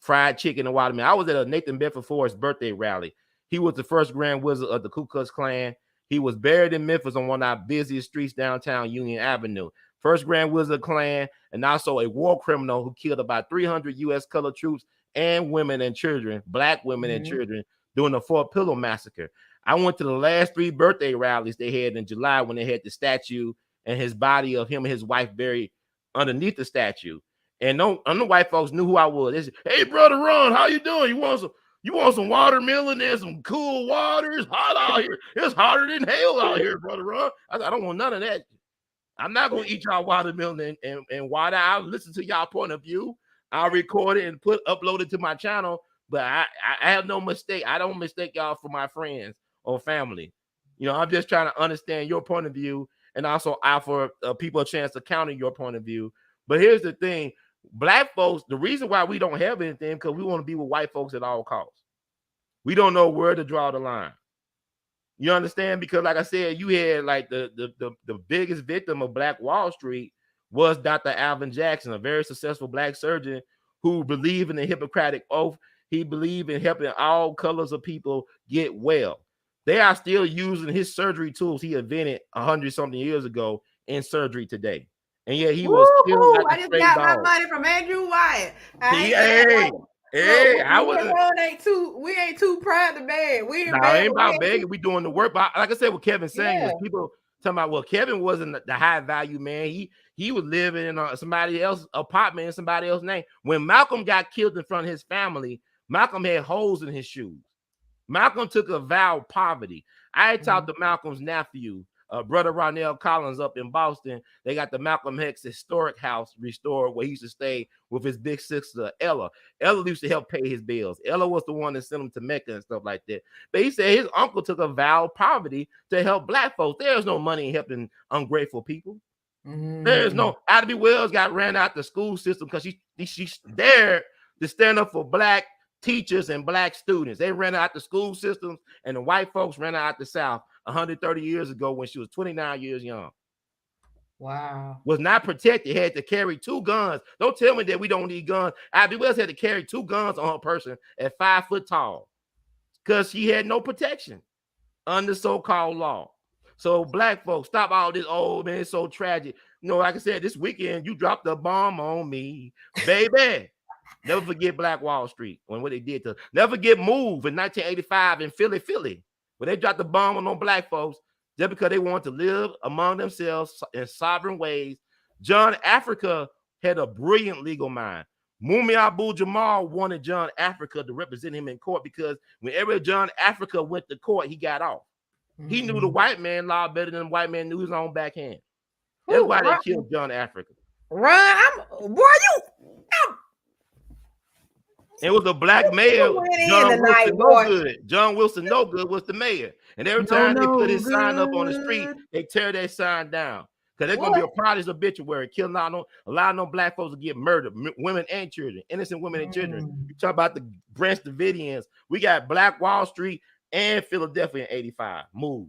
Fried chicken and watermelon. I was at a Nathan Bedford Forrest birthday rally. He was the first Grand Wizard of the Ku Klux Klan. He was buried in Memphis on one of our busiest streets downtown Union Avenue. First Grand Wizard Klan, and also a war criminal who killed about 300 U.S. colored troops and women and children, Black women and children, during the Fort Pillow massacre. I went to the last 3 birthday rallies they had in July when they had the statue and his body of him and his wife buried underneath the statue. And no white folks knew who I was. They said, "Hey, Brother Ron, how you doing? You want some watermelon and some cool water? It's hot out here. It's hotter than hell out here, Brother Ron." I said, "I don't want none of that. I'm not gonna eat y'all watermelon and water. I'll listen to y'all point of view. I'll record it and upload it to my channel. But I have no mistake. I don't mistake y'all for my friends or family. I'm just trying to understand your point of view and also offer people a chance to counter your point of view. But here's the thing. Black folks, the reason why we don't have anything because we want to be with white folks at all costs. We don't know where to draw the line. You understand? Because like I said, you had like the biggest victim of Black Wall Street was Dr. Alvin Jackson, a very successful Black surgeon who believed in the Hippocratic Oath. He believed in helping all colors of people get well. They are still using his surgery tools he invented 100-something years ago in surgery today. And yet he was killed like I just got my money from Andrew Wyatt. We ain't too proud to beg. We ain't about begging. We doing the work. But like I said, what Kevin saying is people talking about, well, Kevin wasn't the high value man. He was living in somebody else's apartment in somebody else's name. When Malcolm got killed in front of his family, Malcolm had holes in his shoes. Malcolm took a vow of poverty. I talked to Malcolm's nephew, brother Ronell Collins up in Boston. They got the Malcolm X historic house restored where he used to stay with his big sister, Ella. Ella used to help pay his bills. Ella was the one that sent him to Mecca and stuff like that. But he said his uncle took a vow of poverty to help Black folks. There's no money in helping ungrateful people. There's no. Ida B. Wells got ran out the school system because she's there to stand up for Black teachers and Black students. They ran out the school systems, and the white folks ran out the South 130 years ago when she was 29 years young. Wow. Was not protected, had to carry 2 guns. Don't tell me that we don't need guns. Ida B. Wells had to carry 2 guns on her person at 5 foot tall because she had no protection under so-called law. So Black folks, stop all this. Oh man, it's so tragic. Like I said, this weekend you dropped a bomb on me, baby. Never forget Black Wall Street when what they did to. Never forget Move in 1985 in Philly, where they dropped the bomb on Black folks just because they wanted to live among themselves in sovereign ways. John Africa had a brilliant legal mind. Mumi Abu-Jamal wanted John Africa to represent him in court because whenever John Africa went to court, he got off. He knew the white man law better than the white man knew his own backhand. That's why they killed John Africa. It was a Black mayor, John Wilson No Good was the mayor. And every time they put his sign up on the street, they tear that sign down. Because they're going to be a part of this obituary, killing a lot of no Black folks to get murdered, women and children, innocent women and children. You talk about the Branch Davidians. We got Black Wall Street and Philadelphia in 85. Move.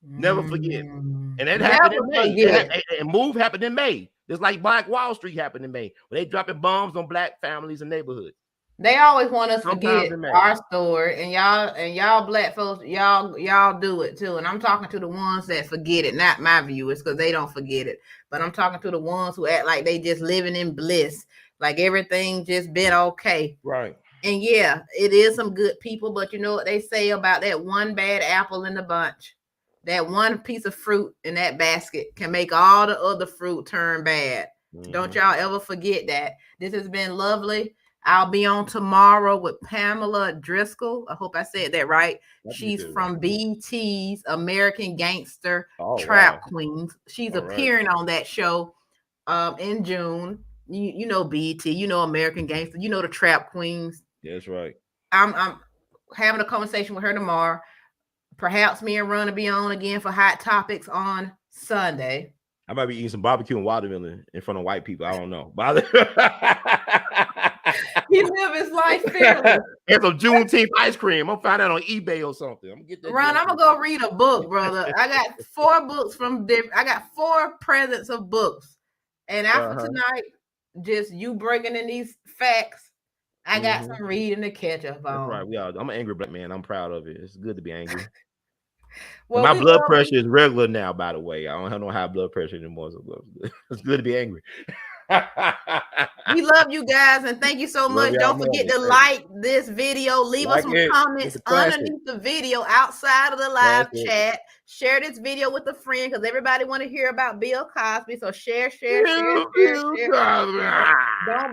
Never forget. And that happened in May. And Move happened in May. Just like Black Wall Street happened in May. Where they dropping bombs on Black families and neighborhoods. They always want us to forget our story, and y'all Black folks, y'all do it too. And I'm talking to the ones that forget it, not my viewers, because they don't forget it. But I'm talking to the ones who act like they just living in bliss, like everything just been okay. Right. And yeah, it is some good people, but you know what they say about that one bad apple in the bunch? That one piece of fruit in that basket can make all the other fruit turn bad. Don't y'all ever forget that. This has been lovely. I'll be on tomorrow with Pamela Driscoll. I hope I said that right. She's from BT's American Gangster Trap Queens. She's appearing on that show in June. You know BT, you know American Gangster, you know the Trap Queens. That's right. I'm having a conversation with her tomorrow. Perhaps me and Ron will be on again for Hot Topics on Sunday. I might be eating some barbecue and watermelon in front of white people. I don't know. He live his life fearless. And some Juneteenth ice cream. I'm find that on eBay or something. I'm gonna get that. Ron, I'm gonna go read a book, brother. I got 4 books I got 4 presents of books. And after tonight, just you bringing in these facts, I got some reading to catch up on. That's right. I'm an angry Black man. I'm proud of it. It's good to be angry. Well, my blood pressure is regular now, by the way. I don't have no high blood pressure anymore. So it's good to be angry. We love you guys and thank you so much. Don't forget to like this video. Leave us some comments underneath the video outside of the live chat. Share this video with a friend because everybody want to hear about Bill Cosby. So share. Don't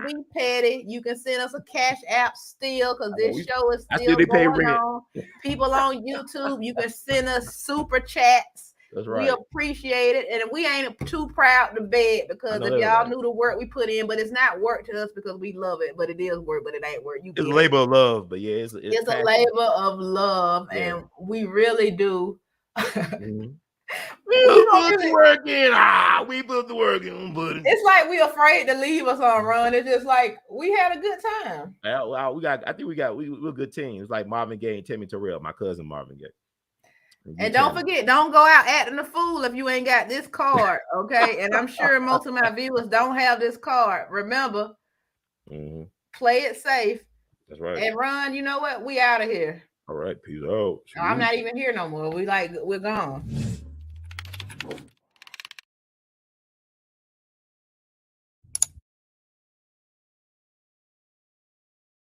be petty. You can send us a cash app still because this show is still going on. People on YouTube, you can send us super chats. That's We right. appreciate it, and we ain't too proud to beg, because if y'all knew the work we put in, but it's not work to us because we love it, but it is work, but it ain't work. It's a labor of love, but yeah, it's a labor of love, and we really do. Mm-hmm. We put the work in. We put the work in, buddy. It's like we afraid to leave us on run. It's just like we had a good time. Well, we're a good team. It's like Marvin Gaye and Timmy Terrell, my cousin Marvin Gaye. And don't forget, don't go out acting a fool if you ain't got this card, okay? And I'm sure most of my viewers don't have this card. Remember, play it safe. That's right. And Ron, you know what? We out of here. All right, peace out. I'm not even here no more. We're gone.